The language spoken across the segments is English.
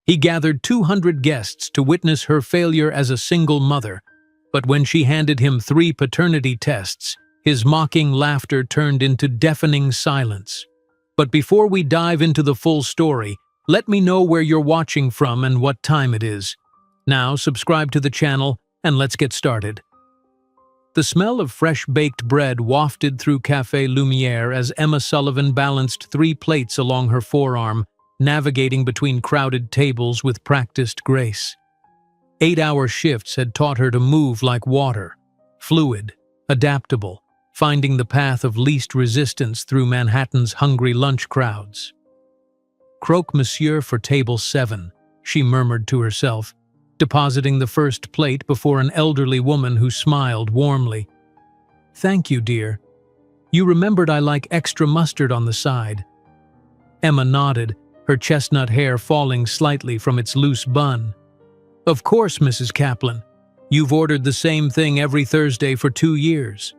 He gathered 200 guests to witness her failure as a single mother, but when she handed him 3 paternity tests, his mocking laughter turned into deafening silence. But before we dive into the full story, let me know where you're watching from and what time it is. Now, subscribe to the channel and let's get started. The smell of fresh baked bread wafted through Café Lumiere as Emma Sullivan balanced 3 plates along her forearm, navigating between crowded tables with practiced grace. 8-hour shifts had taught her to move like water, fluid, adaptable, finding the path of least resistance through Manhattan's hungry lunch crowds. "Croque monsieur for table 7, she murmured to herself, depositing the first plate before an elderly woman who smiled warmly. "Thank you, dear. You remembered I like extra mustard on the side." Emma nodded, her chestnut hair falling slightly from its loose bun. "Of course, Mrs. Kaplan. You've ordered the same thing every Thursday for 2 years."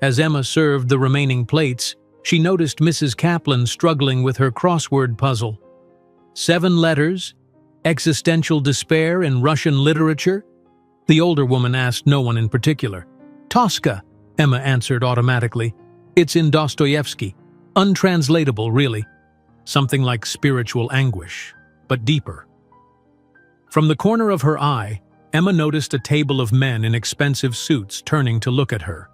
As Emma served the remaining plates, she noticed Mrs. Kaplan struggling with her crossword puzzle. 7 letters? Existential despair in Russian literature? The older woman asked no one in particular. "Tosca," Emma answered automatically. "It's in Dostoevsky. Untranslatable, really. Something like spiritual anguish, but deeper." From the corner of her eye, Emma noticed a table of men in expensive suits turning to look at her.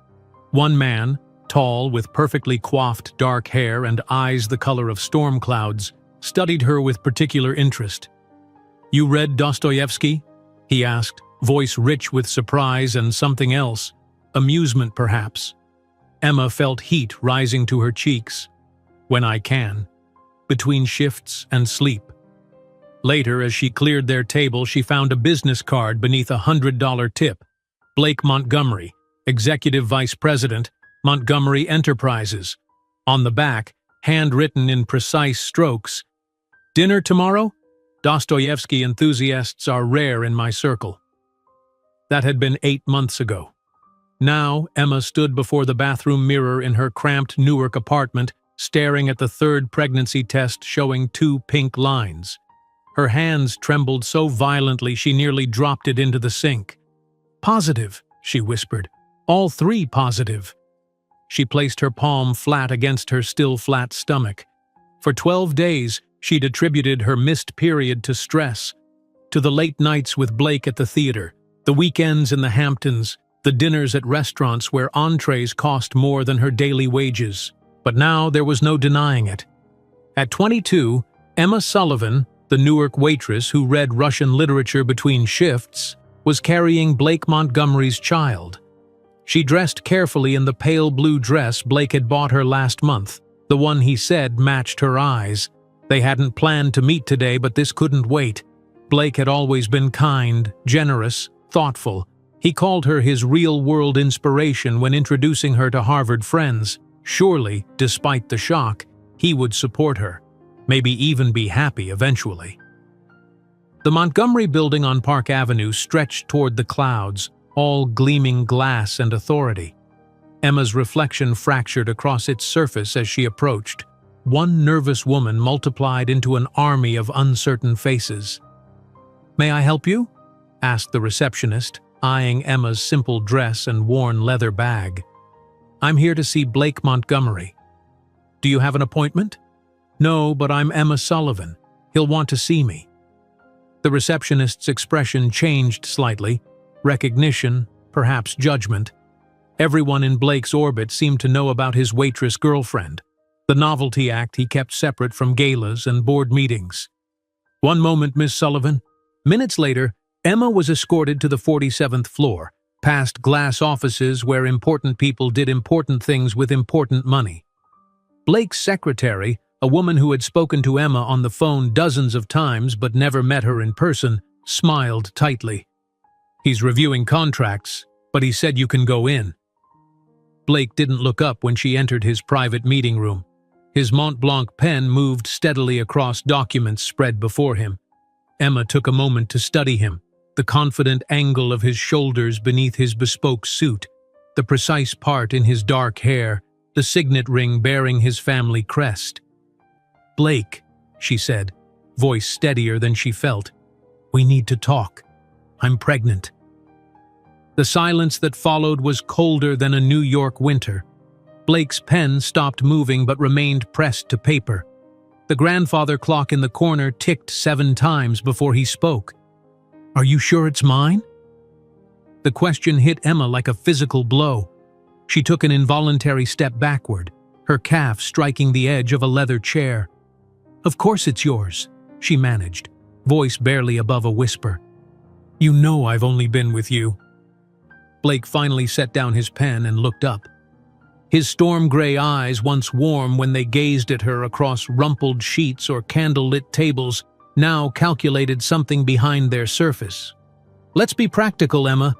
One man, tall, with perfectly coiffed dark hair and eyes the color of storm clouds, studied her with particular interest. "You read Dostoevsky?" he asked, voice rich with surprise and something else, amusement perhaps. Emma felt heat rising to her cheeks. "When I can. Between shifts and sleep." Later, as she cleared their table, she found a business card beneath a $100 tip. Blake Montgomery, Executive Vice President, Montgomery Enterprises. On the back, handwritten in precise strokes, "Dinner tomorrow? Dostoevsky enthusiasts are rare in my circle." That had been 8 months ago. Now, Emma stood before the bathroom mirror in her cramped Newark apartment, staring at the 3rd pregnancy test showing 2 pink lines. Her hands trembled so violently she nearly dropped it into the sink. "Positive," she whispered. "All 3 positive." She placed her palm flat against her still flat stomach. For 12 days, she'd attributed her missed period to stress, to the late nights with Blake at the theater, the weekends in the Hamptons, the dinners at restaurants where entrees cost more than her daily wages. But now there was no denying it. At 22, Emma Sullivan, the Newark waitress who read Russian literature between shifts, was carrying Blake Montgomery's child. She dressed carefully in the pale blue dress Blake had bought her last month, the one he said matched her eyes. They hadn't planned to meet today, but this couldn't wait. Blake had always been kind, generous, thoughtful. He called her his real-world inspiration when introducing her to Harvard friends. Surely, despite the shock, he would support her, maybe even be happy eventually. The Montgomery building on Park Avenue stretched toward the clouds, all gleaming glass and authority. Emma's reflection fractured across its surface as she approached. One nervous woman multiplied into an army of uncertain faces. "May I help you?" asked the receptionist, eyeing Emma's simple dress and worn leather bag. "I'm here to see Blake Montgomery." "Do you have an appointment?" "No, but I'm Emma Sullivan. He'll want to see me." The receptionist's expression changed slightly. Recognition, perhaps judgment. Everyone in Blake's orbit seemed to know about his waitress girlfriend, the novelty act he kept separate from galas and board meetings. "One moment, Miss Sullivan." Minutes later, Emma was escorted to the 47th floor, past glass offices where important people did important things with important money. Blake's secretary, a woman who had spoken to Emma on the phone dozens of times but never met her in person, smiled tightly. "He's reviewing contracts, but he said you can go in." Blake didn't look up when she entered his private meeting room. His Mont Blanc pen moved steadily across documents spread before him. Emma took a moment to study him, the confident angle of his shoulders beneath his bespoke suit, the precise part in his dark hair, the signet ring bearing his family crest. "Blake," she said, voice steadier than she felt. "We need to talk. I'm pregnant." The silence that followed was colder than a New York winter. Blake's pen stopped moving but remained pressed to paper. The grandfather clock in the corner ticked 7 times before he spoke. "Are you sure it's mine?" The question hit Emma like a physical blow. She took an involuntary step backward, her calf striking the edge of a leather chair. "Of course it's yours," she managed, voice barely above a whisper. "You know I've only been with you." Blake finally set down his pen and looked up. His storm-gray eyes, once warm when they gazed at her across rumpled sheets or candle-lit tables, now calculated something behind their surface. "Let's be practical, Emma.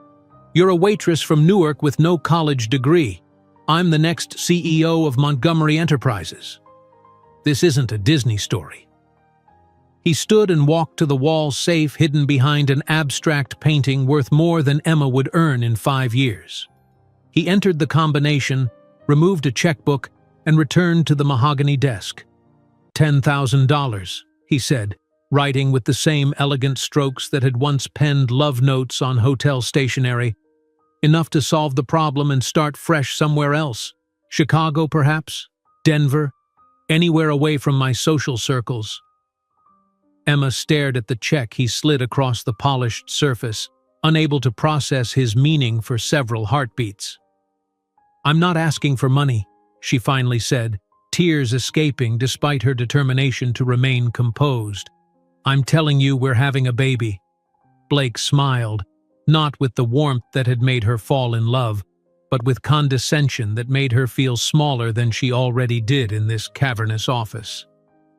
You're a waitress from Newark with no college degree. I'm the next CEO of Montgomery Enterprises. This isn't a Disney story." He stood and walked to the wall safe hidden behind an abstract painting worth more than Emma would earn in 5 years. He entered the combination, removed a checkbook, and returned to the mahogany desk. $10,000, he said, writing with the same elegant strokes that had once penned love notes on hotel stationery. Enough to solve the problem and start fresh somewhere else. Chicago, perhaps? Denver? Anywhere away from my social circles. Emma stared at the check he slid across the polished surface, unable to process his meaning for several heartbeats. "I'm not asking for money," she finally said, tears escaping despite her determination to remain composed. "I'm telling you we're having a baby." Blake smiled, not with the warmth that had made her fall in love, but with condescension that made her feel smaller than she already did in this cavernous office.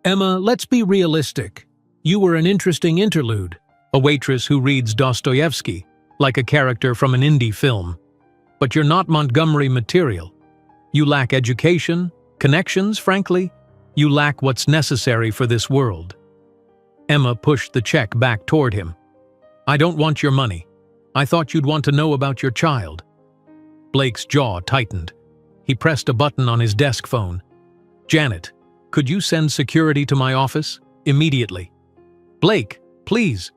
"Emma, let's be realistic. You were an interesting interlude, a waitress who reads Dostoevsky, like a character from an indie film. But you're not Montgomery material. You lack education, connections, frankly. You lack what's necessary for this world." Emma pushed the check back toward him. "I don't want your money. I thought you'd want to know about your child." Blake's jaw tightened. He pressed a button on his desk phone. "Janet, could you send security to my office? Immediately." "Blake, please."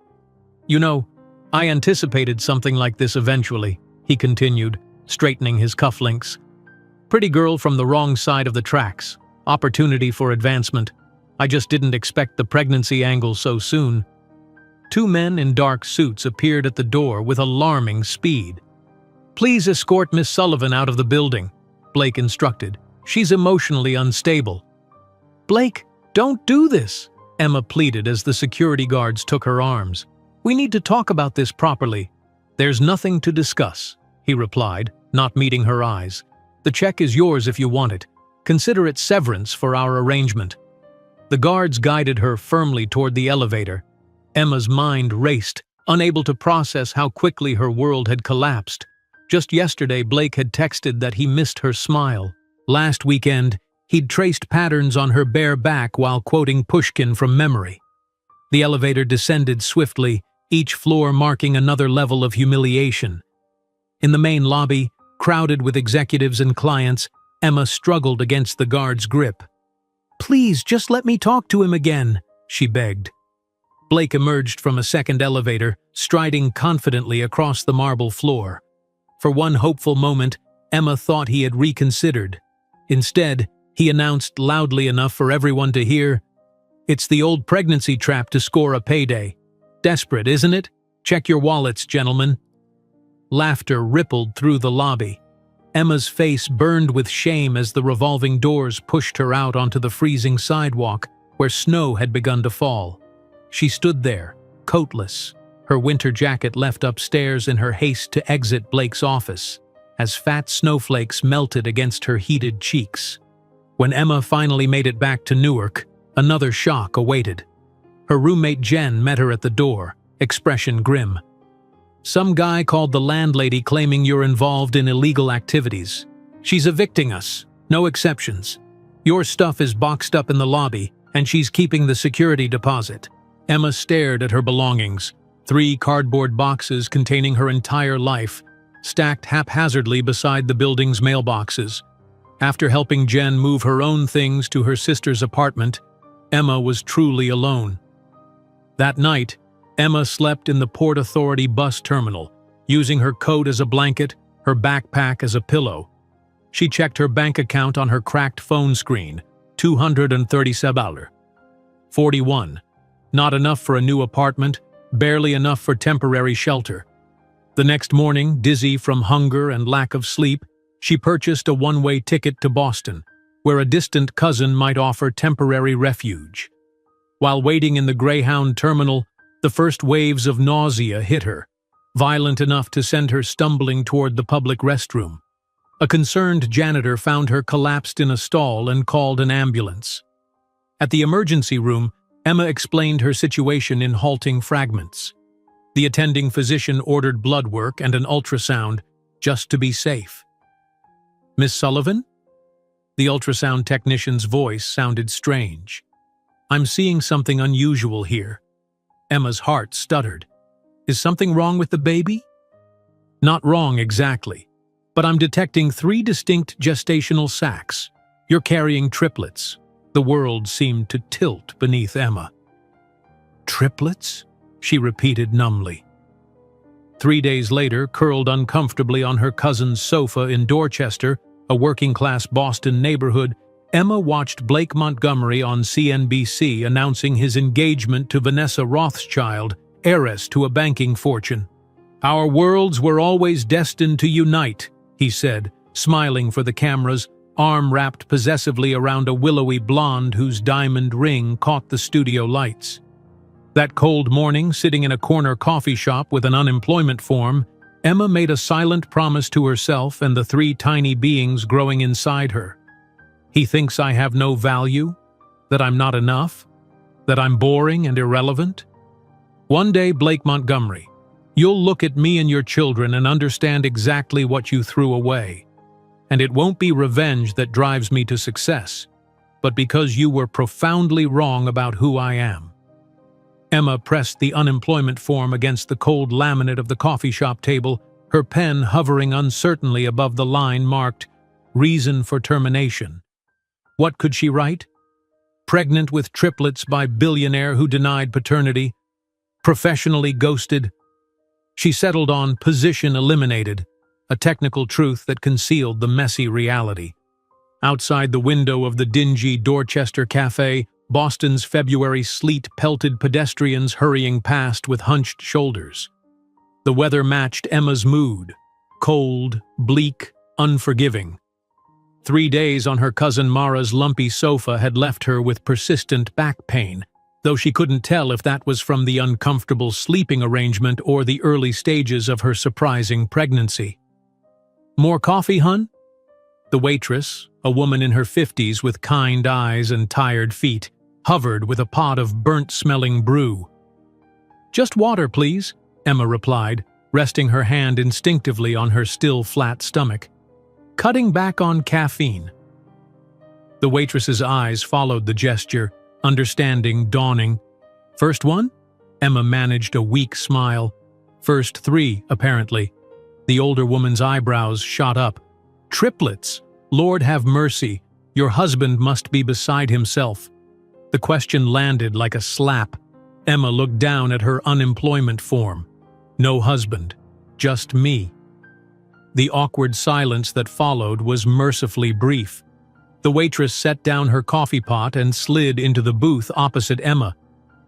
"You know, I anticipated something like this eventually," he continued, straightening his cufflinks. "Pretty girl from the wrong side of the tracks. Opportunity for advancement. I just didn't expect the pregnancy angle so soon." 2 men in dark suits appeared at the door with alarming speed. "Please escort Miss Sullivan out of the building," Blake instructed. "She's emotionally unstable." "Blake, don't do this," Emma pleaded as the security guards took her arms. "We need to talk about this properly." "There's nothing to discuss," he replied, not meeting her eyes. "The check is yours if you want it. Consider it severance for our arrangement." The guards guided her firmly toward the elevator. Emma's mind raced, unable to process how quickly her world had collapsed. Just yesterday, Blake had texted that he missed her smile. Last weekend, he'd traced patterns on her bare back while quoting Pushkin from memory. The elevator descended swiftly, each floor marking another level of humiliation. In the main lobby, crowded with executives and clients, Emma struggled against the guard's grip. "Please, just let me talk to him again," she begged. Blake emerged from a second elevator, striding confidently across the marble floor. For one hopeful moment, Emma thought he had reconsidered. Instead, he announced loudly enough for everyone to hear, "It's the old pregnancy trap to score a payday. Desperate, isn't it? Check your wallets, gentlemen." Laughter rippled through the lobby. Emma's face burned with shame as the revolving doors pushed her out onto the freezing sidewalk, where snow had begun to fall. She stood there, coatless, her winter jacket left upstairs in her haste to exit Blake's office, as fat snowflakes melted against her heated cheeks. When Emma finally made it back to Newark, another shock awaited. Her roommate Jen met her at the door, expression grim. "Some guy called the landlady claiming you're involved in illegal activities. She's evicting us, no exceptions. Your stuff is boxed up in the lobby, and she's keeping the security deposit." Emma stared at her belongings, 3 cardboard boxes containing her entire life, stacked haphazardly beside the building's mailboxes. After helping Jen move her own things to her sister's apartment, Emma was truly alone. That night, Emma slept in the Port Authority bus terminal, using her coat as a blanket, her backpack as a pillow. She checked her bank account on her cracked phone screen, $237. 41. Not enough for a new apartment, barely enough for temporary shelter. The next morning, dizzy from hunger and lack of sleep, she purchased a one-way ticket to Boston, where a distant cousin might offer temporary refuge. While waiting in the Greyhound terminal, the first waves of nausea hit her, violent enough to send her stumbling toward the public restroom. A concerned janitor found her collapsed in a stall and called an ambulance. At the emergency room, Emma explained her situation in halting fragments. The attending physician ordered blood work and an ultrasound, just to be safe. "Miss Sullivan?" The ultrasound technician's voice sounded strange. "I'm seeing something unusual here." Emma's heart stuttered. "Is something wrong with the baby?" "Not wrong exactly, but I'm detecting 3 distinct gestational sacs. You're carrying triplets." The world seemed to tilt beneath Emma. "Triplets?" she repeated numbly. 3 days later, curled uncomfortably on her cousin's sofa in Dorchester, a working-class Boston neighborhood, Emma watched Blake Montgomery on CNBC announcing his engagement to Vanessa Rothschild, heiress to a banking fortune. "Our worlds were always destined to unite," he said, smiling for the cameras, arm wrapped possessively around a willowy blonde whose diamond ring caught the studio lights. That cold morning, sitting in a corner coffee shop with an unemployment form, Emma made a silent promise to herself and the 3 tiny beings growing inside her. "He thinks I have no value, that I'm not enough, that I'm boring and irrelevant. One day, Blake Montgomery, you'll look at me and your children and understand exactly what you threw away. And it won't be revenge that drives me to success, but because you were profoundly wrong about who I am." Emma pressed the unemployment form against the cold laminate of the coffee shop table, her pen hovering uncertainly above the line marked, "Reason for termination." What could she write? Pregnant with triplets by billionaire who denied paternity. Professionally ghosted. She settled on position eliminated, a technical truth that concealed the messy reality. Outside the window of the dingy Dorchester Cafe, Boston's February sleet-pelted pedestrians hurrying past with hunched shoulders. The weather matched Emma's mood, cold, bleak, unforgiving. 3 days on her cousin Mara's lumpy sofa had left her with persistent back pain, though she couldn't tell if that was from the uncomfortable sleeping arrangement or the early stages of her surprising pregnancy. "More coffee, hun?" The waitress, a woman in her 50s with kind eyes and tired feet, hovered with a pot of burnt-smelling brew. "Just water, please," Emma replied, resting her hand instinctively on her still flat stomach. "Cutting back on caffeine." The waitress's eyes followed the gesture, understanding dawning. "First one?" Emma managed a weak smile. "First 3, apparently." The older woman's eyebrows shot up. "Triplets? Lord have mercy, your husband must be beside himself." The question landed like a slap. Emma looked down at her unemployment form. No husband, just me. The awkward silence that followed was mercifully brief. The waitress set down her coffee pot and slid into the booth opposite Emma.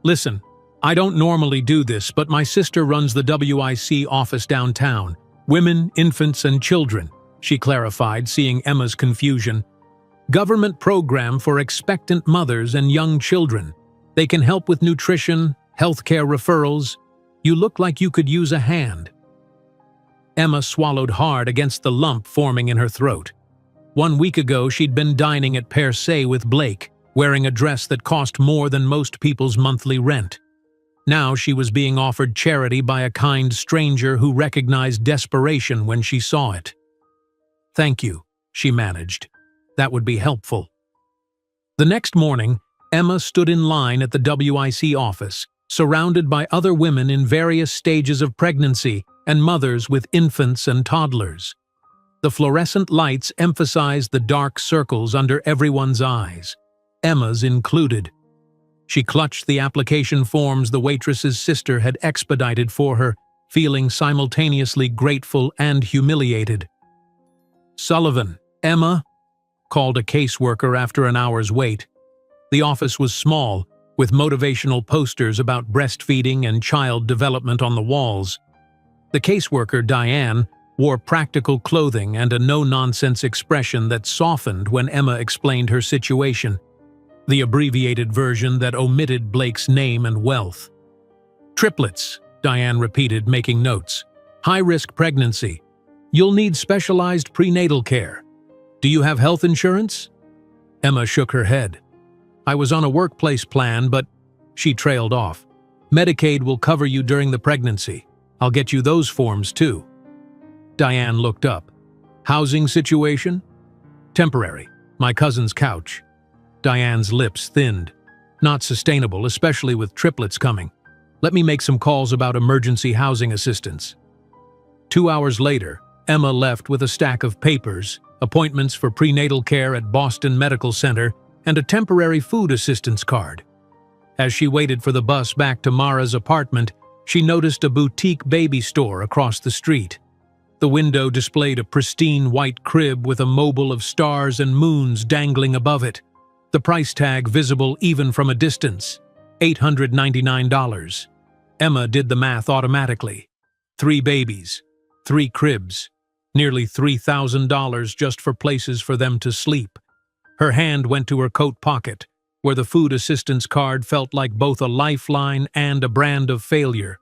"Listen, I don't normally do this, but my sister runs the WIC office downtown. Women, infants, and children," she clarified, seeing Emma's confusion. "Government program for expectant mothers and young children. They can help with nutrition, healthcare referrals. You look like you could use a hand." Emma swallowed hard against the lump forming in her throat. 1 week ago, she'd been dining at Per Se with Blake, wearing a dress that cost more than most people's monthly rent. Now she was being offered charity by a kind stranger who recognized desperation when she saw it. "Thank you," she managed. "That would be helpful." The next morning, Emma stood in line at the WIC office, surrounded by other women in various stages of pregnancy and mothers with infants and toddlers. The fluorescent lights emphasized the dark circles under everyone's eyes, Emma's included. She clutched the application forms the waitress's sister had expedited for her, feeling simultaneously grateful and humiliated. "Sullivan, Emma?" called a caseworker after an hour's wait. The office was small, with motivational posters about breastfeeding and child development on the walls. The caseworker, Diane, wore practical clothing and a no-nonsense expression that softened when Emma explained her situation, the abbreviated version that omitted Blake's name and wealth. "Triplets," Diane repeated, making notes. "High-risk pregnancy. You'll need specialized prenatal care. Do you have health insurance?" Emma shook her head. "I was on a workplace plan, but—" She trailed off. "Medicaid will cover you during the pregnancy. I'll get you those forms too." Diane looked up. "Housing situation?" "Temporary. My cousin's couch." Diane's lips thinned. "Not sustainable, especially with triplets coming. Let me make some calls about emergency housing assistance." 2 hours later, Emma left with a stack of papers, appointments for prenatal care at Boston Medical Center, and a temporary food assistance card. As she waited for the bus back to Mara's apartment, she noticed a boutique baby store across the street. The window displayed a pristine white crib with a mobile of stars and moons dangling above it. The price tag visible even from a distance, $899. Emma did the math automatically. 3 babies, 3 cribs, nearly $3,000 just for places for them to sleep. Her hand went to her coat pocket, where the food assistance card felt like both a lifeline and a brand of failure.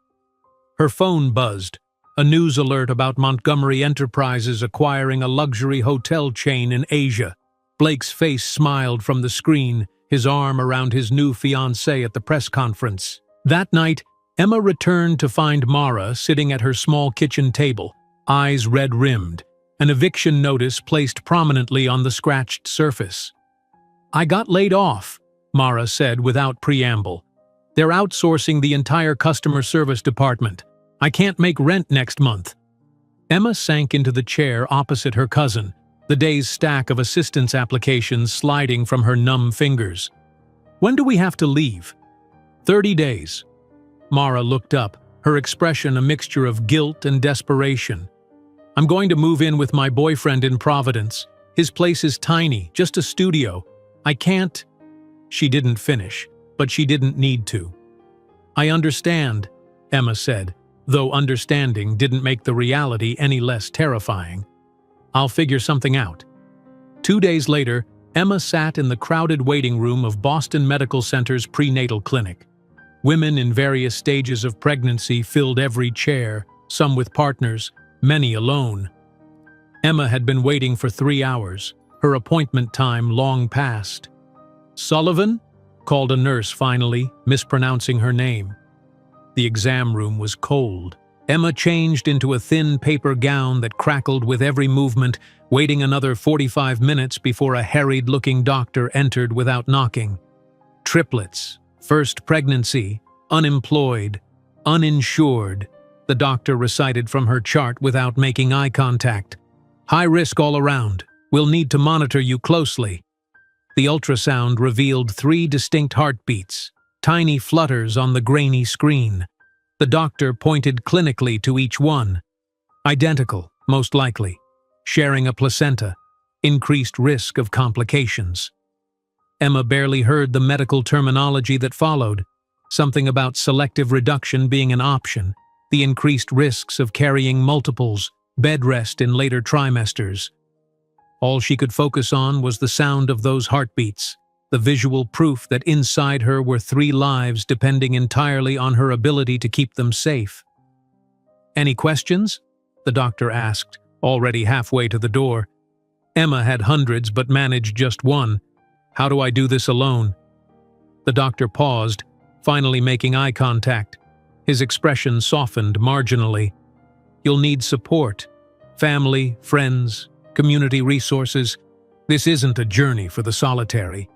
Her phone buzzed, a news alert about Montgomery Enterprises acquiring a luxury hotel chain in Asia. Blake's face smiled from the screen, his arm around his new fiancée at the press conference. That night, Emma returned to find Mara sitting at her small kitchen table, eyes red-rimmed, an eviction notice placed prominently on the scratched surface. "I got laid off," Mara said without preamble. "They're outsourcing the entire customer service department. I can't make rent next month." Emma sank into the chair opposite her cousin, the day's stack of assistance applications sliding from her numb fingers. "When do we have to leave?" 30 days. Mara looked up, her expression a mixture of guilt and desperation. "I'm going to move in with my boyfriend in Providence. His place is tiny, just a studio. I can't—" She didn't finish, but she didn't need to. "I understand," Emma said, though understanding didn't make the reality any less terrifying. "I'll figure something out." 2 days later, Emma sat in the crowded waiting room of Boston Medical Center's prenatal clinic. Women in various stages of pregnancy filled every chair, some with partners, many alone. Emma had been waiting for 3 hours, her appointment time long past. "Sullivan?" called a nurse finally, mispronouncing her name. The exam room was cold. Emma changed into a thin paper gown that crackled with every movement, waiting another 45 minutes before a harried-looking doctor entered without knocking. "Triplets, first pregnancy, unemployed, uninsured," the doctor recited from her chart without making eye contact. "High risk all around. We'll need to monitor you closely." The ultrasound revealed 3 distinct heartbeats, tiny flutters on the grainy screen. The doctor pointed clinically to each one. Identical, most likely. Sharing a placenta. Increased risk of complications. Emma barely heard the medical terminology that followed. Something about selective reduction being an option, the increased risks of carrying multiples, bed rest in later trimesters. All she could focus on was the sound of those heartbeats, the visual proof that inside her were 3 lives depending entirely on her ability to keep them safe. "Any questions?" the doctor asked, already halfway to the door. Emma had hundreds but managed just one. "How do I do this alone?" The doctor paused, finally making eye contact. His expression softened marginally. "You'll need support. Family, friends, community resources. This isn't a journey for the solitary."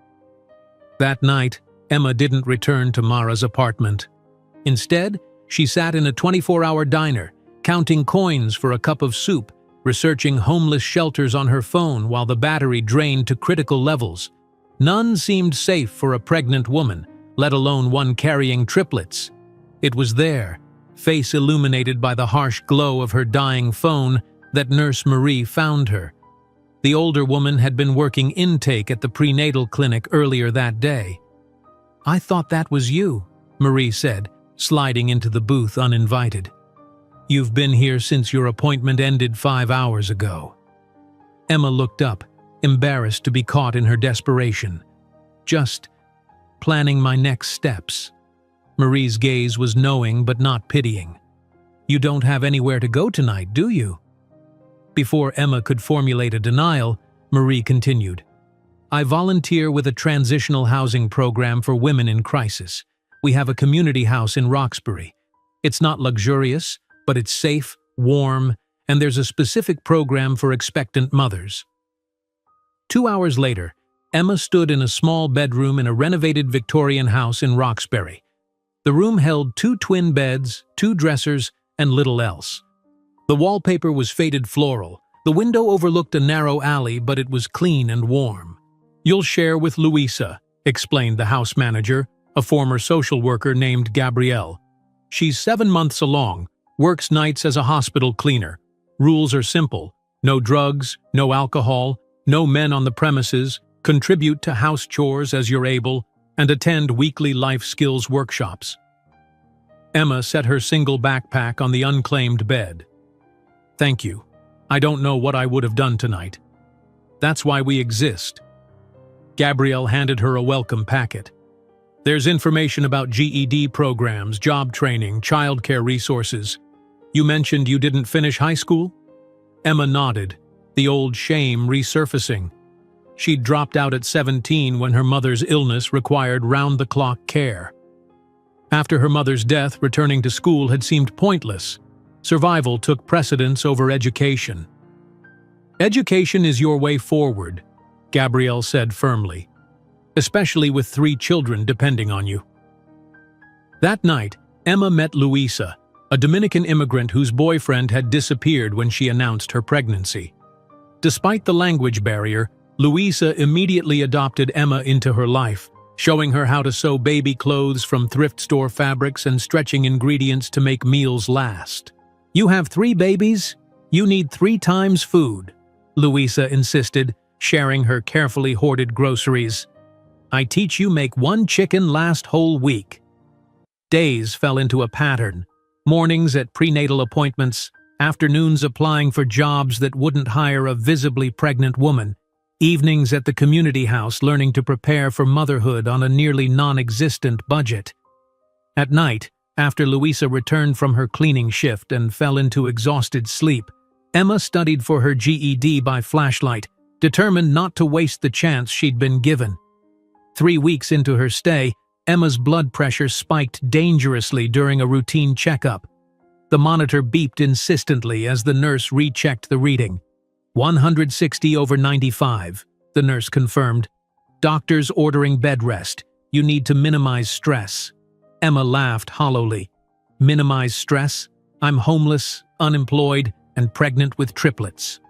That night, Emma didn't return to Mara's apartment. Instead, she sat in a 24-hour diner, counting coins for a cup of soup, researching homeless shelters on her phone while the battery drained to critical levels. None seemed safe for a pregnant woman, let alone one carrying triplets. It was there, face illuminated by the harsh glow of her dying phone, that Nurse Marie found her. The older woman had been working intake at the prenatal clinic earlier that day. "I thought that was you," Marie said, sliding into the booth uninvited. "You've been here since your appointment ended 5 hours ago." Emma looked up, embarrassed to be caught in her desperation. "Just planning my next steps." Marie's gaze was knowing but not pitying. "You don't have anywhere to go tonight, do you?" Before Emma could formulate a denial, Marie continued, "I volunteer with a transitional housing program for women in crisis. We have a community house in Roxbury. It's not luxurious, but it's safe, warm, and there's a specific program for expectant mothers." 2 hours later, Emma stood in a small bedroom in a renovated Victorian house in Roxbury. The room held 2 twin beds, 2 dressers, and little else. The wallpaper was faded floral. The window overlooked a narrow alley, but it was clean and warm. "You'll share with Louisa," explained the house manager, a former social worker named Gabrielle. "She's 7 months along, works nights as a hospital cleaner. Rules are simple: no drugs, no alcohol, no men on the premises, contribute to house chores as you're able, and attend weekly life skills workshops." Emma set her single backpack on the unclaimed bed. "Thank you. I don't know what I would have done tonight. That's why we exist." Gabrielle handed her a welcome packet. "There's information about GED programs, job training, childcare resources. You mentioned you didn't finish high school?" Emma nodded, the old shame resurfacing. She'd dropped out at 17 when her mother's illness required round-the-clock care. After her mother's death, returning to school had seemed pointless. Survival took precedence over education. "Education is your way forward," Gabrielle said firmly, "especially with 3 children depending on you." That night, Emma met Louisa, a Dominican immigrant whose boyfriend had disappeared when she announced her pregnancy. Despite the language barrier, Louisa immediately adopted Emma into her life, showing her how to sew baby clothes from thrift store fabrics and stretching ingredients to make meals last. "You have 3 babies? You need 3 times food," Louisa insisted, sharing her carefully hoarded groceries. "I teach you make 1 chicken last whole week." Days fell into a pattern. Mornings at prenatal appointments, afternoons applying for jobs that wouldn't hire a visibly pregnant woman, evenings at the community house learning to prepare for motherhood on a nearly non-existent budget. At night, after Louisa returned from her cleaning shift and fell into exhausted sleep, Emma studied for her GED by flashlight, determined not to waste the chance she'd been given. 3 weeks into her stay, Emma's blood pressure spiked dangerously during a routine checkup. The monitor beeped insistently as the nurse rechecked the reading. 160/95, the nurse confirmed. "Doctors ordering bed rest. You need to minimize stress." Emma laughed hollowly. "Minimize stress? I'm homeless, unemployed, and pregnant with triplets."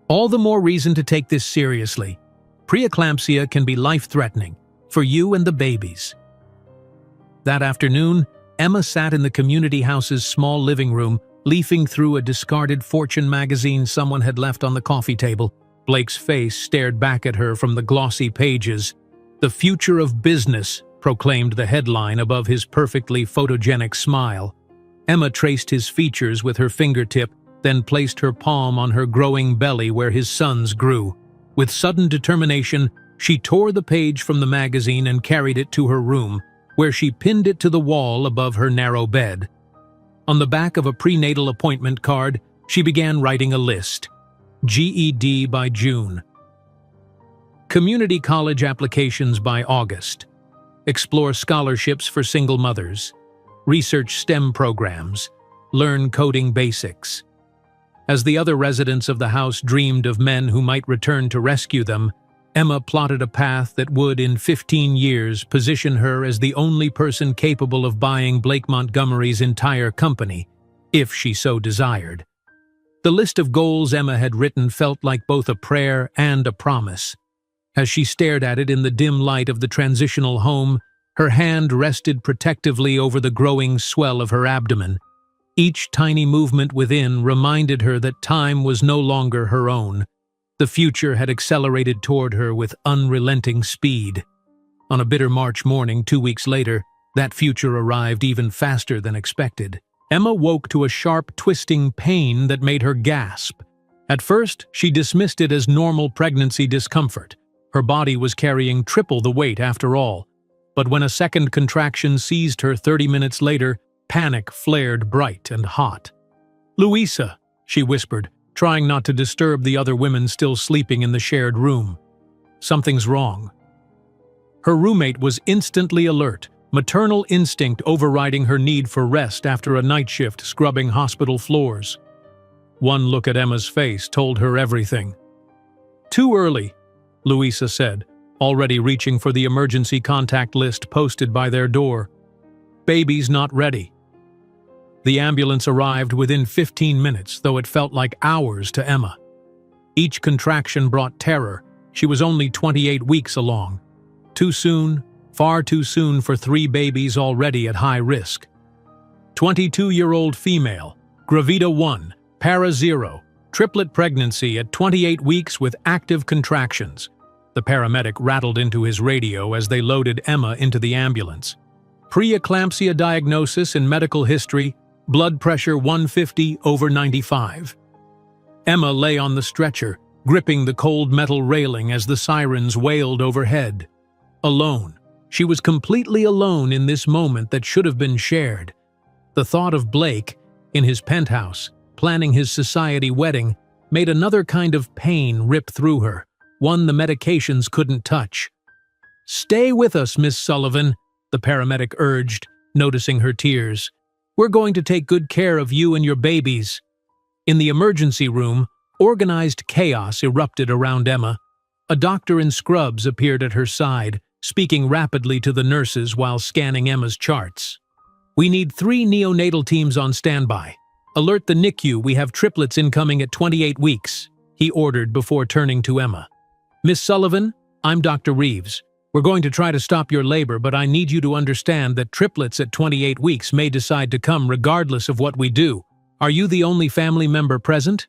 "All the more reason to take this seriously. Preeclampsia can be life-threatening, for you and the babies." That afternoon, Emma sat in the community house's small living room, leafing through a discarded Fortune magazine someone had left on the coffee table. Blake's face stared back at her from the glossy pages. "The future of business," proclaimed the headline above his perfectly photogenic smile. Emma traced his features with her fingertip, then placed her palm on her growing belly where his sons grew. With sudden determination, she tore the page from the magazine and carried it to her room, where she pinned it to the wall above her narrow bed. On the back of a prenatal appointment card, she began writing a list. GED by June. Community college applications by August. Explore scholarships for single mothers. Research STEM programs. Learn coding basics. As the other residents of the house dreamed of men who might return to rescue them, Emma plotted a path that would, in 15 years, position her as the only person capable of buying Blake Montgomery's entire company, if she so desired. The list of goals Emma had written felt like both a prayer and a promise. As she stared at it in the dim light of the transitional home, Her hand rested protectively over the growing swell of her abdomen. Each tiny movement within reminded her that time was no longer her own. The future had accelerated toward her with unrelenting speed. On a bitter March morning 2 weeks later, that future arrived even faster than expected. Emma woke to a sharp, twisting pain that made her gasp. At first, she dismissed it as normal pregnancy discomfort. Her body was carrying triple the weight after all. But when a second contraction seized her 30 minutes later, panic flared bright and hot. "Louisa," she whispered, trying not to disturb the other women still sleeping in the shared room. "Something's wrong." Her roommate was instantly alert, maternal instinct overriding her need for rest after a night shift scrubbing hospital floors. One look at Emma's face told her everything. "Too early," Louisa said, already reaching for the emergency contact list posted by their door. "Baby's not ready." The ambulance arrived within 15 minutes, though it felt like hours to Emma. Each contraction brought terror. She was only 28 weeks along. Too soon, far too soon for 3 babies already at high risk. 22-year-old female, gravida 1, para 0, triplet pregnancy at 28 weeks with active contractions. The paramedic rattled into his radio as they loaded Emma into the ambulance. Preeclampsia diagnosis in medical history, blood pressure 150/95. Emma lay on the stretcher, gripping the cold metal railing as the sirens wailed overhead. Alone. She was completely alone in this moment that should have been shared. The thought of Blake, in his penthouse, planning his society wedding, made another kind of pain rip through her, one the medications couldn't touch. "Stay with us, Miss Sullivan," the paramedic urged, noticing her tears. "We're going to take good care of you and your babies." In the emergency room, organized chaos erupted around Emma. A doctor in scrubs appeared at her side, speaking rapidly to the nurses while scanning Emma's charts. "We need 3 neonatal teams on standby. Alert the NICU, we have triplets incoming at 28 weeks, he ordered before turning to Emma. "Miss Sullivan, I'm Dr. Reeves. We're going to try to stop your labor, but I need you to understand that triplets at 28 weeks may decide to come regardless of what we do. Are you the only family member present?"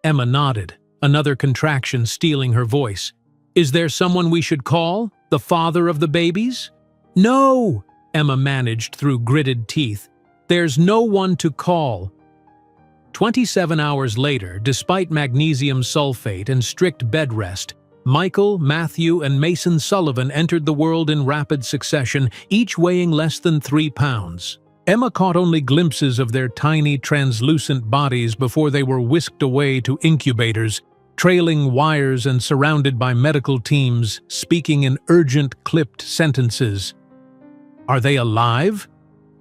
Emma nodded, another contraction stealing her voice. "Is there someone we should call? The father of the babies?" "No," Emma managed through gritted teeth. "There's no one to call." 27 hours later, despite magnesium sulfate and strict bed rest, Michael, Matthew, and Mason Sullivan entered the world in rapid succession, each weighing less than 3 pounds. Emma caught only glimpses of their tiny, translucent bodies before they were whisked away to incubators, trailing wires and surrounded by medical teams, speaking in urgent, clipped sentences. "Are they alive?"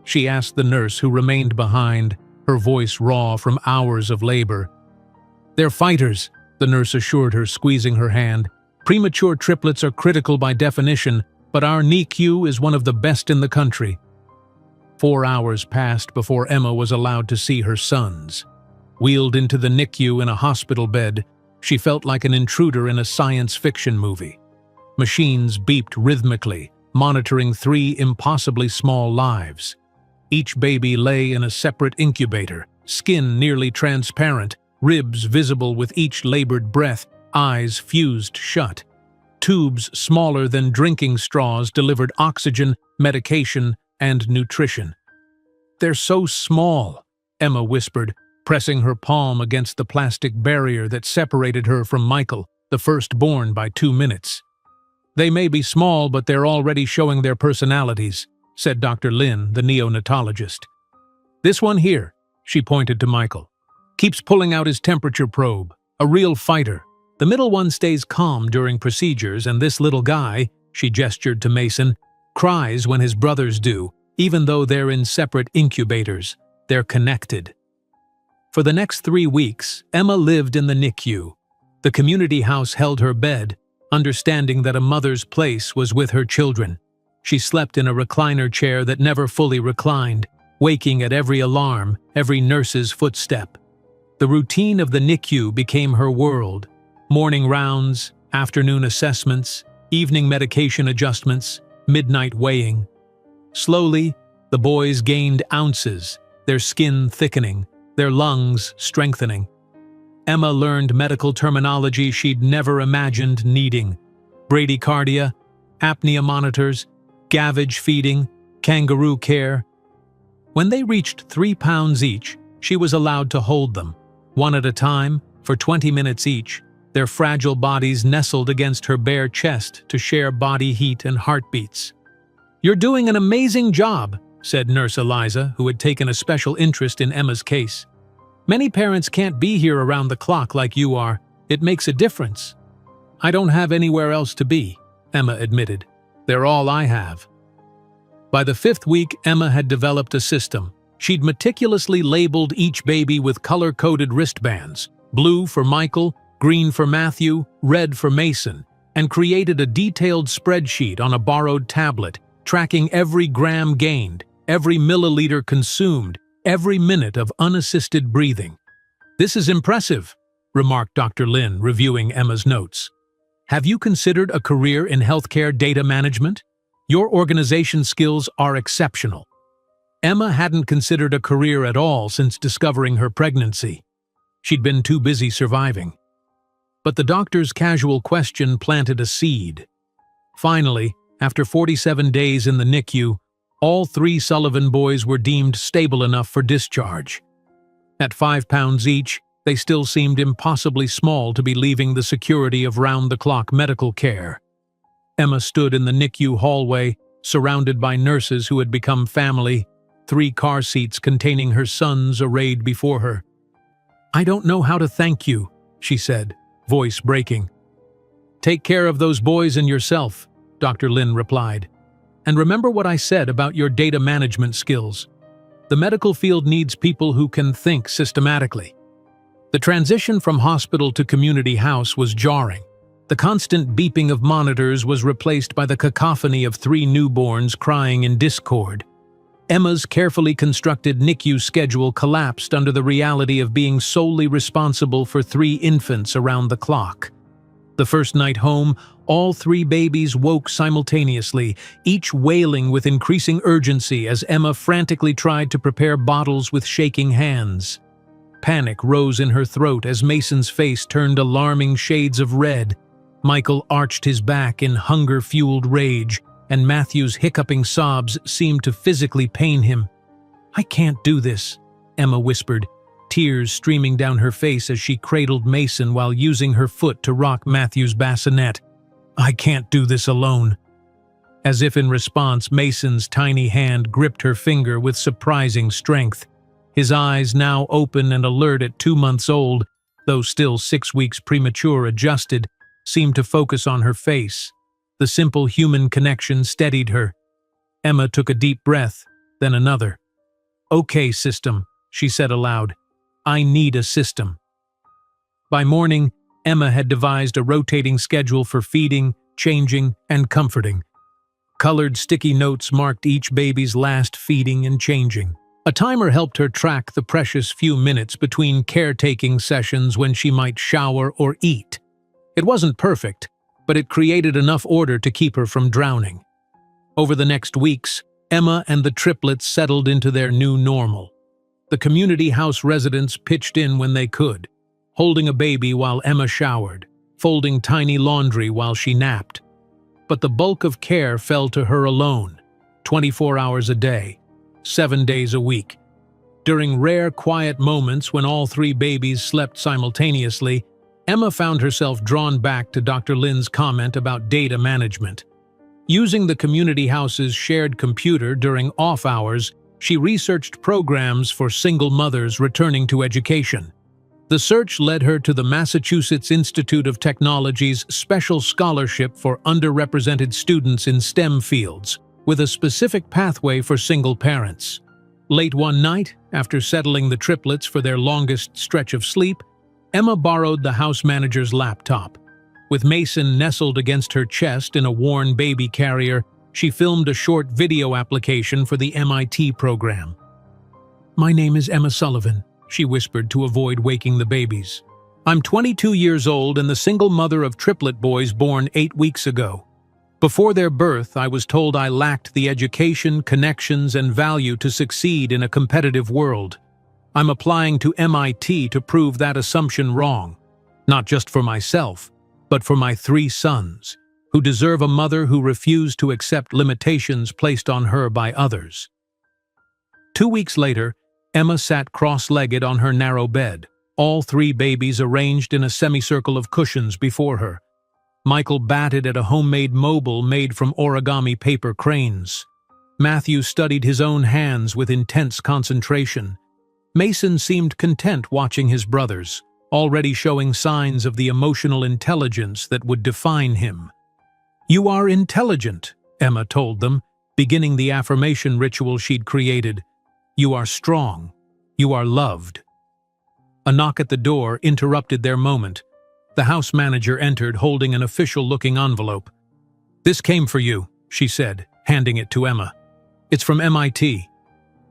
she asked the nurse who remained behind, her voice raw from hours of labor. "They're fighters," the nurse assured her, squeezing her hand. "Premature triplets are critical by definition, but our NICU is one of the best in the country." 4 hours passed before Emma was allowed to see her sons. Wheeled into the NICU in a hospital bed, she felt like an intruder in a science fiction movie. Machines beeped rhythmically, monitoring 3 impossibly small lives. Each baby lay in a separate incubator, skin nearly transparent, ribs visible with each labored breath, eyes fused shut. Tubes smaller than drinking straws delivered oxygen, medication, and nutrition. "They're so small," Emma whispered, pressing her palm against the plastic barrier that separated her from Michael, the firstborn, by 2 minutes. "They may be small, but they're already showing their personalities," said Dr. Lin, the neonatologist. "This one here," she pointed to Michael, "keeps pulling out his temperature probe, a real fighter. The middle one stays calm during procedures, and this little guy," she gestured to Mason, "cries when his brothers do, even though they're in separate incubators. They're connected." For the next 3 weeks, Emma lived in the NICU. The community house held her bed, understanding that a mother's place was with her children. She slept in a recliner chair that never fully reclined, waking at every alarm, every nurse's footstep. The routine of the NICU became her world. Morning rounds, afternoon assessments, evening medication adjustments, midnight weighing. Slowly, the boys gained ounces, their skin thickening, their lungs strengthening. Emma learned medical terminology she'd never imagined needing: bradycardia, apnea monitors, gavage feeding, kangaroo care. When they reached 3 pounds each, she was allowed to hold them, one at a time, for 20 minutes each, their fragile bodies nestled against her bare chest to share body heat and heartbeats. "You're doing an amazing job," said Nurse Eliza, who had taken a special interest in Emma's case. "Many parents can't be here around the clock like you are. It makes a difference." "I don't have anywhere else to be," Emma admitted. "They're all I have." By the 5th week, Emma had developed a system. She'd meticulously labeled each baby with color-coded wristbands: blue for Michael, green for Matthew, red for Mason, and created a detailed spreadsheet on a borrowed tablet, tracking every gram gained, every milliliter consumed, every minute of unassisted breathing. "This is impressive," remarked Dr. Lin, reviewing Emma's notes. "Have you considered a career in healthcare data management? Your organization skills are exceptional." Emma hadn't considered a career at all since discovering her pregnancy. She'd been too busy surviving. But the doctor's casual question planted a seed. Finally, after 47 days in the NICU, all 3 Sullivan boys were deemed stable enough for discharge. At 5 pounds each, they still seemed impossibly small to be leaving the security of round-the-clock medical care. Emma stood in the NICU hallway, surrounded by nurses who had become family, 3 car seats containing her sons arrayed before her. "I don't know how to thank you," she said, voice breaking. "Take care of those boys and yourself," Dr. Lin replied. "And remember what I said about your data management skills. The medical field needs people who can think systematically." The transition from hospital to community house was jarring. The constant beeping of monitors was replaced by the cacophony of 3 newborns crying in discord. Emma's carefully constructed NICU schedule collapsed under the reality of being solely responsible for 3 infants around the clock. The first night home, all 3 babies woke simultaneously, each wailing with increasing urgency as Emma frantically tried to prepare bottles with shaking hands. Panic rose in her throat as Mason's face turned alarming shades of red. Michael arched his back in hunger-fueled rage, and Matthew's hiccuping sobs seemed to physically pain him. "I can't do this," Emma whispered, tears streaming down her face as she cradled Mason while using her foot to rock Matthew's bassinet. "I can't do this alone." As if in response, Mason's tiny hand gripped her finger with surprising strength. His eyes, now open and alert at 2 months old, though still 6 weeks premature adjusted, seemed to focus on her face. The simple human connection steadied her. Emma took a deep breath, then another. "Okay, system," she said aloud. "I need a system." By morning, Emma had devised a rotating schedule for feeding, changing, and comforting. Colored sticky notes marked each baby's last feeding and changing. A timer helped her track the precious few minutes between caretaking sessions when she might shower or eat. It wasn't perfect, but it created enough order to keep her from drowning. Over the next weeks, Emma and the triplets settled into their new normal. The community house residents pitched in when they could, holding a baby while Emma showered, folding tiny laundry while she napped. But the bulk of care fell to her alone, 24 hours a day, 7 days a week. During rare, quiet moments when all 3 babies slept simultaneously, Emma found herself drawn back to Dr. Lin's comment about data management. Using the community house's shared computer during off hours, she researched programs for single mothers returning to education. The search led her to the Massachusetts Institute of Technology's special scholarship for underrepresented students in STEM fields, with a specific pathway for single parents. Late one night, after settling the triplets for their longest stretch of sleep, Emma borrowed the house manager's laptop. With Mason nestled against her chest in a worn baby carrier, she filmed a short video application for the MIT program. "My name is Emma Sullivan," she whispered to avoid waking the babies. "I'm 22 years old and the single mother of triplet boys born 8 weeks ago. Before their birth, I was told I lacked the education, connections, and value to succeed in a competitive world. I'm applying to MIT to prove that assumption wrong, not just for myself, but for my 3 sons, who deserve a mother who refused to accept limitations placed on her by others. 2 weeks later, Emma sat cross-legged on her narrow bed, all 3 babies arranged in a semicircle of cushions before her. Michael batted at a homemade mobile made from origami paper cranes. Matthew studied his own hands with intense concentration. Mason seemed content watching his brothers, already showing signs of the emotional intelligence that would define him. "You are intelligent," Emma told them, beginning the affirmation ritual she'd created. "You are strong. You are loved." A knock at the door interrupted their moment. The house manager entered holding an official-looking envelope. "This came for you," she said, handing it to Emma. "It's from MIT."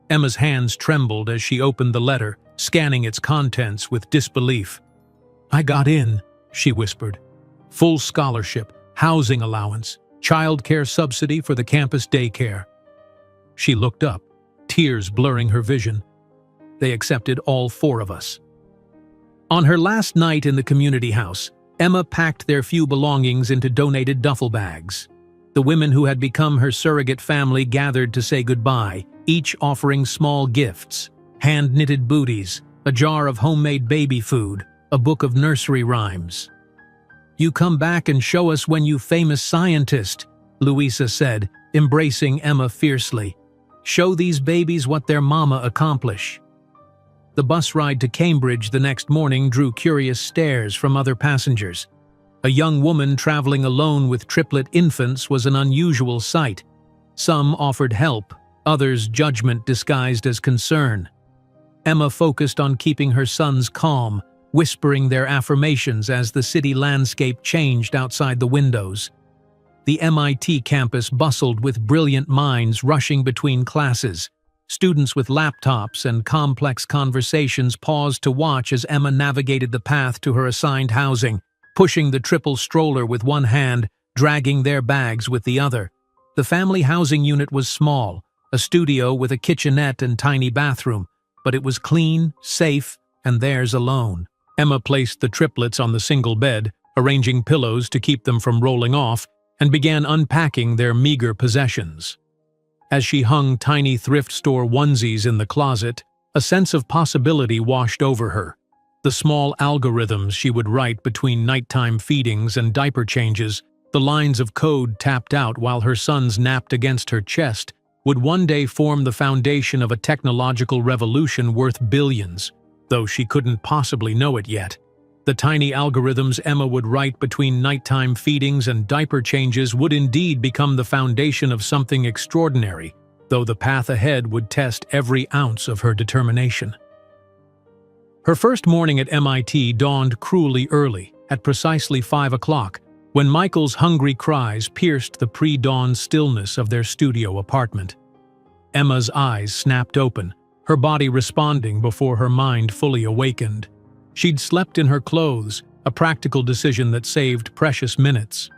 Emma's hands trembled as she opened the letter, scanning its contents with disbelief. "I got in," she whispered. "Full scholarship, housing allowance, childcare subsidy for the campus daycare." She looked up, tears blurring her vision. "They accepted all 4 of us." On her last night in the community house, Emma packed their few belongings into donated duffel bags. The women who had become her surrogate family gathered to say goodbye, each offering small gifts: hand-knitted booties, a jar of homemade baby food, a book of nursery rhymes. "You come back and show us when you famous scientist," Louisa said, embracing Emma fiercely. "Show these babies what their mama accomplish." The bus ride to Cambridge the next morning drew curious stares from other passengers. A young woman traveling alone with triplet infants was an unusual sight. Some offered help, others judgment disguised as concern. Emma focused on keeping her sons calm, whispering their affirmations as the city landscape changed outside the windows. The MIT campus bustled with brilliant minds rushing between classes. Students with laptops and complex conversations paused to watch as Emma navigated the path to her assigned housing, pushing the triple stroller with one hand, dragging their bags with the other. The family housing unit was small, a studio with a kitchenette and tiny bathroom, but it was clean, safe, and theirs alone. Emma placed the triplets on the single bed, arranging pillows to keep them from rolling off, and began unpacking their meager possessions. As she hung tiny thrift store onesies in the closet, a sense of possibility washed over her. The small algorithms she would write between nighttime feedings and diaper changes, the lines of code tapped out while her sons napped against her chest, would one day form the foundation of a technological revolution worth billions, though she couldn't possibly know it yet. The tiny algorithms Emma would write between nighttime feedings and diaper changes would indeed become the foundation of something extraordinary, though the path ahead would test every ounce of her determination. Her first morning at MIT dawned cruelly early, at precisely 5 o'clock, when Michael's hungry cries pierced the pre-dawn stillness of their studio apartment. Emma's eyes snapped open, her body responding before her mind fully awakened. She'd slept in her clothes, a practical decision that saved precious minutes.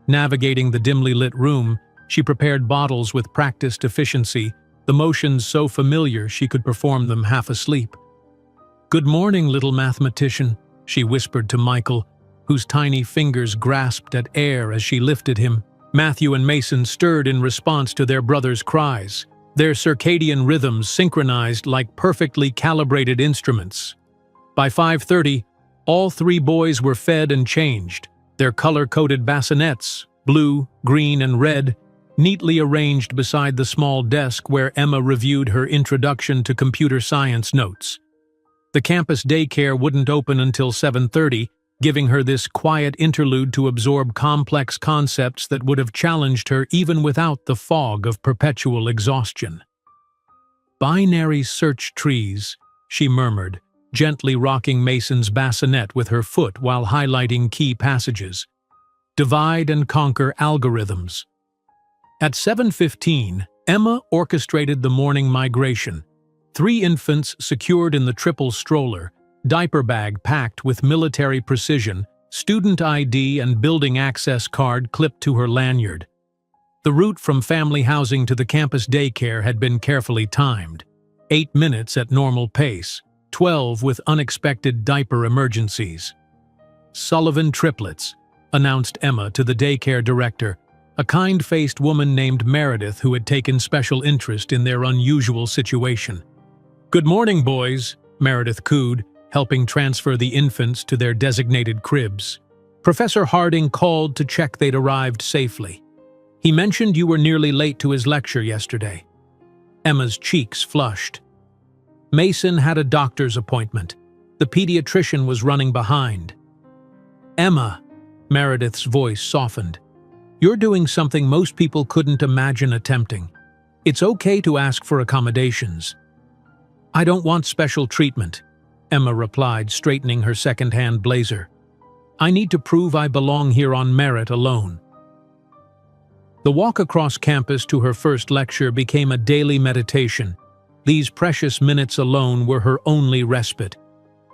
Navigating the dimly lit room, she prepared bottles with practiced efficiency, the motions so familiar she could perform them half asleep. "Good morning, little mathematician," she whispered to Michael, whose tiny fingers grasped at air as she lifted him. Matthew and Mason stirred in response to their brother's cries, their circadian rhythms synchronized like perfectly calibrated instruments. By 5:30, all 3 boys were fed and changed, their color-coded bassinets, blue, green, and red, neatly arranged beside the small desk where Emma reviewed her introduction to computer science notes. The campus daycare wouldn't open until 7:30, giving her this quiet interlude to absorb complex concepts that would have challenged her even without the fog of perpetual exhaustion. "Binary search trees," she murmured, gently rocking Mason's bassinet with her foot while highlighting key passages. "Divide and conquer algorithms." At 7:15, Emma orchestrated the morning migration. 3 infants secured in the triple stroller, diaper bag packed with military precision, student ID and building access card clipped to her lanyard. The route from family housing to the campus daycare had been carefully timed. 8 minutes at normal pace, 12 with unexpected diaper emergencies. "Sullivan triplets," announced Emma to the daycare director, a kind-faced woman named Meredith who had taken special interest in their unusual situation. "Good morning, boys," Meredith cooed, helping transfer the infants to their designated cribs. Professor Harding called to check they'd arrived safely. "He mentioned you were nearly late to his lecture yesterday." Emma's cheeks flushed. Mason had a doctor's appointment. The pediatrician was running behind. "Emma," Meredith's voice softened, "you're doing something most people couldn't imagine attempting. It's okay to ask for accommodations." "I don't want special treatment," Emma replied, straightening her second-hand blazer. "I need to prove I belong here on merit alone." The walk across campus to her first lecture became a daily meditation. These precious minutes alone were her only respite.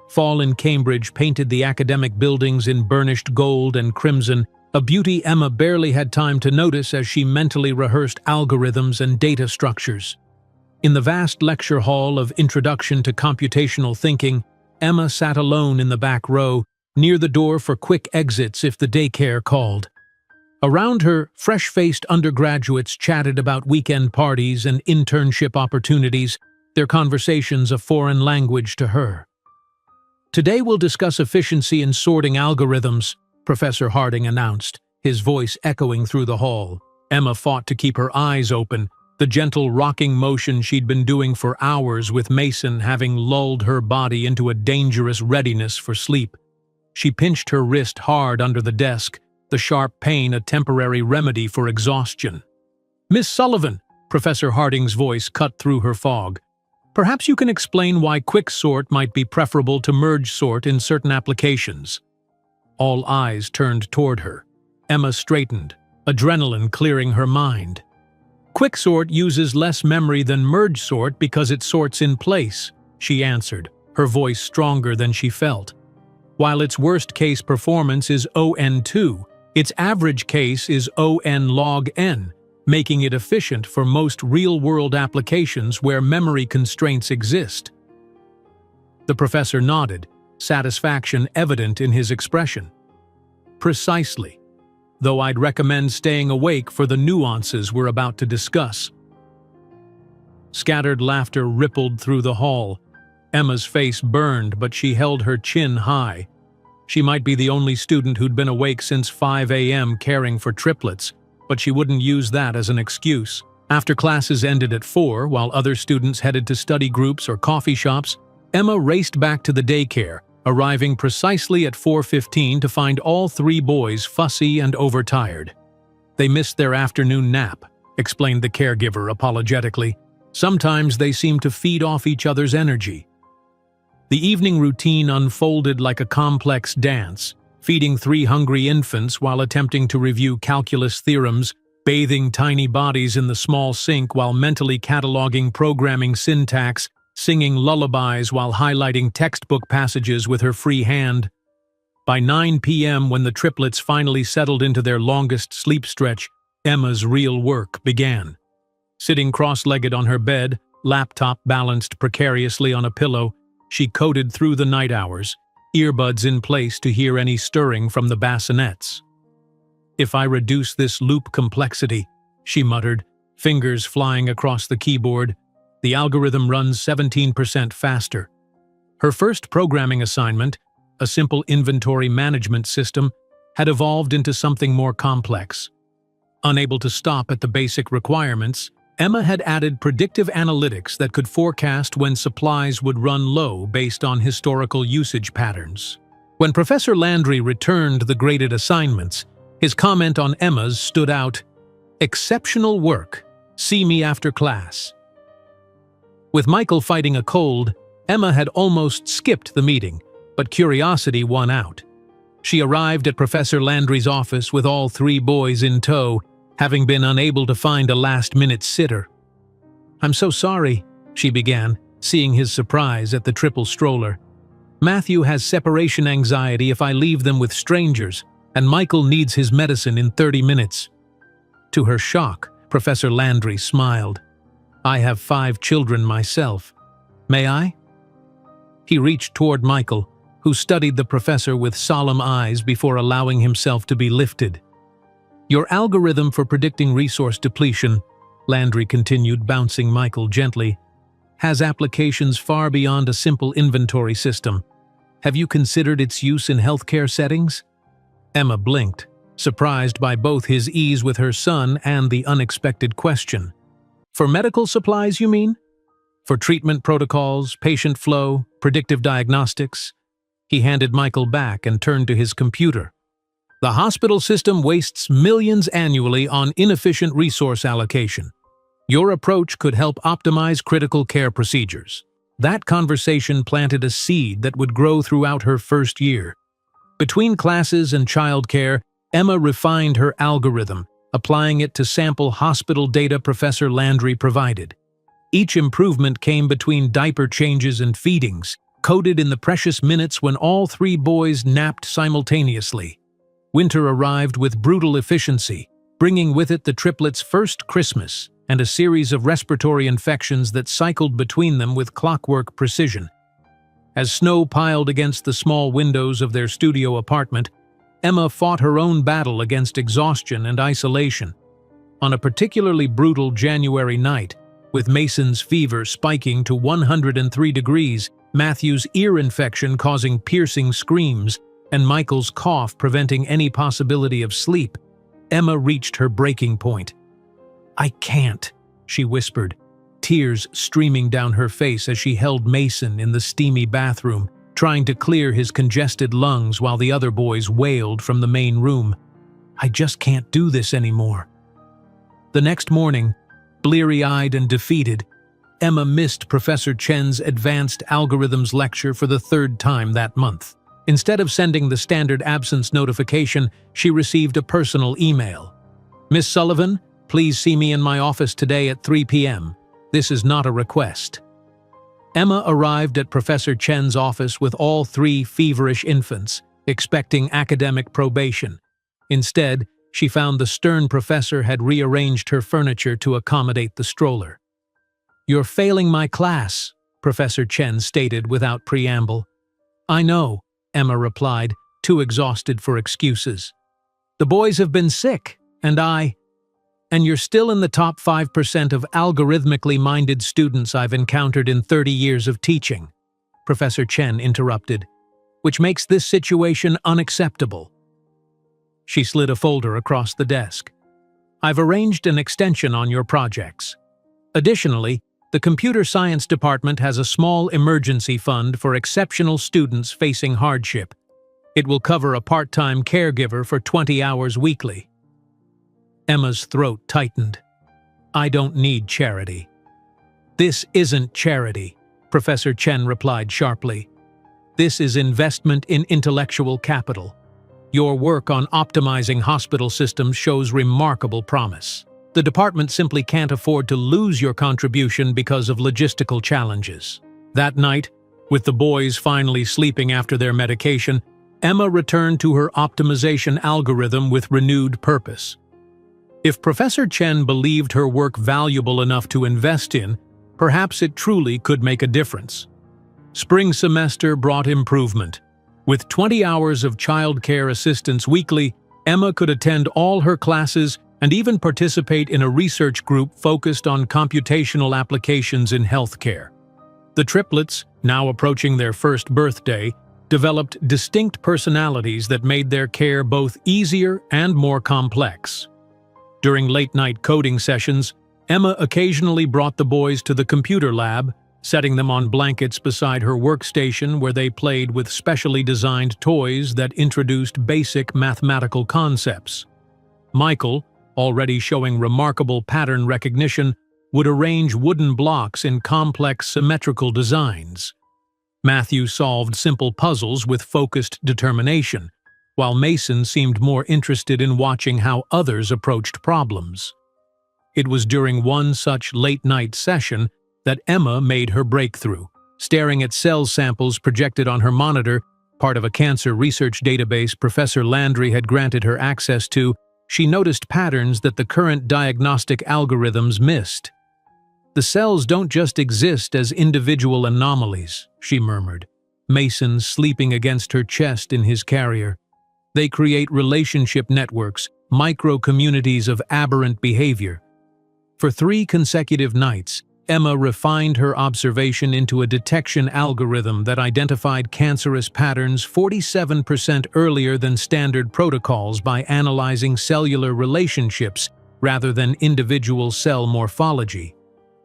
Fall in Cambridge painted the academic buildings in burnished gold and crimson, a beauty Emma barely had time to notice as she mentally rehearsed algorithms and data structures. In the vast lecture hall of Introduction to Computational Thinking, Emma sat alone in the back row, near the door for quick exits if the daycare called. Around her, fresh-faced undergraduates chatted about weekend parties and internship opportunities, their conversations a foreign language to her. "Today we'll discuss efficiency in sorting algorithms," Professor Harding announced, his voice echoing through the hall. Emma fought to keep her eyes open, the gentle rocking motion she'd been doing for hours with Mason having lulled her body into a dangerous readiness for sleep. She pinched her wrist hard under the desk, the sharp pain a temporary remedy for exhaustion. "Miss Sullivan," Professor Harding's voice cut through her fog, "perhaps you can explain why quicksort might be preferable to merge sort in certain applications." All eyes turned toward her. Emma straightened, adrenaline clearing her mind. "Quicksort uses less memory than merge sort because it sorts in place," she answered, her voice stronger than she felt. "While its worst-case performance is ON2, its average case is ON log n, making it efficient for most real-world applications where memory constraints exist." The professor nodded, satisfaction evident in his expression. "Precisely, though I'd recommend staying awake for the nuances we're about to discuss." Scattered laughter rippled through the hall. Emma's face burned, but she held her chin high. She might be the only student who'd been awake since 5 a.m. caring for triplets, but she wouldn't use that as an excuse. After classes ended at 4, while other students headed to study groups or coffee shops, Emma raced back to the daycare, arriving precisely at 4:15 to find all 3 boys fussy and overtired. "They missed their afternoon nap," explained the caregiver apologetically. "Sometimes they seem to feed off each other's energy." The evening routine unfolded like a complex dance, feeding 3 hungry infants while attempting to review calculus theorems, bathing tiny bodies in the small sink while mentally cataloging programming syntax, singing lullabies while highlighting textbook passages with her free hand. By 9 p.m., when the triplets finally settled into their longest sleep stretch, Emma's real work began. Sitting cross-legged on her bed, laptop balanced precariously on a pillow, she coded through the night hours, earbuds in place to hear any stirring from the bassinets. "If I reduce this loop complexity," she muttered, fingers flying across the keyboard, "the algorithm runs 17% faster." Her first programming assignment, a simple inventory management system, had evolved into something more complex. Unable to stop at the basic requirements, Emma had added predictive analytics that could forecast when supplies would run low based on historical usage patterns. When Professor Landry returned the graded assignments, his comment on Emma's stood out: "Exceptional work. See me after class." With Michael fighting a cold, Emma had almost skipped the meeting, but curiosity won out. She arrived at Professor Landry's office with all 3 boys in tow, having been unable to find a last-minute sitter. "I'm so sorry," she began, seeing his surprise at the triple stroller. "Matthew has separation anxiety if I leave them with strangers, and Michael needs his medicine in 30 minutes. To her shock, Professor Landry smiled. "I have 5 children myself. May I?" He reached toward Michael, who studied the professor with solemn eyes before allowing himself to be lifted. "Your algorithm for predicting resource depletion," Landry continued, bouncing Michael gently, "has applications far beyond a simple inventory system. Have you considered its use in healthcare settings?" Emma blinked, surprised by both his ease with her son and the unexpected question. "For medical supplies, you mean? For treatment protocols, patient flow, predictive diagnostics?" He handed Michael back and turned to his computer. "The hospital system wastes millions annually on inefficient resource allocation. Your approach could help optimize critical care procedures." That conversation planted a seed that would grow throughout her first year. Between classes and childcare, Emma refined her algorithm, applying it to sample hospital data Professor Landry provided. Each improvement came between diaper changes and feedings, coded in the precious minutes when all 3 boys napped simultaneously. Winter arrived with brutal efficiency, bringing with it the triplets' first Christmas and a series of respiratory infections that cycled between them with clockwork precision. As snow piled against the small windows of their studio apartment, Emma fought her own battle against exhaustion and isolation. On a particularly brutal January night, with Mason's fever spiking to 103 degrees, Matthew's ear infection causing piercing screams, and Michael's cough preventing any possibility of sleep, Emma reached her breaking point. "I can't," she whispered, tears streaming down her face as she held Mason in the steamy bathroom, trying to clear his congested lungs while the other boys wailed from the main room. "I just can't do this anymore." The next morning, bleary-eyed and defeated, Emma missed Professor Chen's advanced algorithms lecture for the 3rd time that month. Instead of sending the standard absence notification, she received a personal email. "Miss Sullivan, please see me in my office today at 3 p.m. This is not a request." Emma arrived at Professor Chen's office with all 3 feverish infants, expecting academic probation. Instead, she found the stern professor had rearranged her furniture to accommodate the stroller. "You're failing my class," Professor Chen stated without preamble. "I know," Emma replied, too exhausted for excuses. "The boys have been sick, and you're still in the top 5% of algorithmically minded students I've encountered in 30 years of teaching," Professor Chen interrupted, "which makes this situation unacceptable." She slid a folder across the desk. "I've arranged an extension on your projects. Additionally, the computer science department has a small emergency fund for exceptional students facing hardship. It will cover a part-time caregiver for 20 hours weekly." Emma's throat tightened. "I don't need charity." "This isn't charity," Professor Chen replied sharply. "This is investment in intellectual capital. Your work on optimizing hospital systems shows remarkable promise. The department simply can't afford to lose your contribution because of logistical challenges." That night, with the boys finally sleeping after their medication, Emma returned to her optimization algorithm with renewed purpose. If Professor Chen believed her work valuable enough to invest in, perhaps it truly could make a difference. Spring semester brought improvement. With 20 hours of childcare assistance weekly, Emma could attend all her classes and even participate in a research group focused on computational applications in healthcare. The triplets, now approaching their first birthday, developed distinct personalities that made their care both easier and more complex. During late-night coding sessions, Emma occasionally brought the boys to the computer lab, setting them on blankets beside her workstation where they played with specially designed toys that introduced basic mathematical concepts. Michael, already showing remarkable pattern recognition, would arrange wooden blocks in complex symmetrical designs. Matthew solved simple puzzles with focused determination, while Mason seemed more interested in watching how others approached problems. It was during one such late-night session that Emma made her breakthrough. Staring at cell samples projected on her monitor, part of a cancer research database Professor Landry had granted her access to, she noticed patterns that the current diagnostic algorithms missed. "The cells don't just exist as individual anomalies," she murmured, Mason sleeping against her chest in his carrier. "They create relationship networks, micro-communities of aberrant behavior." For 3 consecutive nights, Emma refined her observation into a detection algorithm that identified cancerous patterns 47% earlier than standard protocols by analyzing cellular relationships rather than individual cell morphology.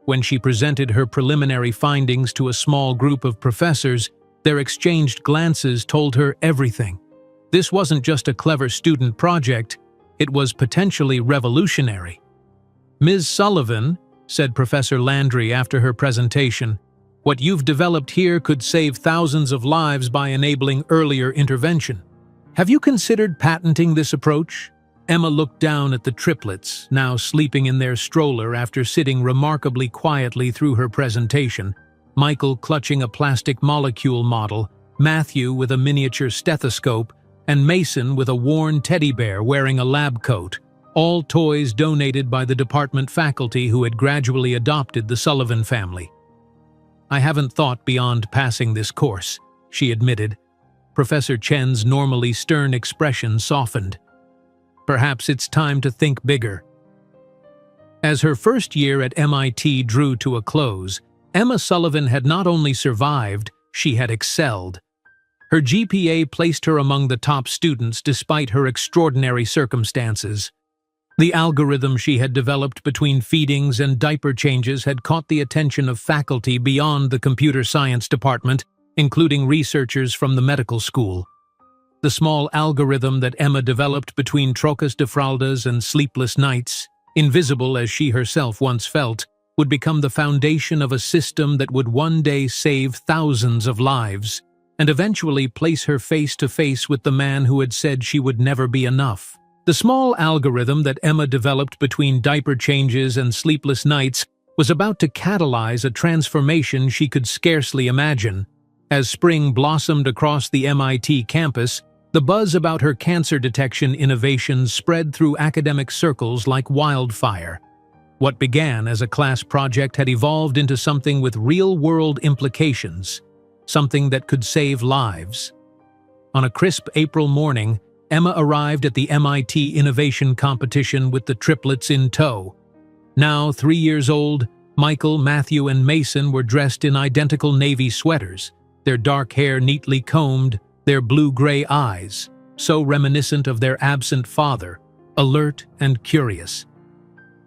When she presented her preliminary findings to a small group of professors, their exchanged glances told her everything. This wasn't just a clever student project, it was potentially revolutionary. "Ms. Sullivan," said Professor Landry after her presentation, "what you've developed here could save thousands of lives by enabling earlier intervention. Have you considered patenting this approach?" Emma looked down at the triplets, now sleeping in their stroller after sitting remarkably quietly through her presentation, Michael clutching a plastic molecule model, Matthew with a miniature stethoscope, and Mason with a worn teddy bear wearing a lab coat, all toys donated by the department faculty who had gradually adopted the Sullivan family. "I haven't thought beyond passing this course," she admitted. Professor Chen's normally stern expression softened. "Perhaps it's time to think bigger." As her first year at MIT drew to a close, Emma Sullivan had not only survived, she had excelled. Her GPA placed her among the top students despite her extraordinary circumstances. The algorithm she had developed between feedings and diaper changes had caught the attention of faculty beyond the computer science department, including researchers from the medical school. The small algorithm that Emma developed between trocas de fraldas and sleepless nights, invisible as she herself once felt, would become the foundation of a system that would one day save thousands of lives, and eventually place her face to face with the man who had said she would never be enough. The small algorithm that Emma developed between diaper changes and sleepless nights was about to catalyze a transformation she could scarcely imagine. As spring blossomed across the MIT campus, the buzz about her cancer detection innovations spread through academic circles like wildfire. What began as a class project had evolved into something with real-world implications, something that could save lives. On a crisp April morning, Emma arrived at the MIT Innovation Competition with the triplets in tow. Now 3 years old, Michael, Matthew, and Mason were dressed in identical navy sweaters, their dark hair neatly combed, their blue-gray eyes, so reminiscent of their absent father, alert and curious.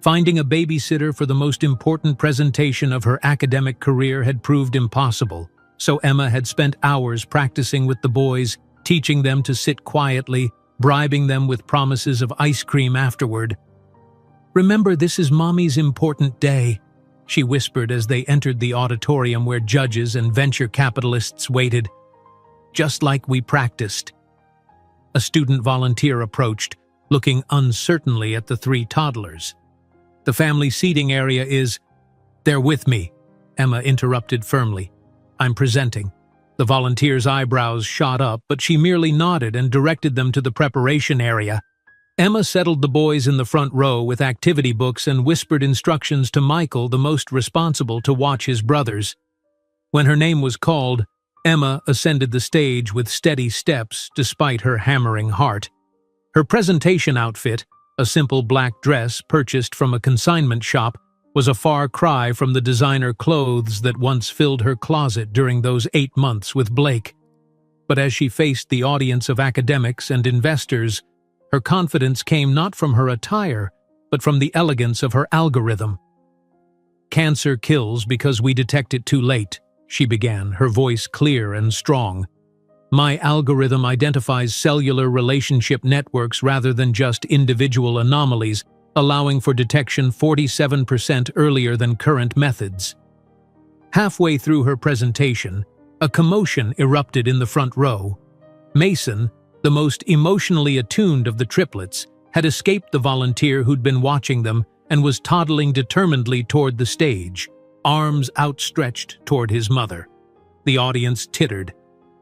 Finding a babysitter for the most important presentation of her academic career had proved impossible, so Emma had spent hours practicing with the boys, teaching them to sit quietly, bribing them with promises of ice cream afterward. "Remember, this is Mommy's important day," she whispered as they entered the auditorium where judges and venture capitalists waited. "Just like we practiced." A student volunteer approached, looking uncertainly at the 3 toddlers. "The family seating area is—" "They're with me," Emma interrupted firmly. "I'm presenting." The volunteer's eyebrows shot up, but she merely nodded and directed them to the preparation area. Emma settled the boys in the front row with activity books and whispered instructions to Michael, the most responsible, to watch his brothers. When her name was called, Emma ascended the stage with steady steps despite her hammering heart. Her presentation outfit, a simple black dress purchased from a consignment shop, was a far cry from the designer clothes that once filled her closet during those 8 months with Blake. But as she faced the audience of academics and investors, her confidence came not from her attire, but from the elegance of her algorithm. "Cancer kills because we detect it too late," she began, her voice clear and strong. "My algorithm identifies cellular relationship networks rather than just individual anomalies, allowing for detection 47% earlier than current methods." Halfway through her presentation, a commotion erupted in the front row. Mason, the most emotionally attuned of the triplets, had escaped the volunteer who'd been watching them and was toddling determinedly toward the stage, arms outstretched toward his mother. The audience tittered.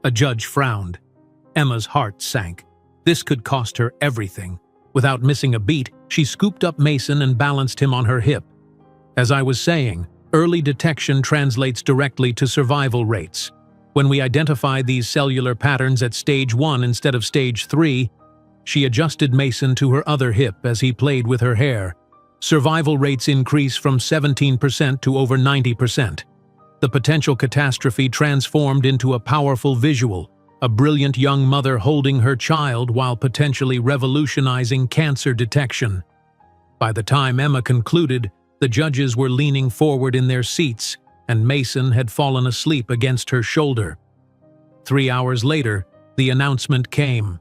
A judge frowned. Emma's heart sank. This could cost her everything. Without missing a beat, she scooped up Mason and balanced him on her hip. As I was saying, early detection translates directly to survival rates. When we identify these cellular patterns at stage 1 instead of stage 3, she adjusted Mason to her other hip as he played with her hair. Survival rates increase from 17% to over 90%. The potential catastrophe transformed into a powerful visual, a brilliant young mother holding her child while potentially revolutionizing cancer detection. By the time Emma concluded, the judges were leaning forward in their seats, and Mason had fallen asleep against her shoulder. 3 hours later, the announcement came.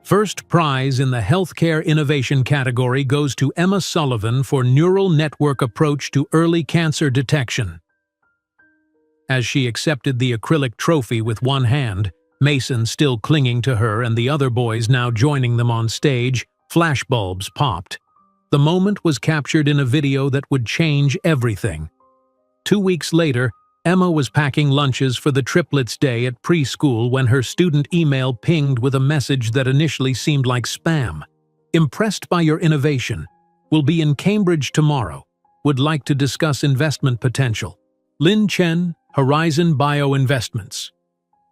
First prize in the Healthcare Innovation category goes to Emma Sullivan for Neural Network Approach to Early Cancer Detection. As she accepted the acrylic trophy with one hand, Mason still clinging to her and the other boys now joining them on stage, flashbulbs popped. The moment was captured in a video that would change everything. 2 weeks later, Emma was packing lunches for the Triplets' day at preschool when her student email pinged with a message that initially seemed like spam. Impressed by your innovation. Will be in Cambridge tomorrow. Would like to discuss investment potential. Lin Chen, Horizon Bio Investments.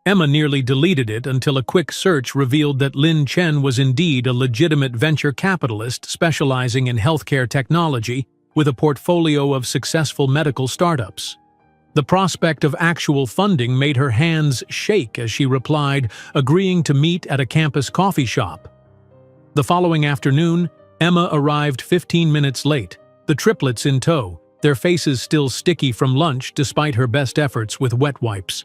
Emma nearly deleted it until a quick search revealed that Lin Chen was indeed a legitimate venture capitalist specializing in healthcare technology with a portfolio of successful medical startups. The prospect of actual funding made her hands shake as she replied, agreeing to meet at a campus coffee shop. The following afternoon, Emma arrived 15 minutes late, the triplets in tow, their faces still sticky from lunch despite her best efforts with wet wipes.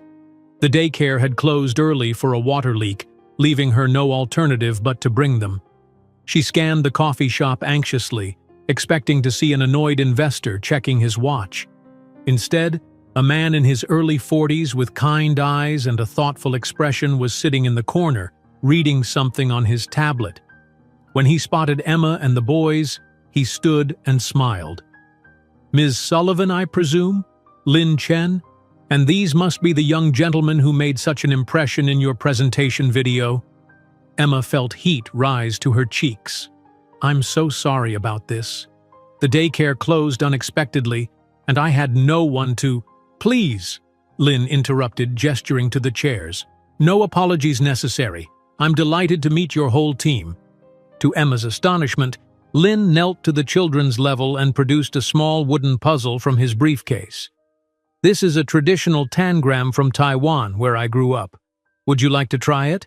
The daycare had closed early for a water leak, leaving her no alternative but to bring them. She scanned the coffee shop anxiously, expecting to see an annoyed investor checking his watch. Instead, a man in his early 40s with kind eyes and a thoughtful expression was sitting in the corner, reading something on his tablet. When he spotted Emma and the boys, he stood and smiled. "Ms. Sullivan, I presume? Lin Chen? And these must be the young gentlemen who made such an impression in your presentation video." Emma felt heat rise to her cheeks. "I'm so sorry about this. The daycare closed unexpectedly, and I had no one to—" "Please," Lin interrupted, gesturing to the chairs. "No apologies necessary. I'm delighted to meet your whole team." To Emma's astonishment, Lin knelt to the children's level and produced a small wooden puzzle from his briefcase. "This is a traditional tangram from Taiwan, where I grew up. Would you like to try it?"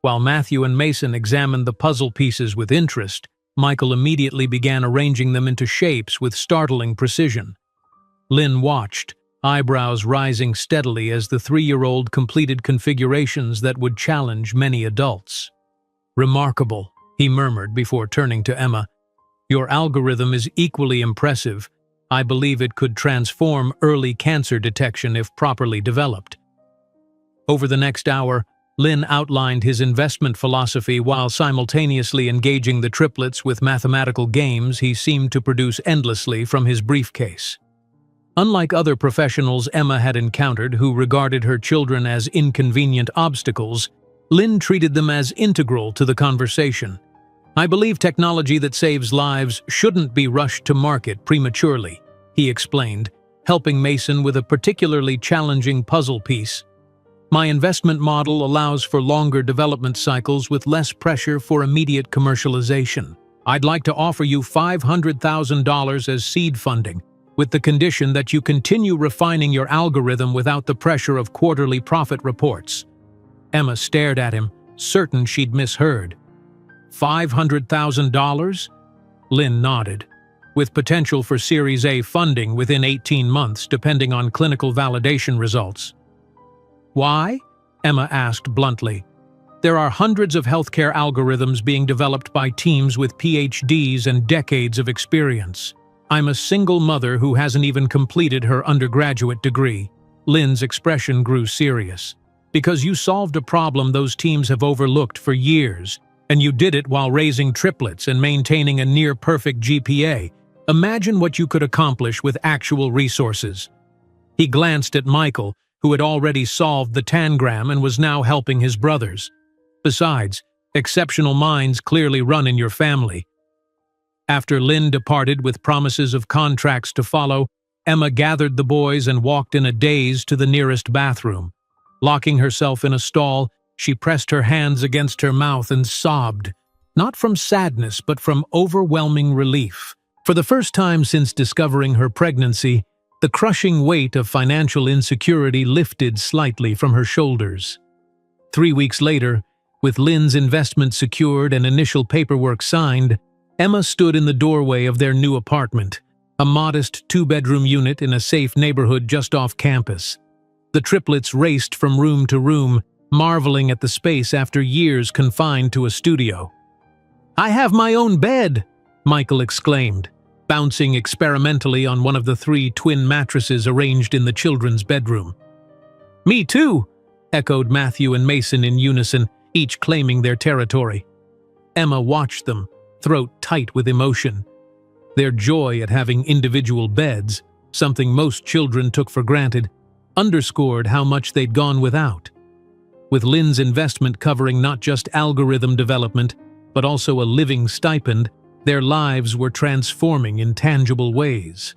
While Matthew and Mason examined the puzzle pieces with interest, Michael immediately began arranging them into shapes with startling precision. Lin watched, eyebrows rising steadily as the 3-year-old completed configurations that would challenge many adults. "Remarkable," he murmured before turning to Emma. "Your algorithm is equally impressive. I believe it could transform early cancer detection if properly developed." Over the next hour, Lin outlined his investment philosophy while simultaneously engaging the triplets with mathematical games he seemed to produce endlessly from his briefcase. Unlike other professionals Emma had encountered who regarded her children as inconvenient obstacles, Lin treated them as integral to the conversation. "I believe technology that saves lives shouldn't be rushed to market prematurely," he explained, helping Mason with a particularly challenging puzzle piece. "My investment model allows for longer development cycles with less pressure for immediate commercialization. I'd like to offer you $500,000 as seed funding, with the condition that you continue refining your algorithm without the pressure of quarterly profit reports." Emma stared at him, certain she'd misheard. $500,000? Lin nodded. "With potential for Series A funding within 18 months depending on clinical validation results." "Why?" Emma asked bluntly. "There are hundreds of healthcare algorithms being developed by teams with PhDs and decades of experience. I'm a single mother who hasn't even completed her undergraduate degree." Lin's expression grew serious. "Because you solved a problem those teams have overlooked for years, and you did it while raising triplets and maintaining a near-perfect GPA. Imagine what you could accomplish with actual resources." He glanced at Michael, who had already solved the tangram and was now helping his brothers. "Besides, Exceptional minds clearly run in your family. After Lynn departed with promises of contracts to follow, Emma gathered the boys and walked in a daze to the nearest bathroom. Locking herself in a stall, she pressed her hands against her mouth and sobbed, not from sadness but from overwhelming relief. For the first time since discovering her pregnancy, the crushing weight of financial insecurity lifted slightly from her shoulders. 3 weeks later, with Lynn's investment secured and initial paperwork signed, Emma stood in the doorway of their new apartment, a modest 2-bedroom unit in a safe neighborhood just off campus. The triplets raced from room to room, marveling at the space after years confined to a studio. "I have my own bed!" Michael exclaimed, bouncing experimentally on one of the 3 twin mattresses arranged in the children's bedroom. "Me too!" echoed Matthew and Mason in unison, each claiming their territory. Emma watched them, throat tight with emotion. Their joy at having individual beds, something most children took for granted, underscored how much they'd gone without. With Lynn's investment covering not just algorithm development, but also a living stipend, their lives were transforming in tangible ways.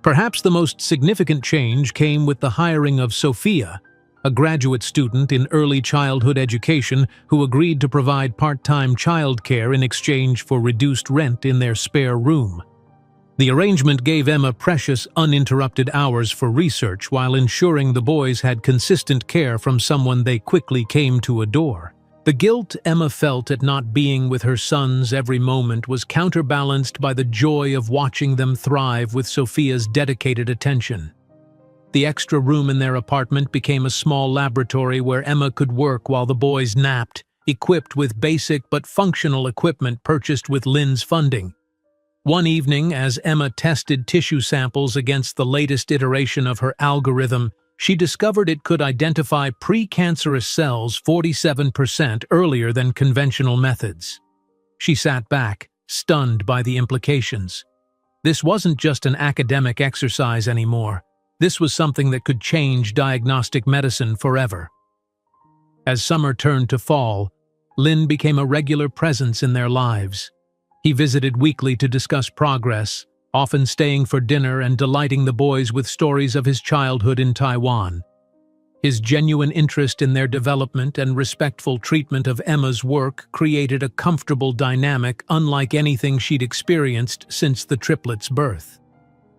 Perhaps the most significant change came with the hiring of Sophia, a graduate student in early childhood education who agreed to provide part-time childcare in exchange for reduced rent in their spare room. The arrangement gave Emma precious, uninterrupted hours for research while ensuring the boys had consistent care from someone they quickly came to adore. The guilt Emma felt at not being with her sons every moment was counterbalanced by the joy of watching them thrive with Sophia's dedicated attention. The extra room in their apartment became a small laboratory where Emma could work while the boys napped, equipped with basic but functional equipment purchased with Lynn's funding. One evening, as Emma tested tissue samples against the latest iteration of her algorithm, she discovered it could identify precancerous cells 47% earlier than conventional methods. She sat back, stunned by the implications. This wasn't just an academic exercise anymore. This was something that could change diagnostic medicine forever. As summer turned to fall, Lynn became a regular presence in their lives. He visited weekly to discuss progress, often staying for dinner and delighting the boys with stories of his childhood in Taiwan. His genuine interest in their development and respectful treatment of Emma's work created a comfortable dynamic unlike anything she'd experienced since the triplets' birth.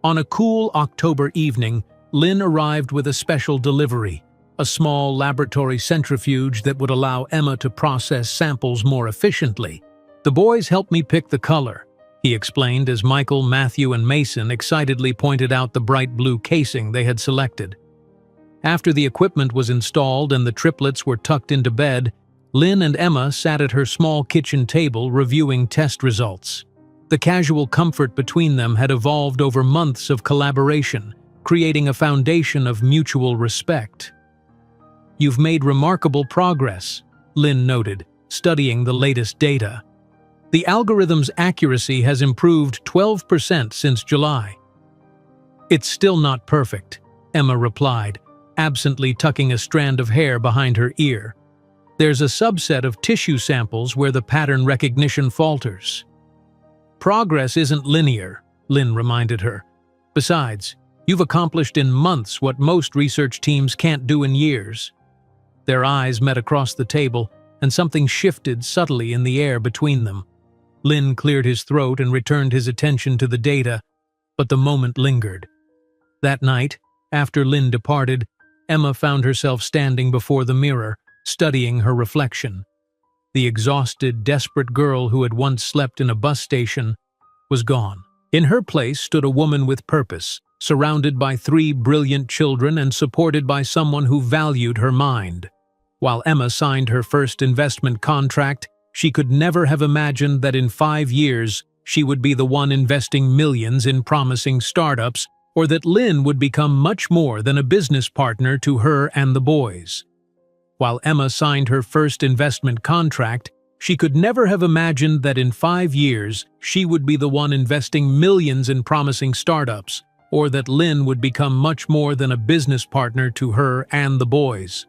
On a cool October evening, Lynn arrived with a special delivery, a small laboratory centrifuge that would allow Emma to process samples more efficiently. "The boys helped me pick the color," he explained as Michael, Matthew, and Mason excitedly pointed out the bright blue casing they had selected. After the equipment was installed and the triplets were tucked into bed, Lynn and Emma sat at her small kitchen table reviewing test results. The casual comfort between them had evolved over months of collaboration, creating a foundation of mutual respect. "You've made remarkable progress," Lynn noted, studying the latest data. "The algorithm's accuracy has improved 12% since July." "It's still not perfect," Emma replied, absently tucking a strand of hair behind her ear. "There's a subset of tissue samples where the pattern recognition falters." "Progress isn't linear," Lynn reminded her. "Besides, you've accomplished in months what most research teams can't do in years." Their eyes met across the table, and something shifted subtly in the air between them. Lynn cleared his throat and returned his attention to the data, but the moment lingered. That night, after Lynn departed, Emma found herself standing before the mirror, studying her reflection. The exhausted, desperate girl who had once slept in a bus station was gone. In her place stood a woman with purpose, surrounded by 3 brilliant children and supported by someone who valued her mind. While Emma signed her first investment contract, she could never have imagined that in 5 years she would be the one investing millions in promising startups, or that Lynn would become much more than a business partner to her and the boys. While Emma signed her first investment contract, she could never have imagined that in 5 years she would be the one investing millions in promising startups, or that Lynn would become much more than a business partner to her and the boys.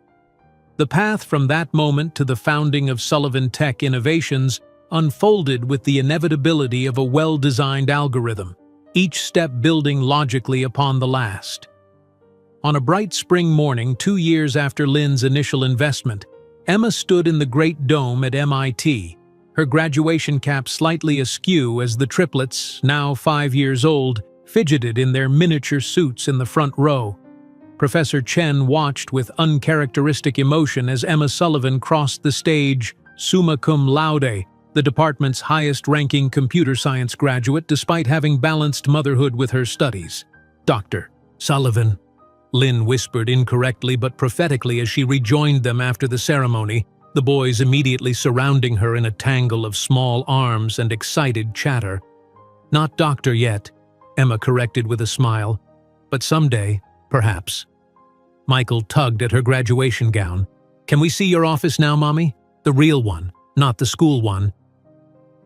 The path from that moment to the founding of Sullivan Tech Innovations unfolded with the inevitability of a well-designed algorithm, each step building logically upon the last. On a bright spring morning 2 years after Lynn's initial investment, Emma stood in the Great Dome at MIT, her graduation cap slightly askew as the triplets, now 5 years old, fidgeted in their miniature suits in the front row. Professor Chen watched with uncharacteristic emotion as Emma Sullivan crossed the stage, summa cum laude, the department's highest-ranking computer science graduate despite having balanced motherhood with her studies. "Dr. Sullivan," Lynn whispered incorrectly but prophetically as she rejoined them after the ceremony, the boys immediately surrounding her in a tangle of small arms and excited chatter. "Not doctor yet," Emma corrected with a smile, "but someday, perhaps." Michael tugged at her graduation gown. "Can we see your office now, Mommy? The real one, not the school one."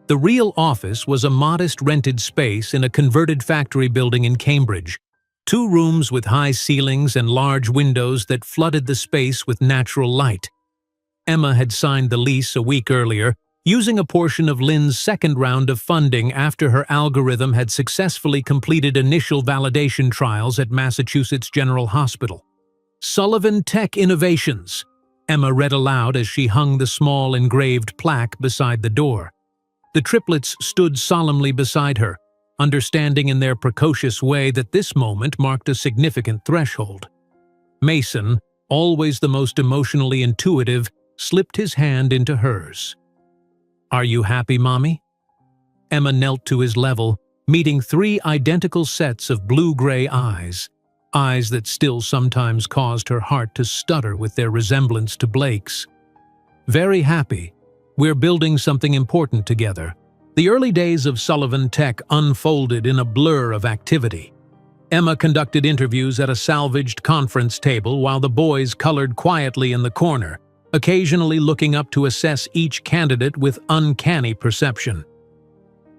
The real office was a modest rented space in a converted factory building in Cambridge. 2 rooms with high ceilings and large windows that flooded the space with natural light. Emma had signed the lease a week earlier, using a portion of Lynn's second round of funding after her algorithm had successfully completed initial validation trials at Massachusetts General Hospital. "Sullivan Tech Innovations," Emma read aloud as she hung the small engraved plaque beside the door. The triplets stood solemnly beside her, understanding in their precocious way that this moment marked a significant threshold. Mason, always the most emotionally intuitive, slipped his hand into hers. "Are you happy, Mommy?" Emma knelt to his level, meeting 3 identical sets of blue-gray eyes that still sometimes caused her heart to stutter with their resemblance to Blake's. "Very happy. We're building something important together." The early days of Sullivan Tech unfolded in a blur of activity. Emma conducted interviews at a salvaged conference table while the boys colored quietly in the corner, occasionally looking up to assess each candidate with uncanny perception.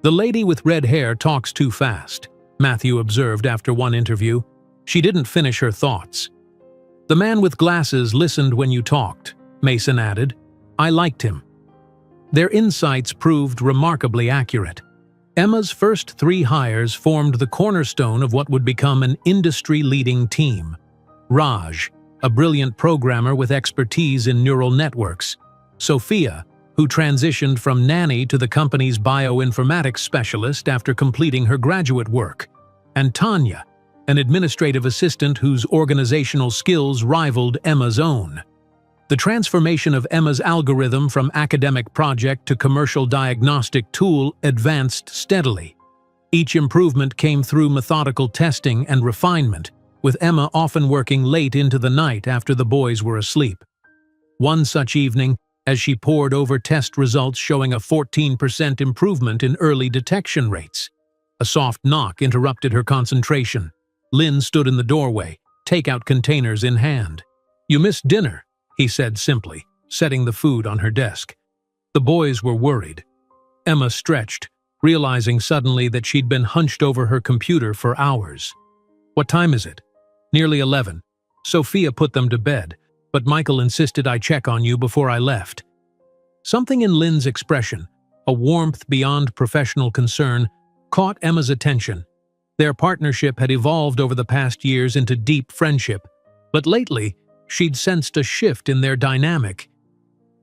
"The lady with red hair talks too fast," Matthew observed after one interview. She didn't finish her thoughts. "The man with glasses listened when you talked," Mason added. "I liked him." Their insights proved remarkably accurate. Emma's first 3 hires formed the cornerstone of what would become an industry-leading team. Raj, a brilliant programmer with expertise in neural networks. Sophia, who transitioned from nanny to the company's bioinformatics specialist after completing her graduate work. And Tanya, an administrative assistant whose organizational skills rivaled Emma's own. The transformation of Emma's algorithm from academic project to commercial diagnostic tool advanced steadily. Each improvement came through methodical testing and refinement, with Emma often working late into the night after the boys were asleep. One such evening, as she pored over test results showing a 14% improvement in early detection rates, a soft knock interrupted her concentration. Lynn stood in the doorway, takeout containers in hand. "You missed dinner," he said simply, setting the food on her desk. The boys were worried. Emma stretched, realizing suddenly that she'd been hunched over her computer for hours. "What time is it?" "Nearly 11. Sophia put them to bed, but Michael insisted I check on you before I left." Something in Lynn's expression, a warmth beyond professional concern, caught Emma's attention. Their partnership had evolved over the past years into deep friendship, but lately, she'd sensed a shift in their dynamic.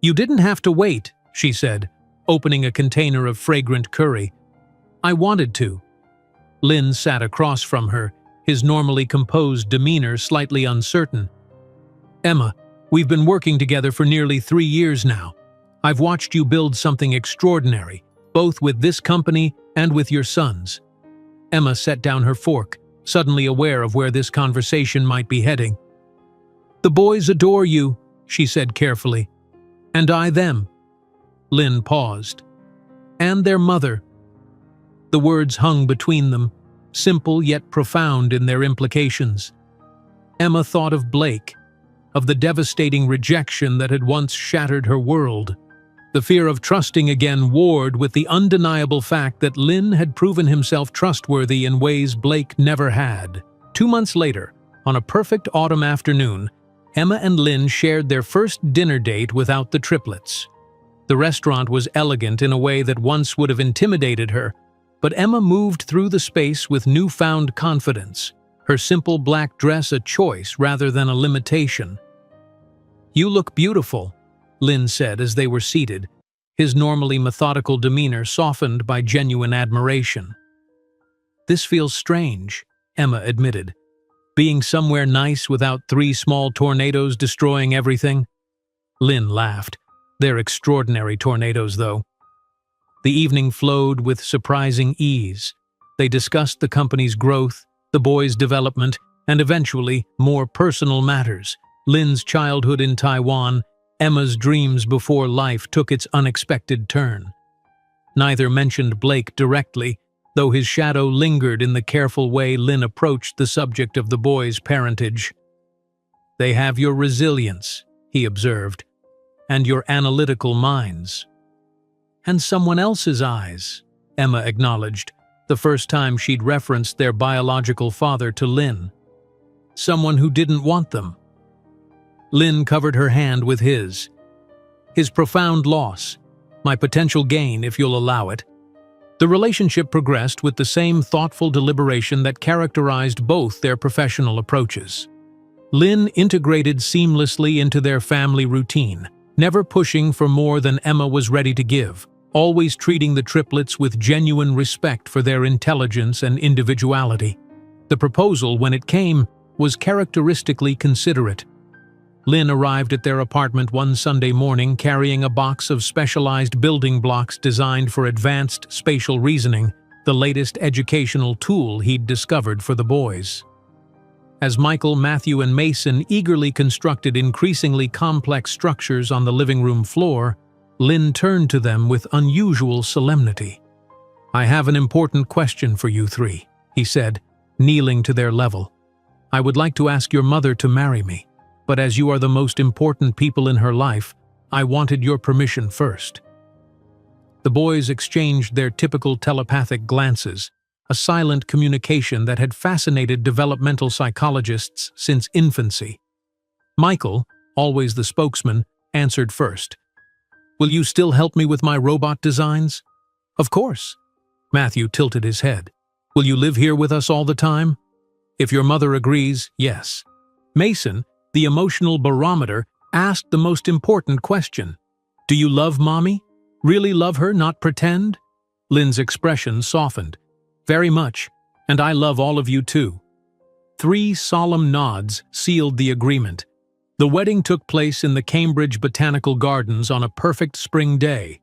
"You didn't have to wait," she said, opening a container of fragrant curry. "I wanted to." Lynn sat across from her, his normally composed demeanor slightly uncertain. "Emma, we've been working together for nearly 3 years now. I've watched you build something extraordinary, both with this company and with your sons." Emma set down her fork, suddenly aware of where this conversation might be heading. "The boys adore you," she said carefully. "And I them." Lynn paused. "And their mother." The words hung between them, simple yet profound in their implications. Emma thought of Blake, of the devastating rejection that had once shattered her world. The fear of trusting again warred with the undeniable fact that Lynn had proven himself trustworthy in ways Blake never had. 2 months later, on a perfect autumn afternoon, Emma and Lynn shared their first dinner date without the triplets. The restaurant was elegant in a way that once would have intimidated her, but Emma moved through the space with newfound confidence, her simple black dress a choice rather than a limitation. "You look beautiful," Lynn said as they were seated, his normally methodical demeanor softened by genuine admiration. "This feels strange," Emma admitted. "Being somewhere nice without 3 small tornadoes destroying everything?" Lynn laughed. "They're extraordinary tornadoes, though." The evening flowed with surprising ease. They discussed the company's growth, the boys' development, and eventually, more personal matters. Lynn's childhood in Taiwan, Emma's dreams before life took its unexpected turn. Neither mentioned Blake directly, though his shadow lingered in the careful way Lynn approached the subject of the boys' parentage. "They have your resilience," he observed, "and your analytical minds." "And someone else's eyes," Emma acknowledged, the first time she'd referenced their biological father to Lynn. "Someone who didn't want them." Lynn covered her hand with his. "His profound loss. My potential gain, if you'll allow it." The relationship progressed with the same thoughtful deliberation that characterized both their professional approaches. Lynn integrated seamlessly into their family routine, never pushing for more than Emma was ready to give, always treating the triplets with genuine respect for their intelligence and individuality. The proposal, when it came, was characteristically considerate. Lynn arrived at their apartment one Sunday morning carrying a box of specialized building blocks designed for advanced spatial reasoning, the latest educational tool he'd discovered for the boys. As Michael, Matthew, and Mason eagerly constructed increasingly complex structures on the living room floor, Lynn turned to them with unusual solemnity. "I have an important question for you 3, he said, kneeling to their level. "I would like to ask your mother to marry me, but as you are the most important people in her life, I wanted your permission first." The boys exchanged their typical telepathic glances, a silent communication that had fascinated developmental psychologists since infancy. Michael, always the spokesman, answered first. "Will you still help me with my robot designs?" "Of course." Matthew tilted his head. "Will you live here with us all the time?" "If your mother agrees, yes." Mason, the emotional barometer, asked the most important question. "Do you love Mommy? Really love her, not pretend?" Lynn's expression softened. "Very much, and I love all of you too." 3 solemn nods sealed the agreement. The wedding took place in the Cambridge Botanical Gardens on a perfect spring day.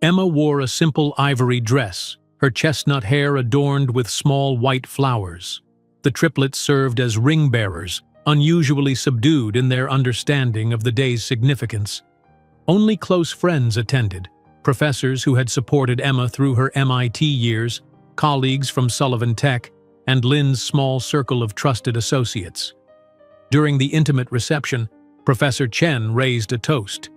Emma wore a simple ivory dress, her chestnut hair adorned with small white flowers. The triplets served as ring-bearers, unusually subdued in their understanding of the day's significance. Only close friends attended, professors who had supported Emma through her MIT years, colleagues from Sullivan Tech, and Lynn's small circle of trusted associates. During the intimate reception, Professor Chen raised a toast.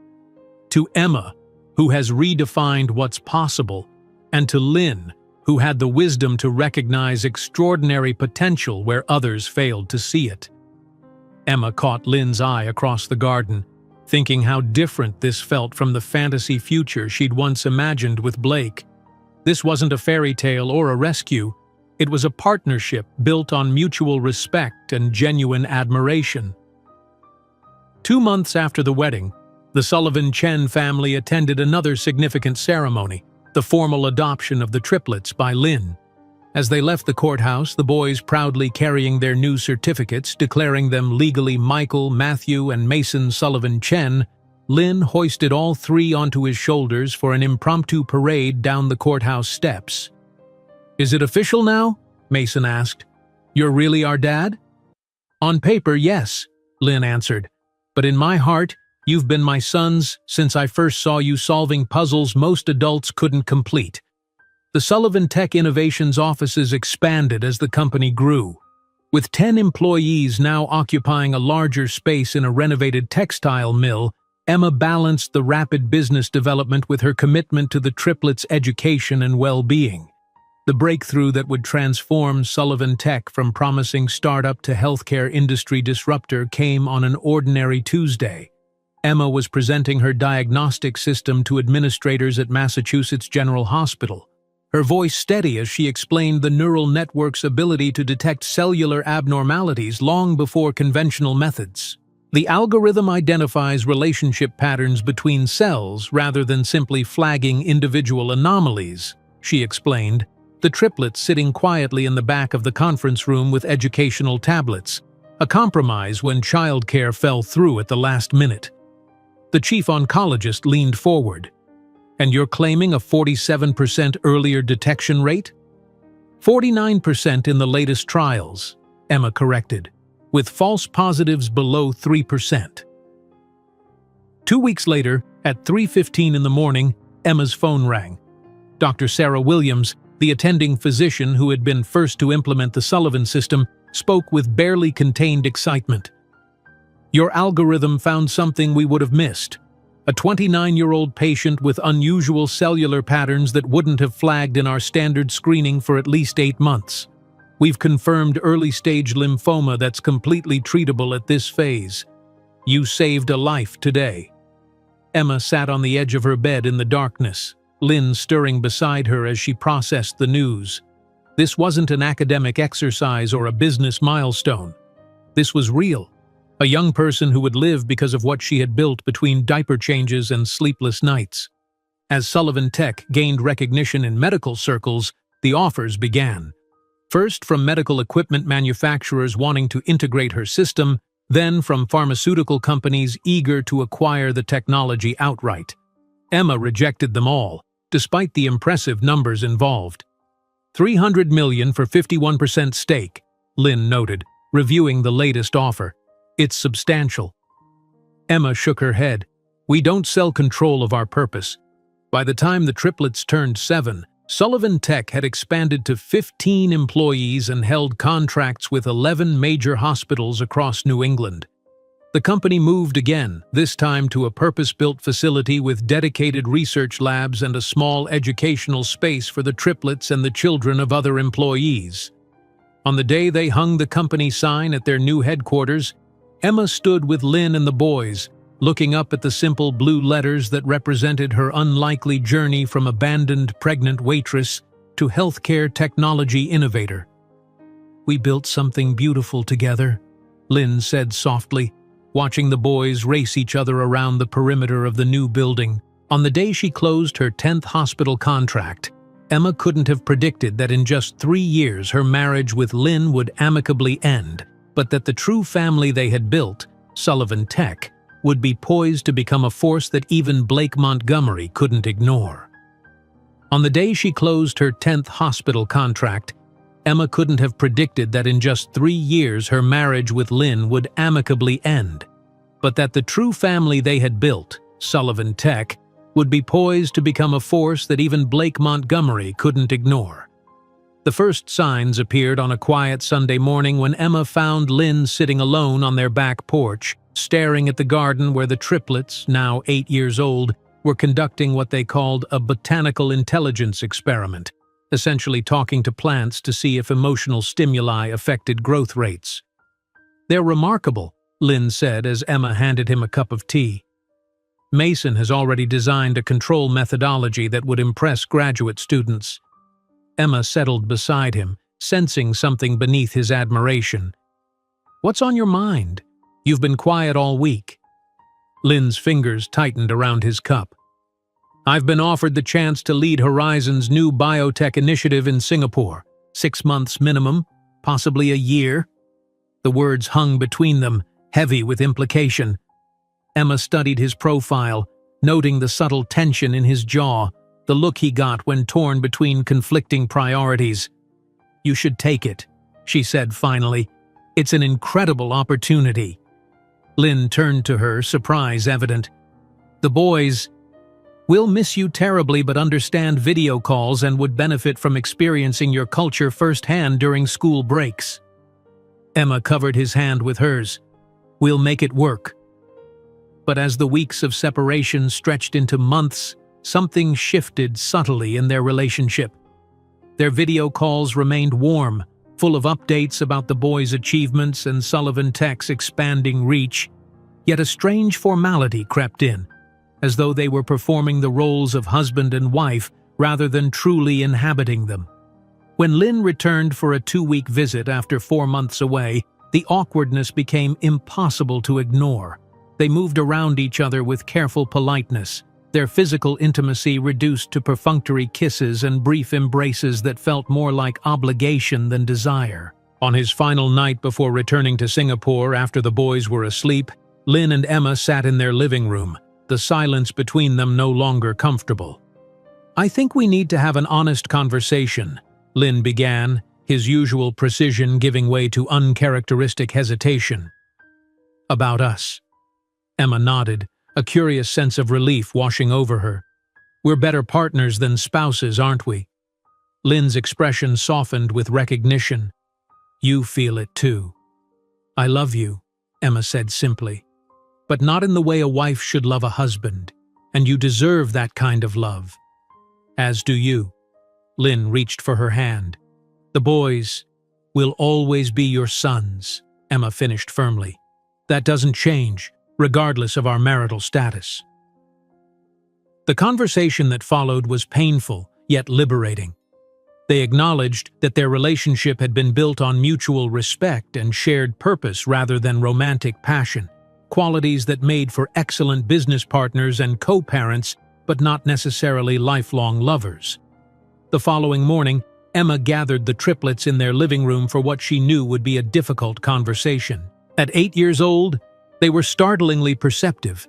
"To Emma, who has redefined what's possible, and to Lynn, who had the wisdom to recognize extraordinary potential where others failed to see it." Emma caught Lynn's eye across the garden, thinking how different this felt from the fantasy future she'd once imagined with Blake. This wasn't a fairy tale or a rescue. It was a partnership built on mutual respect and genuine admiration. 2 months after the wedding, the Sullivan-Chen family attended another significant ceremony, the formal adoption of the triplets by Lynn. As they left the courthouse, the boys proudly carrying their new certificates declaring them legally Michael, Matthew, and Mason Sullivan-Chen, Lynn hoisted all 3 onto his shoulders for an impromptu parade down the courthouse steps. "Is it official now?" Mason asked. "You're really our dad?" "On paper, yes," Lynn answered. "But in my heart, you've been my sons since I first saw you solving puzzles most adults couldn't complete." The Sullivan Tech Innovations offices expanded as the company grew. With 10 employees now occupying a larger space in a renovated textile mill, Emma balanced the rapid business development with her commitment to the triplets' education and well-being. The breakthrough that would transform Sullivan Tech from promising startup to healthcare industry disruptor came on an ordinary Tuesday. Emma was presenting her diagnostic system to administrators at Massachusetts General Hospital, her voice steady as she explained the neural network's ability to detect cellular abnormalities long before conventional methods. The algorithm identifies relationship patterns between cells rather than simply flagging individual anomalies, she explained, the triplets sitting quietly in the back of the conference room with educational tablets, a compromise when childcare fell through at the last minute. The chief oncologist leaned forward. "And you're claiming a 47% earlier detection rate?" "49% in the latest trials," Emma corrected, with false positives below 3%. 2 weeks later, at 3:15 in the morning, Emma's phone rang. Dr. Sarah Williams, the attending physician who had been first to implement the Sullivan system, spoke with barely contained excitement. "Your algorithm found something we would have missed. A 29-year-old patient with unusual cellular patterns that wouldn't have flagged in our standard screening for at least 8 months. We've confirmed early-stage lymphoma that's completely treatable at this phase. You saved a life today." Emma sat on the edge of her bed in the darkness, Lynn stirring beside her as she processed the news. This wasn't an academic exercise or a business milestone. This was real. A young person who would live because of what she had built between diaper changes and sleepless nights. As Sullivan Tech gained recognition in medical circles, the offers began. First from medical equipment manufacturers wanting to integrate her system, then from pharmaceutical companies eager to acquire the technology outright. Emma rejected them all, despite the impressive numbers involved. $300 million for 51% stake, Lynn noted, reviewing the latest offer. It's substantial. Emma shook her head. We don't sell control of our purpose. By the time the triplets turned 7, Sullivan Tech had expanded to 15 employees and held contracts with 11 major hospitals across New England. The company moved again, this time to a purpose-built facility with dedicated research labs and a small educational space for the triplets and the children of other employees. On the day they hung the company sign at their new headquarters, Emma stood with Lynn and the boys, looking up at the simple blue letters that represented her unlikely journey from abandoned pregnant waitress to healthcare technology innovator. "We built something beautiful together," Lynn said softly, watching the boys race each other around the perimeter of the new building. On the day she closed her 10th hospital contract, Emma couldn't have predicted that in just 3 years her marriage with Lynn would amicably end, but that the true family they had built, Sullivan Tech, would be poised to become a force that even Blake Montgomery couldn't ignore. On the day she closed her 10th hospital contract, Emma couldn't have predicted that in just 3 years her marriage with Lynn would amicably end, but that the true family they had built, Sullivan Tech, would be poised to become a force that even Blake Montgomery couldn't ignore. The first signs appeared on a quiet Sunday morning when Emma found Lynn sitting alone on their back porch, staring at the garden where the triplets, now 8 years old, were conducting what they called a botanical intelligence experiment, essentially talking to plants to see if emotional stimuli affected growth rates. "They're remarkable," Lynn said as Emma handed him a cup of tea. "Mason has already designed a control methodology that would impress graduate students." Emma settled beside him, sensing something beneath his admiration. "What's on your mind? You've been quiet all week." Lynn's fingers tightened around his cup. "I've been offered the chance to lead Horizon's new biotech initiative in Singapore. 6 months minimum, possibly a year." The words hung between them, heavy with implication. Emma studied his profile, noting the subtle tension in his jaw, the look he got when torn between conflicting priorities. "You should take it," she said finally. "It's an incredible opportunity." Lynn turned to her, surprise evident. "The boys, we'll miss you terribly but understand video calls and would benefit from experiencing your culture firsthand during school breaks." Emma covered his hand with hers. "We'll make it work." But as the weeks of separation stretched into months, something shifted subtly in their relationship. Their video calls remained warm, full of updates about the boys' achievements and Sullivan Tech's expanding reach, yet a strange formality crept in, as though they were performing the roles of husband and wife rather than truly inhabiting them. When Lynn returned for a 2-week visit after 4 months away, the awkwardness became impossible to ignore. They moved around each other with careful politeness, their physical intimacy reduced to perfunctory kisses and brief embraces that felt more like obligation than desire. On his final night before returning to Singapore after the boys were asleep, Lynn and Emma sat in their living room, the silence between them no longer comfortable. "I think we need to have an honest conversation," Lynn began, his usual precision giving way to uncharacteristic hesitation. "About us." Emma nodded, a curious sense of relief washing over her. "We're better partners than spouses, aren't we?" Lynn's expression softened with recognition. "You feel it too." "I love you," Emma said simply. "But not in the way a wife should love a husband, and you deserve that kind of love." "As do you." Lynn reached for her hand. "The boys will always be your sons," Emma finished firmly. "That doesn't change, regardless of our marital status." The conversation that followed was painful, yet liberating. They acknowledged that their relationship had been built on mutual respect and shared purpose rather than romantic passion, qualities that made for excellent business partners and co-parents, but not necessarily lifelong lovers. The following morning, Emma gathered the triplets in their living room for what she knew would be a difficult conversation. At 8 years old, they were startlingly perceptive,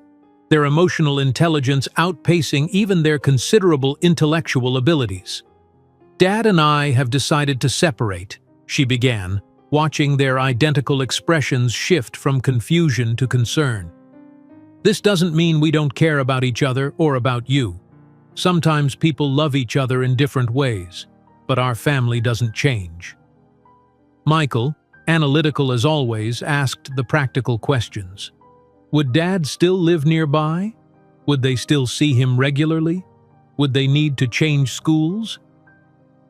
their emotional intelligence outpacing even their considerable intellectual abilities. "Dad and I have decided to separate," she began, watching their identical expressions shift from confusion to concern. "This doesn't mean we don't care about each other or about you. Sometimes people love each other in different ways, but our family doesn't change." Michael, analytical as always, asked the practical questions. Would Dad still live nearby? Would they still see him regularly? Would they need to change schools?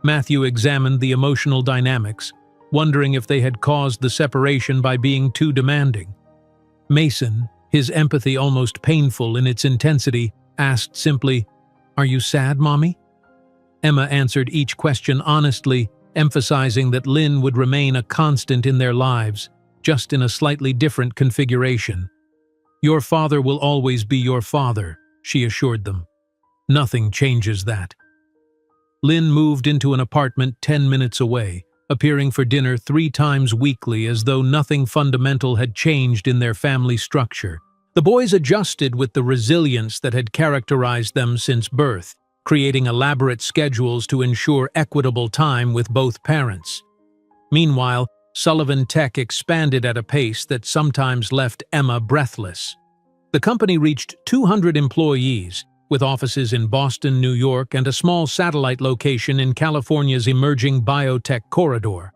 Matthew examined the emotional dynamics, wondering if they had caused the separation by being too demanding. Mason, his empathy almost painful in its intensity, asked simply, "Are you sad, Mommy?" Emma answered each question honestly, emphasizing that Lynn would remain a constant in their lives, just in a slightly different configuration. "Your father will always be your father," she assured them. "Nothing changes that." Lynn moved into an apartment 10 minutes away, appearing for dinner 3 times weekly as though nothing fundamental had changed in their family structure. The boys adjusted with the resilience that had characterized them since birth, creating elaborate schedules to ensure equitable time with both parents. Meanwhile, Sullivan Tech expanded at a pace that sometimes left Emma breathless. The company reached 200 employees, with offices in Boston, New York, and a small satellite location in California's emerging biotech corridor.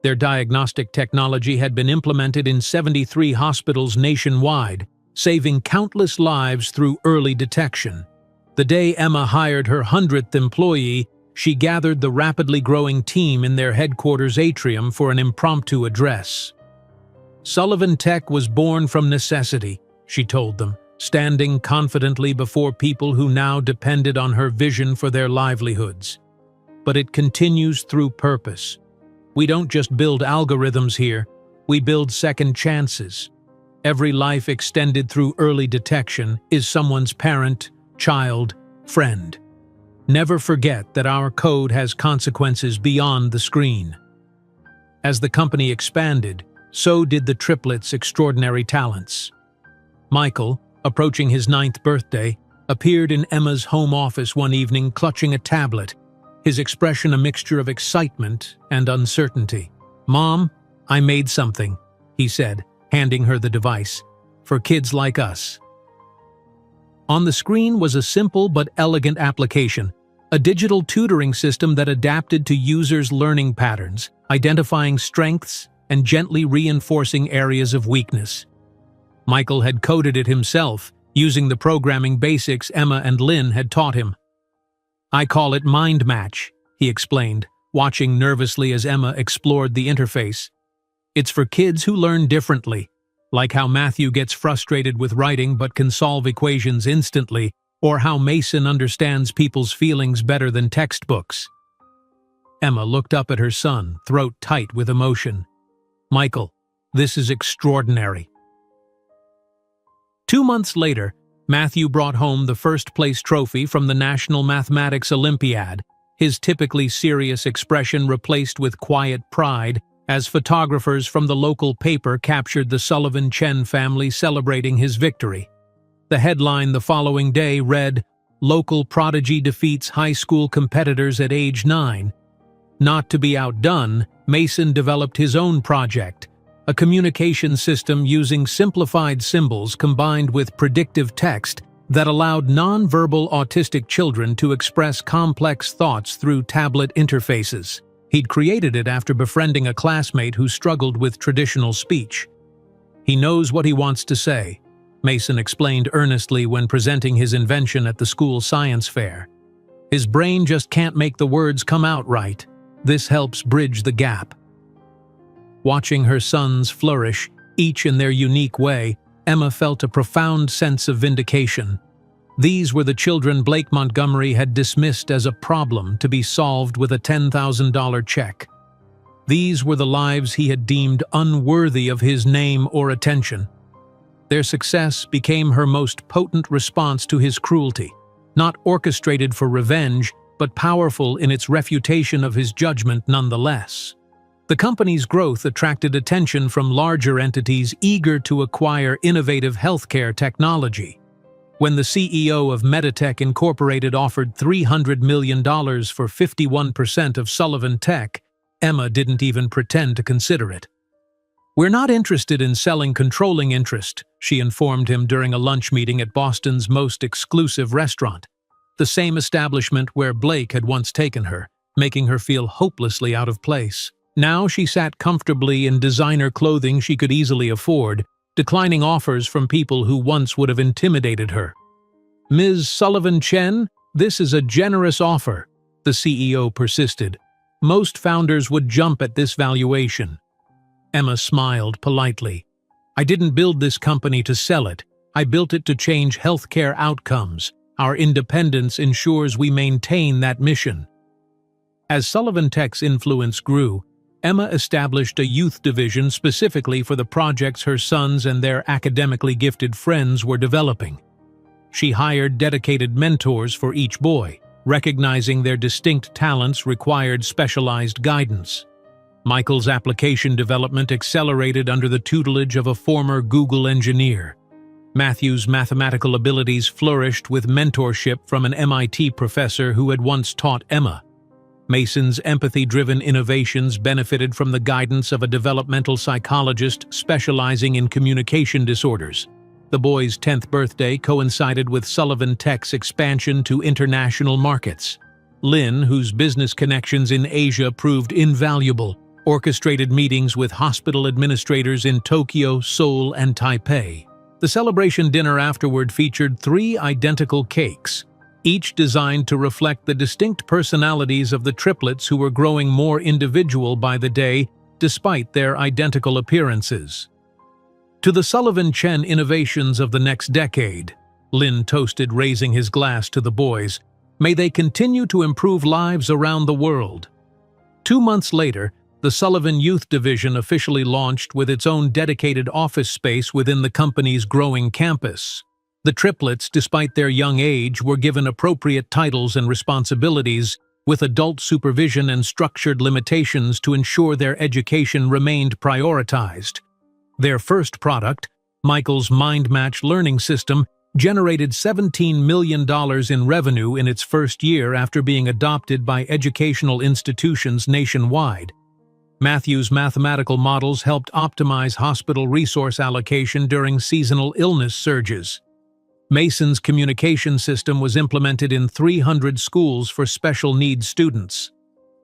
Their diagnostic technology had been implemented in 73 hospitals nationwide, saving countless lives through early detection. The day Emma hired her 100th employee, she gathered the rapidly growing team in their headquarters atrium for an impromptu address. "Sullivan Tech was born from necessity," she told them, standing confidently before people who now depended on her vision for their livelihoods. "But it continues through purpose. We don't just build algorithms here, we build second chances. Every life extended through early detection is someone's parent, child, friend. Never forget that our code has consequences beyond the screen." As the company expanded, so did the triplets' extraordinary talents. Michael, approaching his 9th birthday, appeared in Emma's home office one evening clutching a tablet, his expression a mixture of excitement and uncertainty. "Mom, I made something," he said, handing her the device, "for kids like us." On the screen was a simple but elegant application, a digital tutoring system that adapted to users' learning patterns, identifying strengths and gently reinforcing areas of weakness. Michael had coded it himself, using the programming basics Emma and Lynn had taught him. "I call it Mind Match," he explained, watching nervously as Emma explored the interface. It's for kids who learn differently, like how Matthew gets frustrated with writing but can solve equations instantly, or how Mason understands people's feelings better than textbooks. Emma looked up at her son, throat tight with emotion. Michael, this is extraordinary. 2 months later, Matthew brought home the first-place trophy from the National Mathematics Olympiad, his typically serious expression replaced with quiet pride as photographers from the local paper captured the Sullivan-Chen family celebrating his victory. The headline the following day read, "Local prodigy defeats high school competitors at age 9. Not to be outdone, Mason developed his own project, a communication system using simplified symbols combined with predictive text that allowed nonverbal autistic children to express complex thoughts through tablet interfaces. He'd created it after befriending a classmate who struggled with traditional speech. He knows what he wants to say, Mason explained earnestly when presenting his invention at the school science fair. His brain just can't make the words come out right. This helps bridge the gap. Watching her sons flourish, each in their unique way, Emma felt a profound sense of vindication. These were the children Blake Montgomery had dismissed as a problem to be solved with a $10,000 check. These were the lives he had deemed unworthy of his name or attention. Their success became her most potent response to his cruelty, not orchestrated for revenge, but powerful in its refutation of his judgment nonetheless. The company's growth attracted attention from larger entities eager to acquire innovative healthcare technology. When the CEO of Meditech Incorporated offered $300 million for 51% of Sullivan Tech, Emma didn't even pretend to consider it. "We're not interested in selling controlling interest," she informed him during a lunch meeting at Boston's most exclusive restaurant, the same establishment where Blake had once taken her, making her feel hopelessly out of place. Now she sat comfortably in designer clothing she could easily afford, declining offers from people who once would have intimidated her. "Ms. Sullivan-Chen, this is a generous offer," the CEO persisted. "Most founders would jump at this valuation." Emma smiled politely. "I didn't build this company to sell it. I built it to change healthcare outcomes. Our independence ensures we maintain that mission." As Sullivan Tech's influence grew, Emma established a youth division specifically for the projects her sons and their academically gifted friends were developing. She hired dedicated mentors for each boy, recognizing their distinct talents required specialized guidance. Michael's application development accelerated under the tutelage of a former Google engineer. Matthew's mathematical abilities flourished with mentorship from an MIT professor who had once taught Emma. Mason's empathy-driven innovations benefited from the guidance of a developmental psychologist specializing in communication disorders. The boy's 10th birthday coincided with Sullivan Tech's expansion to international markets. Lin, whose business connections in Asia proved invaluable, orchestrated meetings with hospital administrators in Tokyo, Seoul, and Taipei. The celebration dinner afterward featured 3 identical cakes, each designed to reflect the distinct personalities of the triplets who were growing more individual by the day despite their identical appearances. "To the Sullivan-Chen innovations of the next decade," Lin toasted, raising his glass to the boys, "may they continue to improve lives around the world." 2 months later, the Sullivan Youth Division officially launched with its own dedicated office space within the company's growing campus. The triplets, despite their young age, were given appropriate titles and responsibilities, with adult supervision and structured limitations to ensure their education remained prioritized. Their first product, Michael's mind-match learning system, generated $17 million in revenue in its first year after being adopted by educational institutions nationwide. Matthew's mathematical models helped optimize hospital resource allocation during seasonal illness surges. Mason's communication system was implemented in 300 schools for special needs students.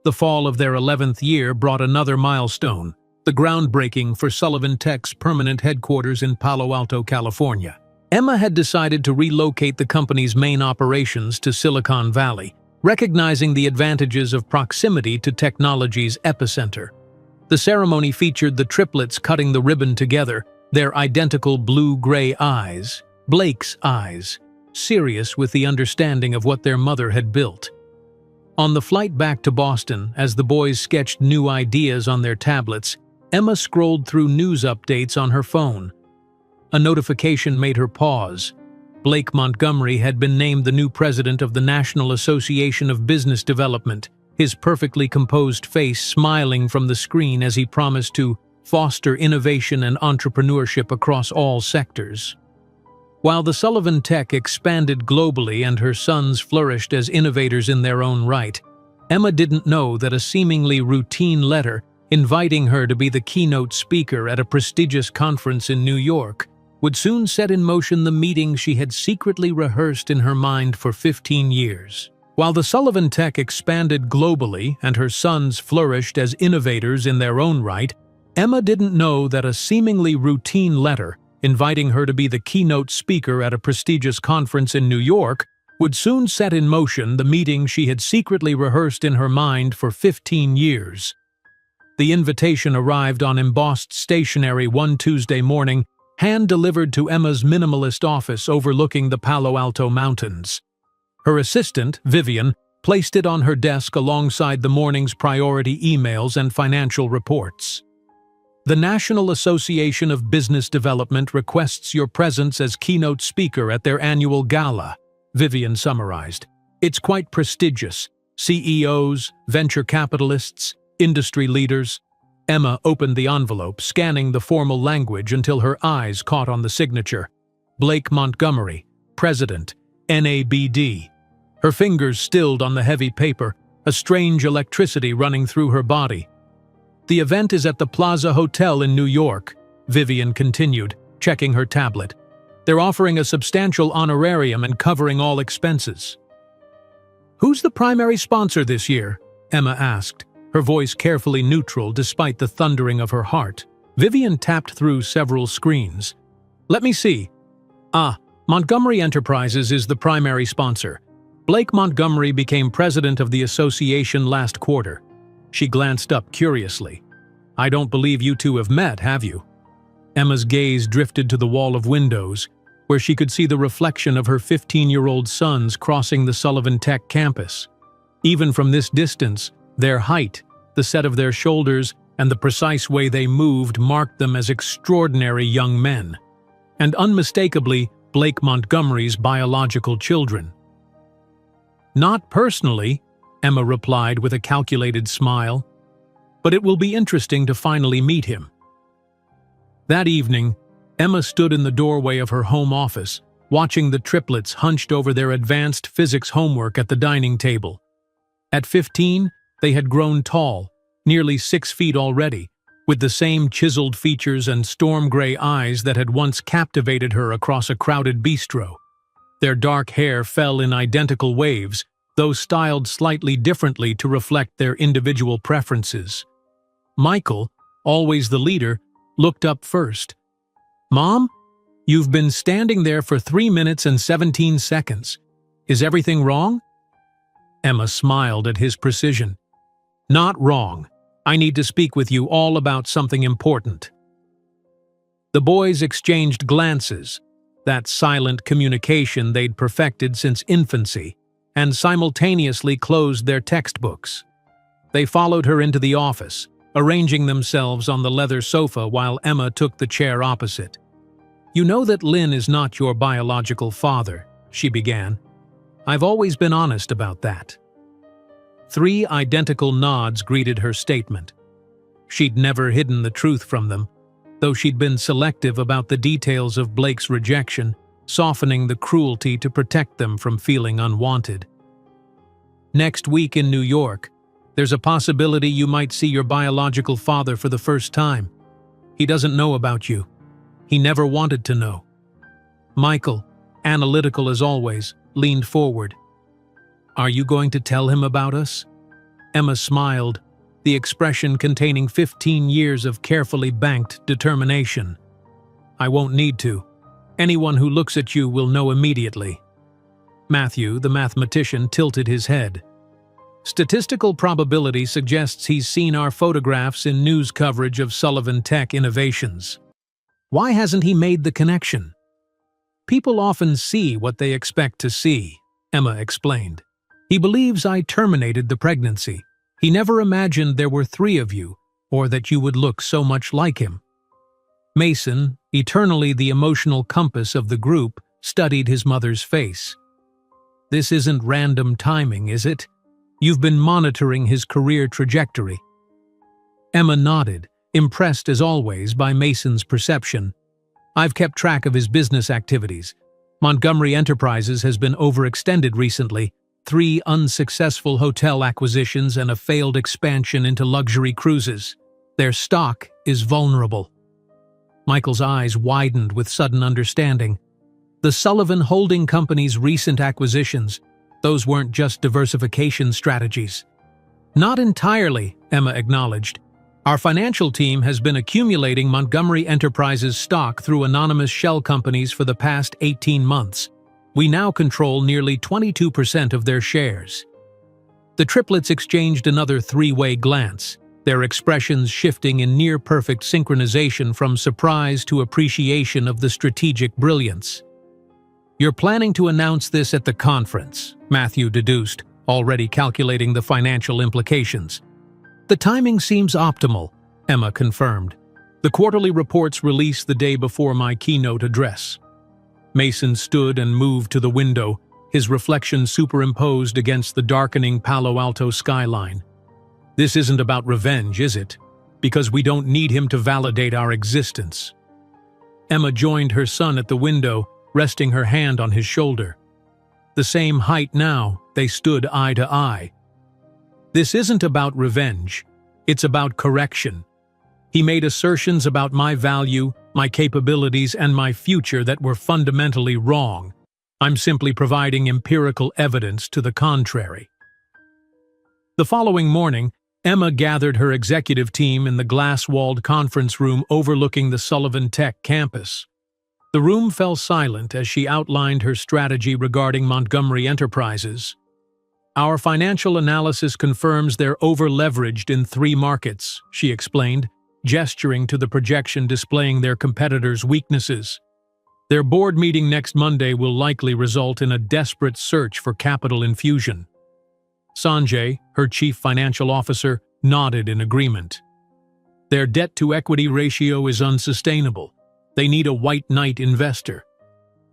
The fall of their 11th year brought another milestone, the groundbreaking for Sullivan Tech's permanent headquarters in Palo Alto, California. Emma had decided to relocate the company's main operations to Silicon Valley, recognizing the advantages of proximity to technology's epicenter. The ceremony featured the triplets cutting the ribbon together, their identical blue-gray eyes, Blake's eyes, serious with the understanding of what their mother had built. On the flight back to Boston, as the boys sketched new ideas on their tablets, Emma scrolled through news updates on her phone. A notification made her pause. Blake Montgomery had been named the new president of the National Association of Business Development, his perfectly composed face smiling from the screen as he promised to foster innovation and entrepreneurship across all sectors. While the Sullivan Tech expanded globally and her sons flourished as innovators in their own right, Emma didn't know that a seemingly routine letter inviting her to be the keynote speaker at a prestigious conference in New York would soon set in motion the meeting she had secretly rehearsed in her mind for 15 years. While the Sullivan Tech expanded globally and her sons flourished as innovators in their own right, Emma didn't know that a seemingly routine letter inviting her to be the keynote speaker at a prestigious conference in New York would soon set in motion the meeting she had secretly rehearsed in her mind for 15 years. The invitation arrived on embossed stationery one Tuesday morning, hand-delivered to Emma's minimalist office overlooking the Palo Alto Mountains. Her assistant, Vivian, placed it on her desk alongside the morning's priority emails and financial reports. The National Association of Business Development requests your presence as keynote speaker at their annual gala, Vivian summarized. It's quite prestigious. CEOs, venture capitalists, industry leaders. Emma opened the envelope, scanning the formal language until her eyes caught on the signature. Blake Montgomery, President, NABD. Her fingers stilled on the heavy paper, a strange electricity running through her body. The event is at the Plaza Hotel in New York, Vivian continued, checking her tablet. They're offering a substantial honorarium and covering all expenses. Who's the primary sponsor this year? Emma asked, her voice carefully neutral despite the thundering of her heart. Vivian tapped through several screens. Let me see. Montgomery Enterprises is the primary sponsor. Blake Montgomery became president of the association last quarter. She glanced up curiously. I don't believe you two have met, have you? Emma's gaze drifted to the wall of windows, where she could see the reflection of her 15-year-old sons crossing the Sullivan Tech campus. Even from this distance, their height, the set of their shoulders, and the precise way they moved marked them as extraordinary young men, and unmistakably Blake Montgomery's biological children. Not personally, Emma replied with a calculated smile, but it will be interesting to finally meet him. That evening, Emma stood in the doorway of her home office, watching the triplets hunched over their advanced physics homework at the dining table. At 15, they had grown tall, nearly 6 feet already, with the same chiseled features and storm-gray eyes that had once captivated her across a crowded bistro. Their dark hair fell in identical waves, though styled slightly differently to reflect their individual preferences. Michael, always the leader, looked up first. Mom, you've been standing there for 3 minutes and 17 seconds. Is everything wrong? Emma smiled at his precision. Not wrong. I need to speak with you all about something important. The boys exchanged glances, that silent communication they'd perfected since infancy, and simultaneously closed their textbooks. They followed her into the office, arranging themselves on the leather sofa while Emma took the chair opposite. You know that Lynn is not your biological father, she began. I've always been honest about that. 3 identical nods greeted her statement. She'd never hidden the truth from them, though she'd been selective about the details of Blake's rejection, softening the cruelty to protect them from feeling unwanted. Next week in New York, there's a possibility you might see your biological father for the first time. He doesn't know about you. He never wanted to know. Michael, analytical as always, leaned forward. Are you going to tell him about us? Emma smiled, the expression containing 15 years of carefully banked determination. I won't need to. Anyone who looks at you will know immediately. Matthew, the mathematician, tilted his head. Statistical probability suggests he's seen our photographs in news coverage of Sullivan Tech innovations. Why hasn't he made the connection? People often see what they expect to see, Emma explained. He believes I terminated the pregnancy. He never imagined there were 3 of you, or that you would look so much like him. Mason, eternally the emotional compass of the group, studied his mother's face. This isn't random timing, is it? You've been monitoring his career trajectory. Emma nodded, impressed as always by Mason's perception. I've kept track of his business activities. Montgomery Enterprises has been overextended recently. 3 unsuccessful hotel acquisitions and a failed expansion into luxury cruises. Their stock is vulnerable. Michael's eyes widened with sudden understanding. The Sullivan Holding Company's recent acquisitions, those weren't just diversification strategies. Not entirely, Emma acknowledged. Our financial team has been accumulating Montgomery Enterprises stock through anonymous shell companies for the past 18 months. We now control nearly 22% of their shares. The triplets exchanged another 3-way glance, their expressions shifting in near-perfect synchronization from surprise to appreciation of the strategic brilliance. You're planning to announce this at the conference, Matthew deduced, already calculating the financial implications. The timing seems optimal, Emma confirmed. The quarterly reports release the day before my keynote address. Mason stood and moved to the window, his reflection superimposed against the darkening Palo Alto skyline. This isn't about revenge, is it? Because we don't need him to validate our existence. Emma joined her son at the window, resting her hand on his shoulder. The same height now, they stood eye to eye. This isn't about revenge, it's about correction. He made assertions about my value, my capabilities, and my future that were fundamentally wrong. I'm simply providing empirical evidence to the contrary. The following morning, Emma gathered her executive team in the glass-walled conference room overlooking the Sullivan Tech campus. The room fell silent as she outlined her strategy regarding Montgomery Enterprises. Our financial analysis confirms they're over-leveraged in 3 markets, she explained, gesturing to the projection displaying their competitors' weaknesses. Their board meeting next Monday will likely result in a desperate search for capital infusion. Sanjay, her chief financial officer, nodded in agreement. Their debt-to-equity ratio is unsustainable. They need a white knight investor.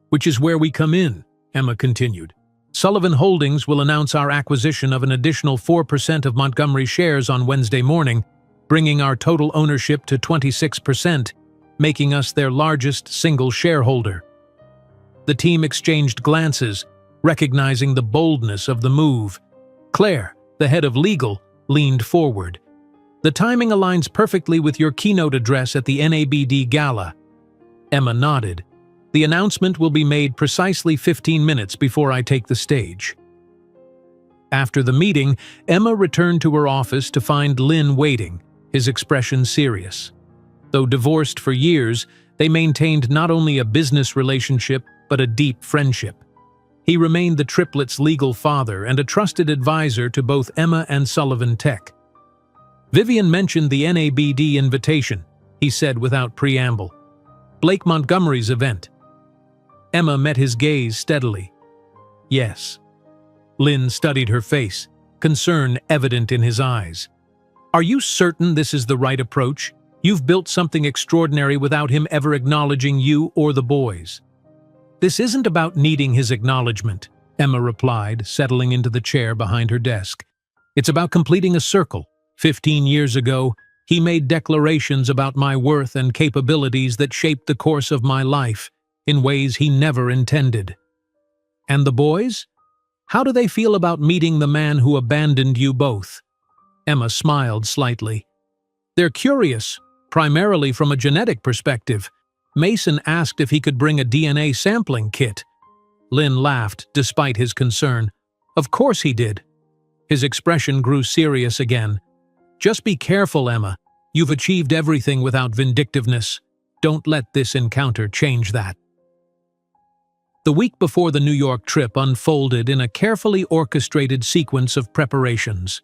Which is where we come in, Emma continued. Sullivan Holdings will announce our acquisition of an additional 4% of Montgomery shares on Wednesday morning, bringing our total ownership to 26%, making us their largest single shareholder. The team exchanged glances, recognizing the boldness of the move. Claire, the head of legal, leaned forward. The timing aligns perfectly with your keynote address at the NABD Gala. Emma nodded. The announcement will be made precisely 15 minutes before I take the stage. After the meeting, Emma returned to her office to find Lynn waiting, his expression serious. Though divorced for years, they maintained not only a business relationship but a deep friendship. He remained the triplets' legal father and a trusted advisor to both Emma and Sullivan Tech. Vivian mentioned the NABD invitation, he said without preamble. Blake Montgomery's event. Emma met his gaze steadily. Yes. Lynn studied her face, concern evident in his eyes. Are you certain this is the right approach? You've built something extraordinary without him ever acknowledging you or the boys. This isn't about needing his acknowledgement, Emma replied, settling into the chair behind her desk. It's about completing a circle. 15 years ago, he made declarations about my worth and capabilities that shaped the course of my life in ways he never intended. And the boys? How do they feel about meeting the man who abandoned you both? Emma smiled slightly. They're curious, primarily from a genetic perspective. Mason asked if he could bring a DNA sampling kit. Lynn laughed, despite his concern. Of course he did. His expression grew serious again. Just be careful, Emma. You've achieved everything without vindictiveness. Don't let this encounter change that. The week before the New York trip unfolded in a carefully orchestrated sequence of preparations.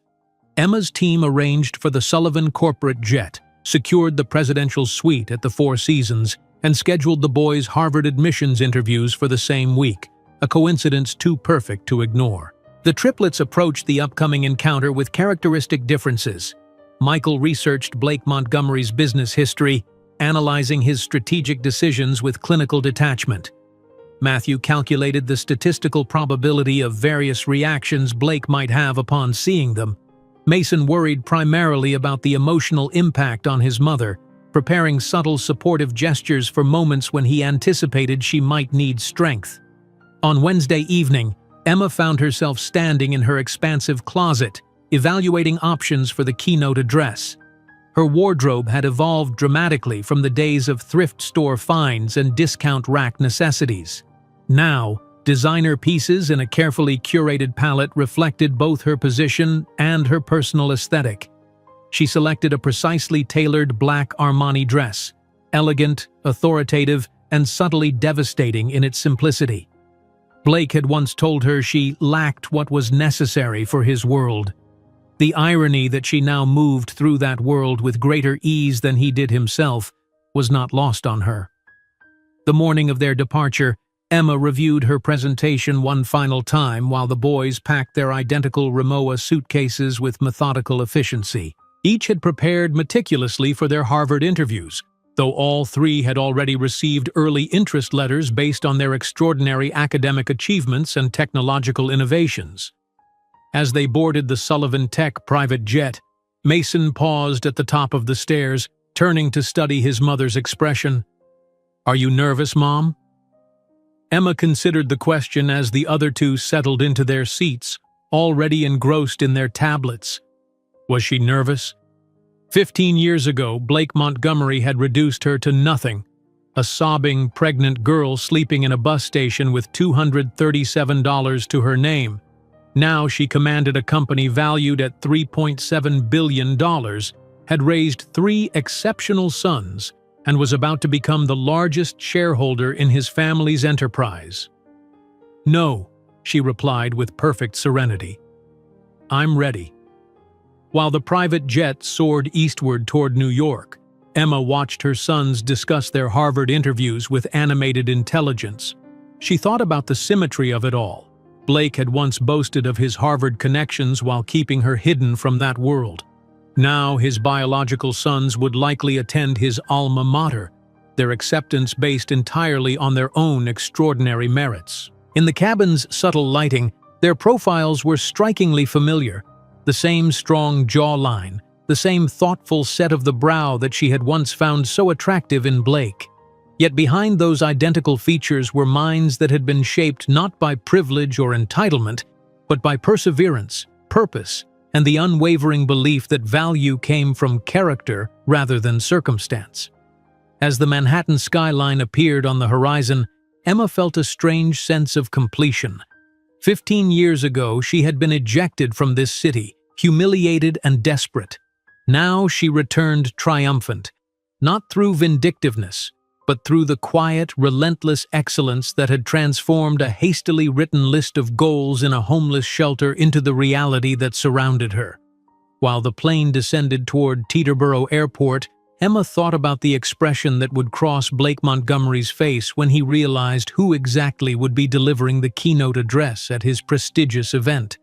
Emma's team arranged for the Sullivan corporate jet, secured the presidential suite at the Four Seasons, and scheduled the boys' Harvard admissions interviews for the same week, a coincidence too perfect to ignore. The triplets approached the upcoming encounter with characteristic differences. Michael researched Blake Montgomery's business history, analyzing his strategic decisions with clinical detachment. Matthew calculated the statistical probability of various reactions Blake might have upon seeing them. Mason worried primarily about the emotional impact on his mother, preparing subtle supportive gestures for moments when he anticipated she might need strength. On Wednesday evening, Emma found herself standing in her expansive closet, evaluating options for the keynote address. Her wardrobe had evolved dramatically from the days of thrift store finds and discount rack necessities. Now, designer pieces in a carefully curated palette reflected both her position and her personal aesthetic. She selected a precisely tailored black Armani dress, elegant, authoritative, and subtly devastating in its simplicity. Blake had once told her she lacked what was necessary for his world. The irony that she now moved through that world with greater ease than he did himself was not lost on her. The morning of their departure, Emma reviewed her presentation one final time while the boys packed their identical Rimowa suitcases with methodical efficiency. Each had prepared meticulously for their Harvard interviews, though all three had already received early interest letters based on their extraordinary academic achievements and technological innovations. As they boarded the Sullivan Tech private jet, Mason paused at the top of the stairs, turning to study his mother's expression. "Are you nervous, Mom?" Emma considered the question as the other two settled into their seats, already engrossed in their tablets. Was she nervous? 15 years ago, Blake Montgomery had reduced her to nothing, a sobbing, pregnant girl sleeping in a bus station with $237 to her name. Now she commanded a company valued at $3.7 billion, had raised 3 exceptional sons, and was about to become the largest shareholder in his family's enterprise. "No," she replied with perfect serenity. "I'm ready." While the private jet soared eastward toward New York, Emma watched her sons discuss their Harvard interviews with animated intelligence. She thought about the symmetry of it all. Blake had once boasted of his Harvard connections while keeping her hidden from that world. Now his biological sons would likely attend his alma mater, their acceptance based entirely on their own extraordinary merits. In the cabin's subtle lighting, their profiles were strikingly familiar. The same strong jawline, the same thoughtful set of the brow that she had once found so attractive in Blake. Yet behind those identical features were minds that had been shaped not by privilege or entitlement, but by perseverance, purpose, and the unwavering belief that value came from character rather than circumstance. As the Manhattan skyline appeared on the horizon, Emma felt a strange sense of completion. 15 years ago, she had been ejected from this city, humiliated and desperate. Now she returned triumphant, not through vindictiveness, but through the quiet, relentless excellence that had transformed a hastily written list of goals in a homeless shelter into the reality that surrounded her. While the plane descended toward Teterboro Airport, Emma thought about the expression that would cross Blake Montgomery's face when he realized who exactly would be delivering the keynote address at his prestigious event.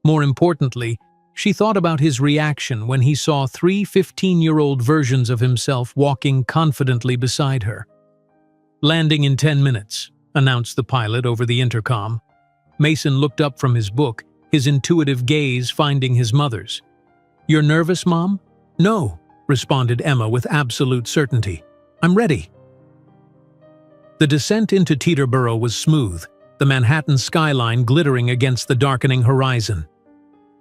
More importantly, she thought about his reaction when he saw 3 15-year-old versions of himself walking confidently beside her. "Landing in 10 minutes, announced the pilot over the intercom. Mason looked up from his book, his intuitive gaze finding his mother's. "You're nervous, Mom?" "No," responded Emma with absolute certainty. "I'm ready." The descent into Teterboro was smooth, the Manhattan skyline glittering against the darkening horizon.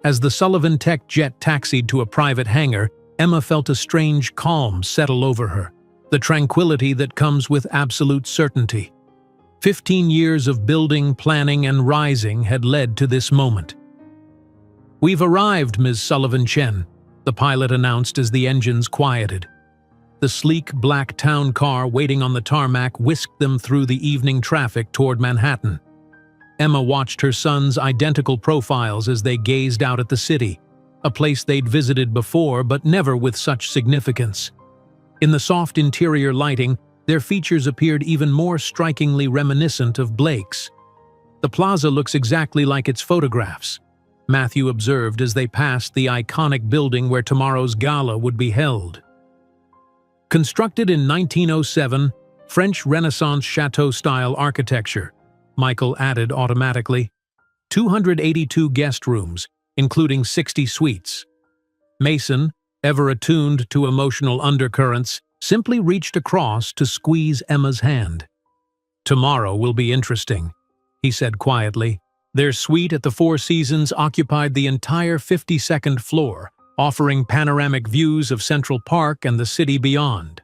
As the Sullivan Tech jet taxied to a private hangar, Emma felt a strange calm settle over her, the tranquility that comes with absolute certainty. 15 years of building, planning, and rising had led to this moment. "We've arrived, Ms. Sullivan Chen," the pilot announced as the engines quieted. The sleek black town car waiting on the tarmac whisked them through the evening traffic toward Manhattan. Emma watched her sons' identical profiles as they gazed out at the city, a place they'd visited before but never with such significance. In the soft interior lighting, their features appeared even more strikingly reminiscent of Blake's. "The plaza looks exactly like its photographs," Matthew observed as they passed the iconic building where tomorrow's gala would be held. Constructed in 1907, French Renaissance chateau-style architecture, Michael added automatically. 282 guest rooms, including 60 suites. Mason, ever attuned to emotional undercurrents, simply reached across to squeeze Emma's hand. "Tomorrow will be interesting," he said quietly. Their suite at the Four Seasons occupied the entire 52nd floor, offering panoramic views of Central Park and the city beyond.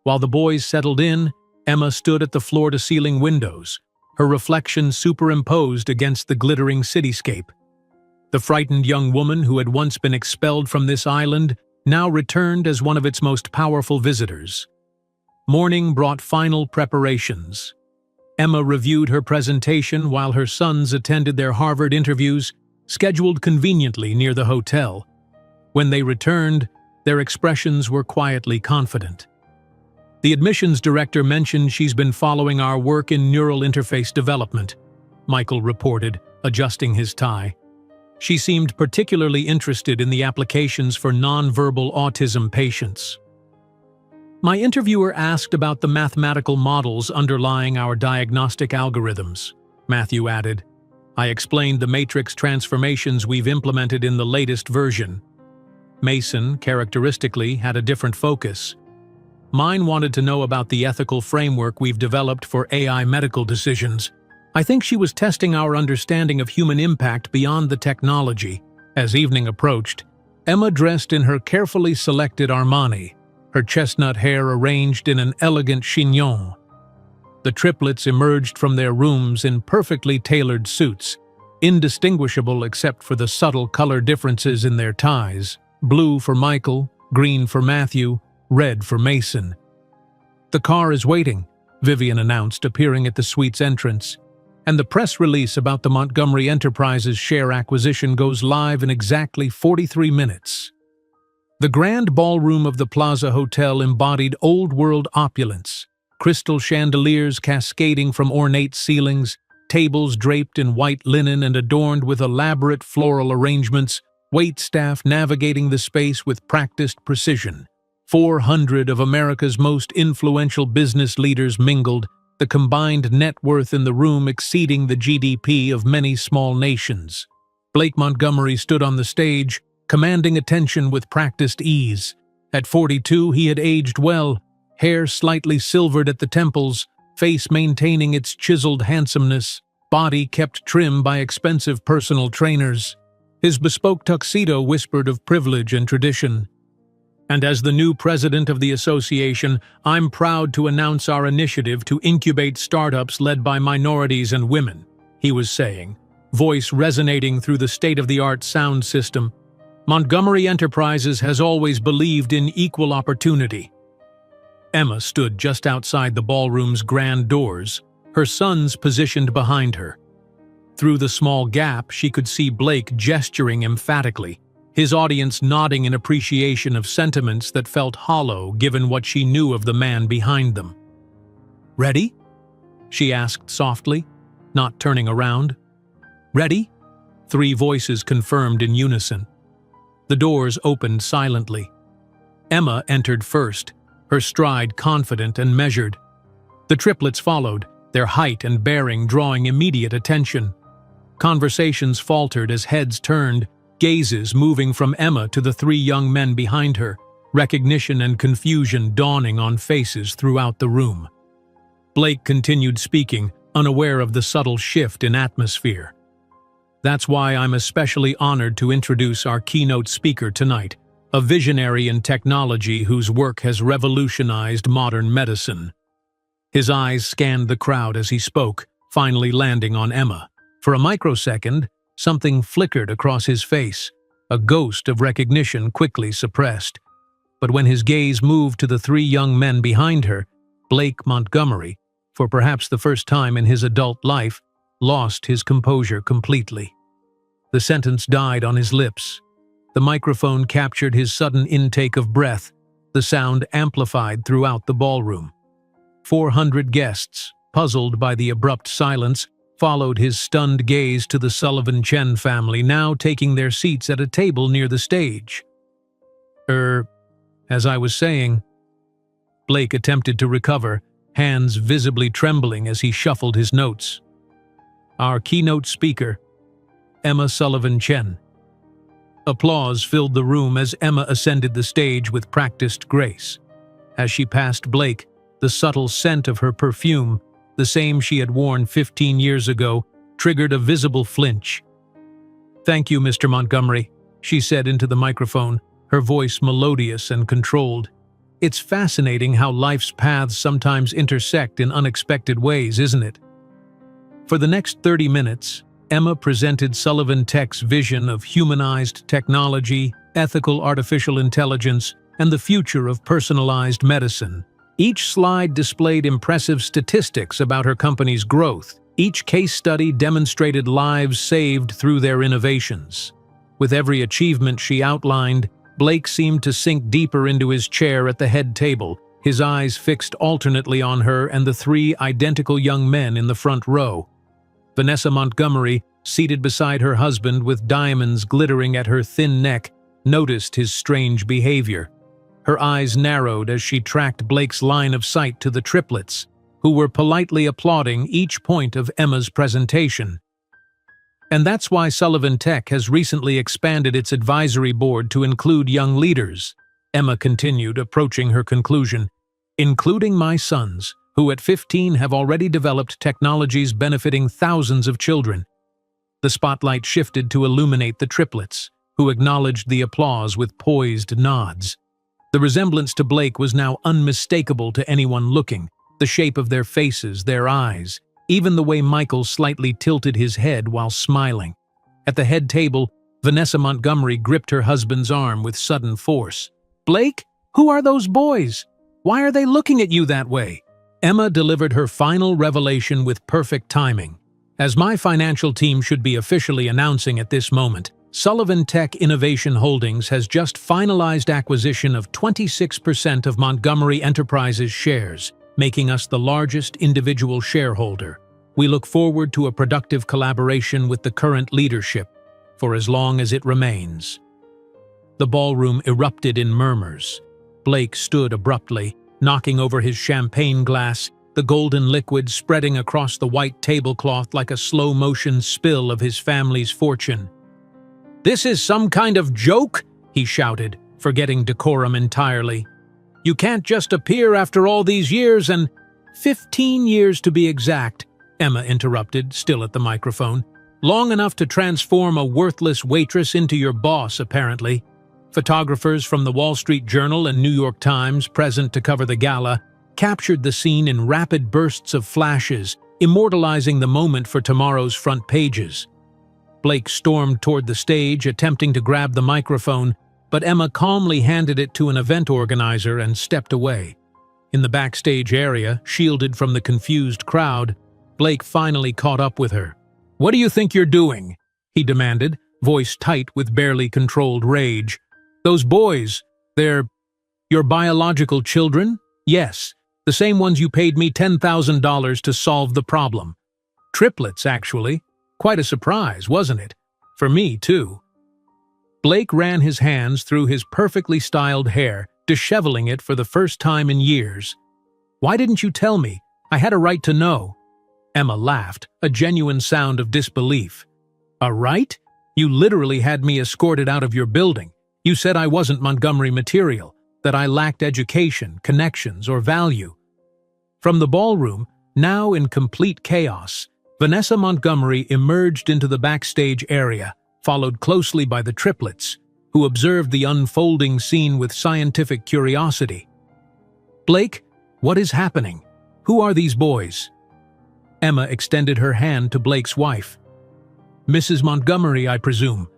While the boys settled in, Emma stood at the floor-to-ceiling windows, her reflection superimposed against the glittering cityscape. The frightened young woman who had once been expelled from this island now returned as one of its most powerful visitors. Morning brought final preparations. Emma reviewed her presentation while her sons attended their Harvard interviews, scheduled conveniently near the hotel. When they returned, their expressions were quietly confident. "The admissions director mentioned she's been following our work in neural interface development," Michael reported, adjusting his tie. "She seemed particularly interested in the applications for nonverbal autism patients." My interviewer asked about the mathematical models underlying our diagnostic algorithms, Matthew added. "I explained the matrix transformations we've implemented in the latest version." Mason, characteristically, had a different focus. "Mine wanted to know about the ethical framework we've developed for AI medical decisions. I think she was testing our understanding of human impact beyond the technology." As evening approached, Emma dressed in her carefully selected Armani, her chestnut hair arranged in an elegant chignon. The triplets emerged from their rooms in perfectly tailored suits, indistinguishable except for the subtle color differences in their ties: blue for Michael, green for Matthew, red for Mason. "The car is waiting," Vivian announced, appearing at the suite's entrance. "And the press release about the Montgomery Enterprises share acquisition goes live in exactly 43 minutes. The grand ballroom of the Plaza Hotel embodied old-world opulence, crystal chandeliers cascading from ornate ceilings, tables draped in white linen and adorned with elaborate floral arrangements, waitstaff navigating the space with practiced precision. 400 of America's most influential business leaders mingled, the combined net worth in the room exceeding the GDP of many small nations. Blake Montgomery stood on the stage, commanding attention with practiced ease. At 42, he had aged well, hair slightly silvered at the temples, face maintaining its chiseled handsomeness, body kept trim by expensive personal trainers. His bespoke tuxedo whispered of privilege and tradition. "And as the new president of the association, I'm proud to announce our initiative to incubate startups led by minorities and women," he was saying, voice resonating through the state-of-the-art sound system. "Montgomery Enterprises has always believed in equal opportunity." Emma stood just outside the ballroom's grand doors, her sons positioned behind her. Through the small gap, she could see Blake gesturing emphatically, his audience nodding in appreciation of sentiments that felt hollow given what she knew of the man behind them. "Ready?" she asked softly, not turning around. "Ready?" 3 voices confirmed in unison. The doors opened silently. Emma entered first, her stride confident and measured. The triplets followed, their height and bearing drawing immediate attention. Conversations faltered as heads turned, gazes moving from Emma to the 3 young men behind her, recognition and confusion dawning on faces throughout the room. Blake continued speaking, unaware of the subtle shift in atmosphere. "That's why I'm especially honored to introduce our keynote speaker tonight, a visionary in technology whose work has revolutionized modern medicine." His eyes scanned the crowd as he spoke, finally landing on Emma. For a microsecond, something flickered across his face, a ghost of recognition quickly suppressed. But when his gaze moved to the three young men behind her, Blake Montgomery, for perhaps the first time in his adult life, lost his composure completely. The sentence died on his lips. The microphone captured his sudden intake of breath, the sound amplified throughout the ballroom. 400 guests, puzzled by the abrupt silence, followed his stunned gaze to the Sullivan Chen family, now taking their seats at a table near the stage. As I was saying," Blake attempted to recover, hands visibly trembling as he shuffled his notes. "Our keynote speaker, Emma Sullivan Chen." Applause filled the room as Emma ascended the stage with practiced grace. As she passed Blake, the subtle scent of her perfume, the same she had worn 15 years ago, triggered a visible flinch. "Thank you, Mr. Montgomery," she said into the microphone, her voice melodious and controlled. "It's fascinating how life's paths sometimes intersect in unexpected ways, isn't it?" For the next 30 minutes, Emma presented Sullivan Tech's vision of humanized technology, ethical artificial intelligence, and the future of personalized medicine. Each slide displayed impressive statistics about her company's growth. Each case study demonstrated lives saved through their innovations. With every achievement she outlined, Blake seemed to sink deeper into his chair at the head table, his eyes fixed alternately on her and the three identical young men in the front row. Vanessa Montgomery, seated beside her husband with diamonds glittering at her thin neck, noticed his strange behavior. Her eyes narrowed as she tracked Blake's line of sight to the triplets, who were politely applauding each point of Emma's presentation. "And that's why Sullivan Tech has recently expanded its advisory board to include young leaders," Emma continued, approaching her conclusion, "including my sons, who at 15 have already developed technologies benefiting thousands of children." The spotlight shifted to illuminate the triplets, who acknowledged the applause with poised nods. The resemblance to Blake was now unmistakable to anyone looking, the shape of their faces, their eyes, even the way Michael slightly tilted his head while smiling. At the head table, Vanessa Montgomery gripped her husband's arm with sudden force. "Blake, who are those boys? Why are they looking at you that way?" Emma delivered her final revelation with perfect timing. "As my financial team should be officially announcing at this moment, Sullivan Tech Innovation Holdings has just finalized acquisition of 26% of Montgomery Enterprises shares, making us the largest individual shareholder. We look forward to a productive collaboration with the current leadership, for as long as it remains." The ballroom erupted in murmurs. Blake stood abruptly, knocking over his champagne glass, the golden liquid spreading across the white tablecloth like a slow-motion spill of his family's fortune. "This is some kind of joke?" he shouted, forgetting decorum entirely. "You can't just appear after all these years and—" 15 years to be exact, Emma interrupted, still at the microphone. "Long enough to transform a worthless waitress into your boss, apparently." Photographers from the Wall Street Journal and New York Times, present to cover the gala, captured the scene in rapid bursts of flashes, immortalizing the moment for tomorrow's front pages. Blake stormed toward the stage, attempting to grab the microphone, but Emma calmly handed it to an event organizer and stepped away. In the backstage area, shielded from the confused crowd, Blake finally caught up with her. "What do you think you're doing?" he demanded, voice tight with barely controlled rage. "Those boys, they're your biological children? Yes, the same ones you paid me $10,000 to solve the problem. Triplets, actually. Quite a surprise, wasn't it? For me, too." Blake ran his hands through his perfectly styled hair, disheveling it for the first time in years. "Why didn't you tell me? I had a right to know." Emma laughed, a genuine sound of disbelief. "A right? You literally had me escorted out of your building. You said I wasn't Montgomery material, that I lacked education, connections, or value." From the ballroom, now in complete chaos, Vanessa Montgomery emerged into the backstage area, followed closely by the triplets, who observed the unfolding scene with scientific curiosity. "Blake, what is happening? Who are these boys?" Emma extended her hand to Blake's wife. "Mrs. Montgomery, I presume.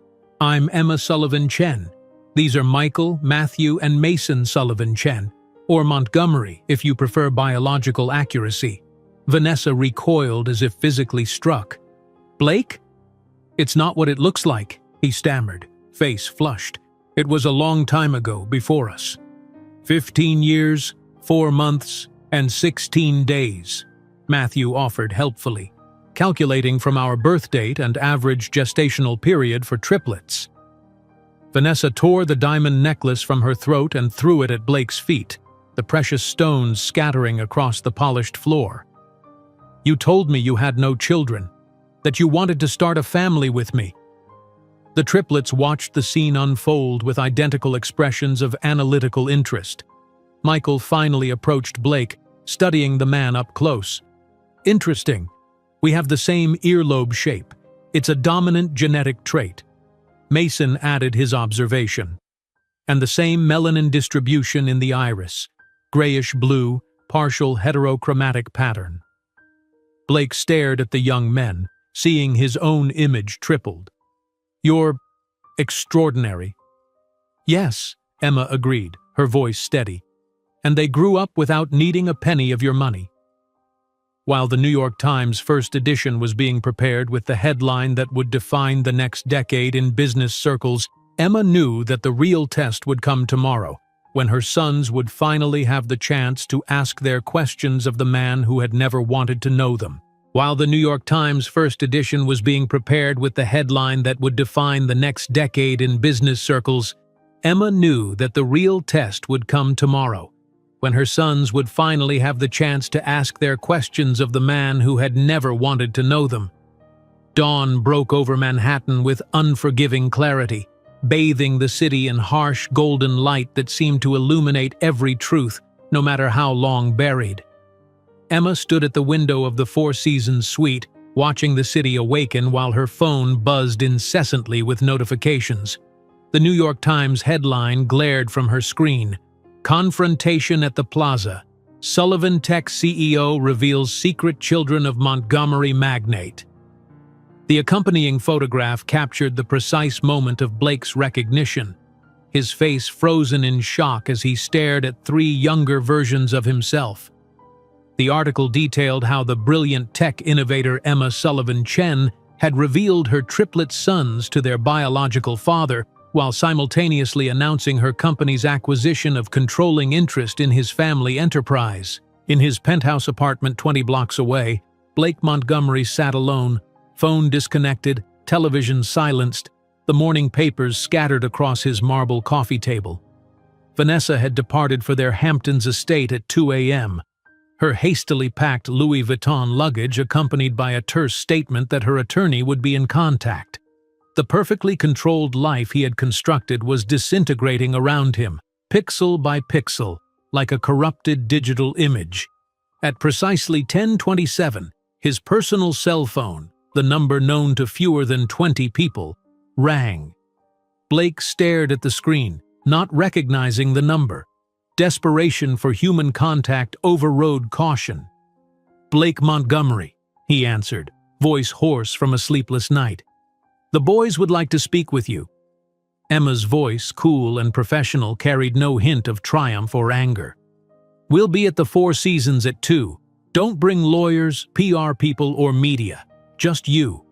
I'm Emma Sullivan Chen." These are Michael, Matthew, and Mason Sullivan Chen, or Montgomery if you prefer biological accuracy. Vanessa recoiled as if physically struck. Blake? It's not what it looks like, he stammered, face flushed. It was a long time ago, before us. 15 years, 4 months, and 16 days, Matthew offered helpfully, calculating from our birth date and average gestational period for triplets. Vanessa tore the diamond necklace from her throat and threw it at Blake's feet, the precious stones scattering across the polished floor. You told me you had no children, that you wanted to start a family with me. The triplets watched the scene unfold with identical expressions of analytical interest. Michael finally approached Blake, studying the man up close. Interesting. We have the same earlobe shape. It's a dominant genetic trait. Mason added his observation. And the same melanin distribution in the iris. Grayish-blue, partial heterochromatic pattern. Blake stared at the young men, seeing his own image tripled. You're extraordinary. Yes, Emma agreed, her voice steady. And they grew up without needing a penny of your money. While the New York Times first edition was being prepared with the headline that would define the next decade in business circles, Emma knew that the real test would come tomorrow, when her sons would finally have the chance to ask their questions of the man who had never wanted to know them. While the New York Times first edition was being prepared with the headline that would define the next decade in business circles, Emma knew that the real test would come tomorrow, when her sons would finally have the chance to ask their questions of the man who had never wanted to know them. Dawn broke over Manhattan with unforgiving clarity, bathing the city in harsh golden light that seemed to illuminate every truth, no matter how long buried. Emma stood at the window of the Four Seasons suite, watching the city awaken while her phone buzzed incessantly with notifications. The New York Times headline glared from her screen. Confrontation at the Plaza. Sullivan Tech CEO reveals secret children of Montgomery magnate. The accompanying photograph captured the precise moment of Blake's recognition, his face frozen in shock as he stared at 3 younger versions of himself. The article detailed how the brilliant tech innovator Emma Sullivan Chen had revealed her triplet sons to their biological father, while simultaneously announcing her company's acquisition of controlling interest in his family enterprise. In his penthouse apartment 20 blocks away, Blake Montgomery sat alone, phone disconnected, television silenced, the morning papers scattered across his marble coffee table. Vanessa had departed for their Hamptons estate at 2 a.m., her hastily packed Louis Vuitton luggage accompanied by a terse statement that her attorney would be in contact. The perfectly controlled life he had constructed was disintegrating around him, pixel by pixel, like a corrupted digital image. At precisely 10:27, his personal cell phone, the number known to fewer than 20 people, rang. Blake stared at the screen, not recognizing the number. Desperation for human contact overrode caution. Blake Montgomery, he answered, voice hoarse from a sleepless night. The boys would like to speak with you. Emma's voice, cool and professional, carried no hint of triumph or anger. We'll be at the Four Seasons at 2. Don't bring lawyers, PR people, or media. Just you.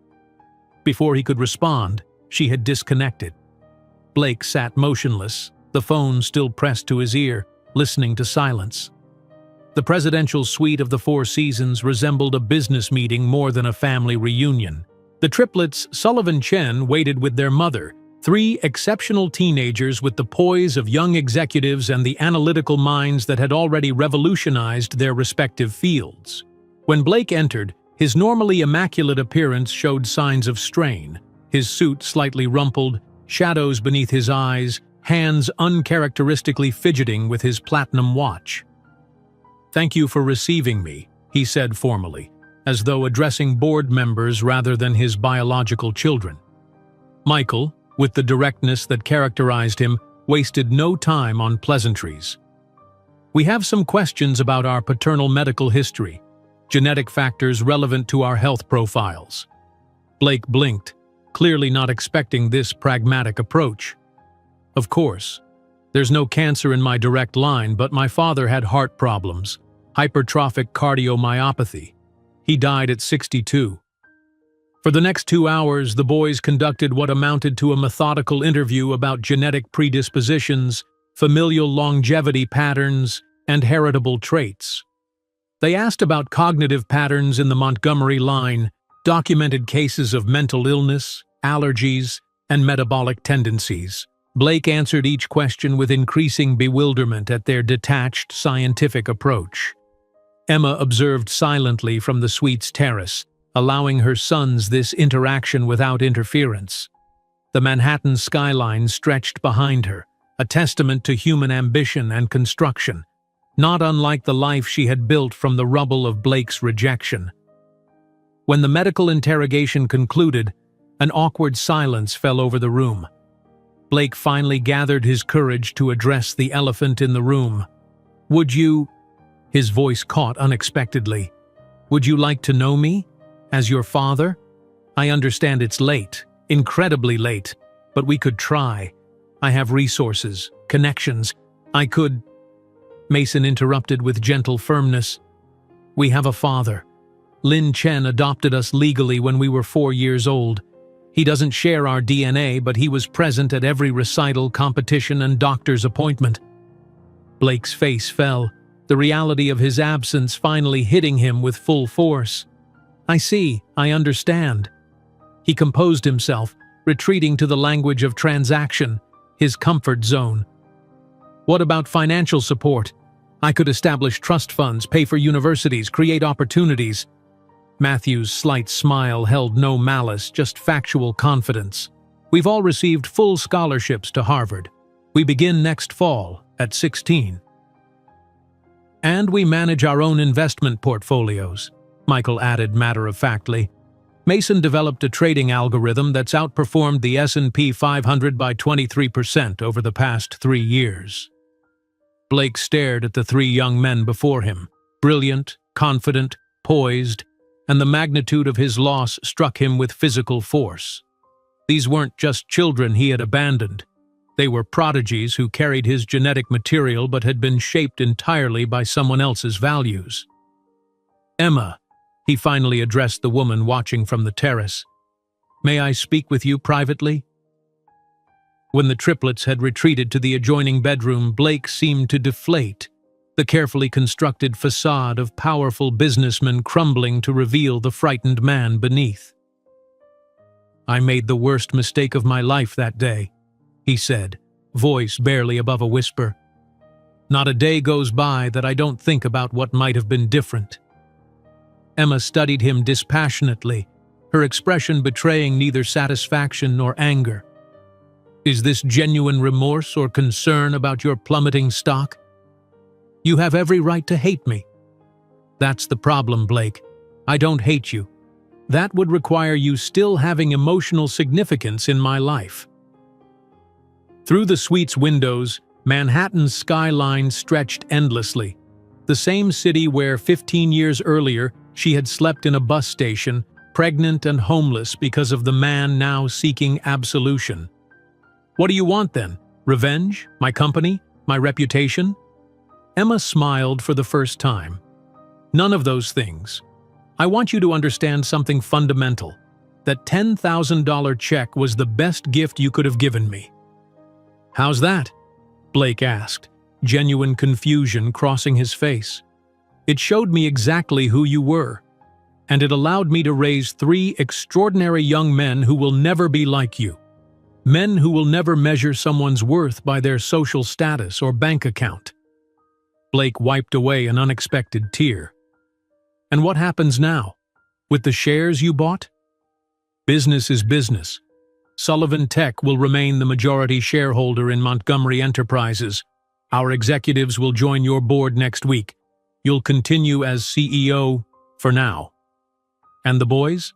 Before he could respond, she had disconnected. Blake sat motionless, the phone still pressed to his ear, listening to silence. The presidential suite of the Four Seasons resembled a business meeting more than a family reunion. The triplets Sullivan Chen waited with their mother, 3 exceptional teenagers with the poise of young executives and the analytical minds that had already revolutionized their respective fields. When Blake entered, his normally immaculate appearance showed signs of strain, his suit slightly rumpled, shadows beneath his eyes, hands uncharacteristically fidgeting with his platinum watch. "Thank you for receiving me," he said formally, as though addressing board members rather than his biological children. Michael, with the directness that characterized him, wasted no time on pleasantries. "We have some questions about our paternal medical history, genetic factors relevant to our health profiles." Blake blinked, clearly not expecting this pragmatic approach. Of course. There's no cancer in my direct line, but my father had heart problems, hypertrophic cardiomyopathy. He died at 62. For the next 2 hours, the boys conducted what amounted to a methodical interview about genetic predispositions, familial longevity patterns, and heritable traits. They asked about cognitive patterns in the Montgomery line, documented cases of mental illness, allergies, and metabolic tendencies. Blake answered each question with increasing bewilderment at their detached, scientific approach. Emma observed silently from the suite's terrace, allowing her sons this interaction without interference. The Manhattan skyline stretched behind her, a testament to human ambition and construction, not unlike the life she had built from the rubble of Blake's rejection. When the medical interrogation concluded, an awkward silence fell over the room. Blake finally gathered his courage to address the elephant in the room. "Would you—" His voice caught unexpectedly. "Would you like to know me? As your father? I understand it's late, incredibly late, but we could try. I have resources, connections. I could—" Mason interrupted with gentle firmness. "We have a father. Lin Chen adopted us legally when we were 4 years old. He doesn't share our DNA, but he was present at every recital, competition, and doctor's appointment." Blake's face fell, the reality of his absence finally hitting him with full force. "I see, I understand." He composed himself, retreating to the language of transaction, his comfort zone. "What about financial support? I could establish trust funds, pay for universities, create opportunities." Matthew's slight smile held no malice, just factual confidence. "We've all received full scholarships to Harvard. We begin next fall, at 16. And we manage our own investment portfolios," Michael added matter-of-factly. "Mason developed a trading algorithm that's outperformed the S&P 500 by 23% over the past 3 years." Blake stared at the 3 young men before him, brilliant, confident, poised, and the magnitude of his loss struck him with physical force. These weren't just children he had abandoned. They were prodigies who carried his genetic material but had been shaped entirely by someone else's values. "Emma," he finally addressed the woman watching from the terrace, "may I speak with you privately?" When the triplets had retreated to the adjoining bedroom, Blake seemed to deflate, the carefully constructed facade of powerful businessmen crumbling to reveal the frightened man beneath. "I made the worst mistake of my life that day," he said, voice barely above a whisper. "Not a day goes by that I don't think about what might have been different." Emma studied him dispassionately, her expression betraying neither satisfaction nor anger. "Is this genuine remorse or concern about your plummeting stock? You have every right to hate me." "That's the problem, Blake. I don't hate you. That would require you still having emotional significance in my life." Through the suite's windows, Manhattan's skyline stretched endlessly. The same city where 15 years earlier she had slept in a bus station, pregnant and homeless because of the man now seeking absolution. "What do you want then? Revenge? My company? My reputation?" Emma smiled for the first time. "None of those things. I want you to understand something fundamental. That $10,000 check was the best gift you could have given me." "How's that?" Blake asked, genuine confusion crossing his face. "It showed me exactly who you were, and it allowed me to raise 3 extraordinary young men who will never be like you. Men who will never measure someone's worth by their social status or bank account." Blake wiped away an unexpected tear. "And what happens now? With the shares you bought?" "Business is business. Sullivan Tech will remain the majority shareholder in Montgomery Enterprises. Our executives will join your board next week. You'll continue as CEO for now. And the boys?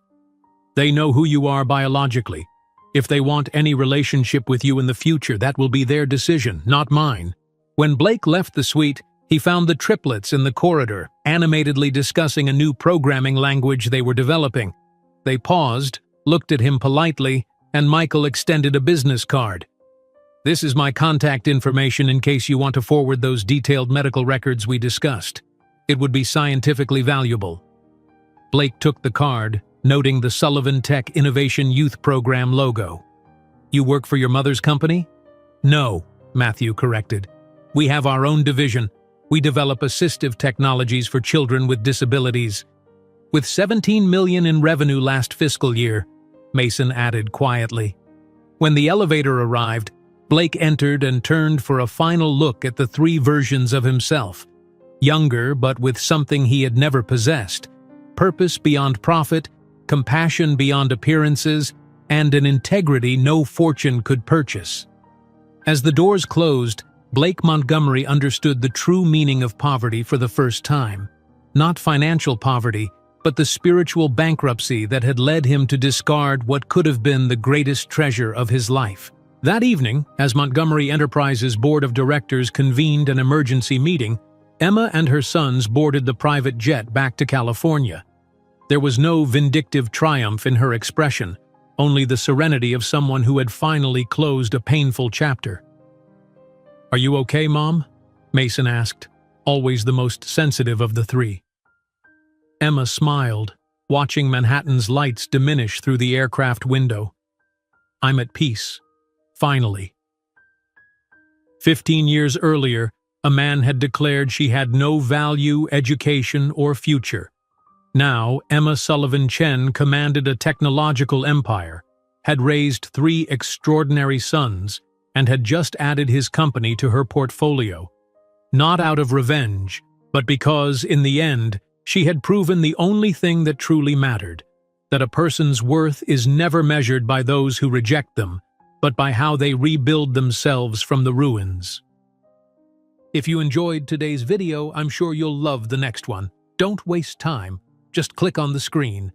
They know who you are biologically. If they want any relationship with you in the future, that will be their decision, not mine." When Blake left the suite, he found the triplets in the corridor, animatedly discussing a new programming language they were developing. They paused, looked at him politely, and Michael extended a business card. This is my contact information in case you want to forward those detailed medical records we discussed. It would be scientifically valuable. Blake took the card, noting the Sullivan Tech Innovation Youth Program logo. You work for your mother's company? No, Matthew corrected. We have our own division. We develop assistive technologies for children with disabilities. With $17 million in revenue last fiscal year, Mason added quietly. When the elevator arrived, Blake entered and turned for a final look at the three versions of himself. Younger, but with something he had never possessed. Purpose beyond profit, compassion beyond appearances, and an integrity no fortune could purchase. As the doors closed, Blake Montgomery understood the true meaning of poverty for the first time. Not financial poverty, but the spiritual bankruptcy that had led him to discard what could have been the greatest treasure of his life. That evening, as Montgomery Enterprises' board of directors convened an emergency meeting, Emma and her sons boarded the private jet back to California. There was no vindictive triumph in her expression, only the serenity of someone who had finally closed a painful chapter. "Are you okay, Mom?" Mason asked, always the most sensitive of the three. Emma smiled, watching Manhattan's lights diminish through the aircraft window. "I'm at peace. Finally." 15 years earlier, a man had declared she had no value, education, or future. Now, Emma Sullivan Chen commanded a technological empire, had raised 3 extraordinary sons, and had just added his company to her portfolio. Not out of revenge, but because, in the end, she had proven the only thing that truly mattered, that a person's worth is never measured by those who reject them, but by how they rebuild themselves from the ruins. If you enjoyed today's video, I'm sure you'll love the next one. Don't waste time. Just click on the screen.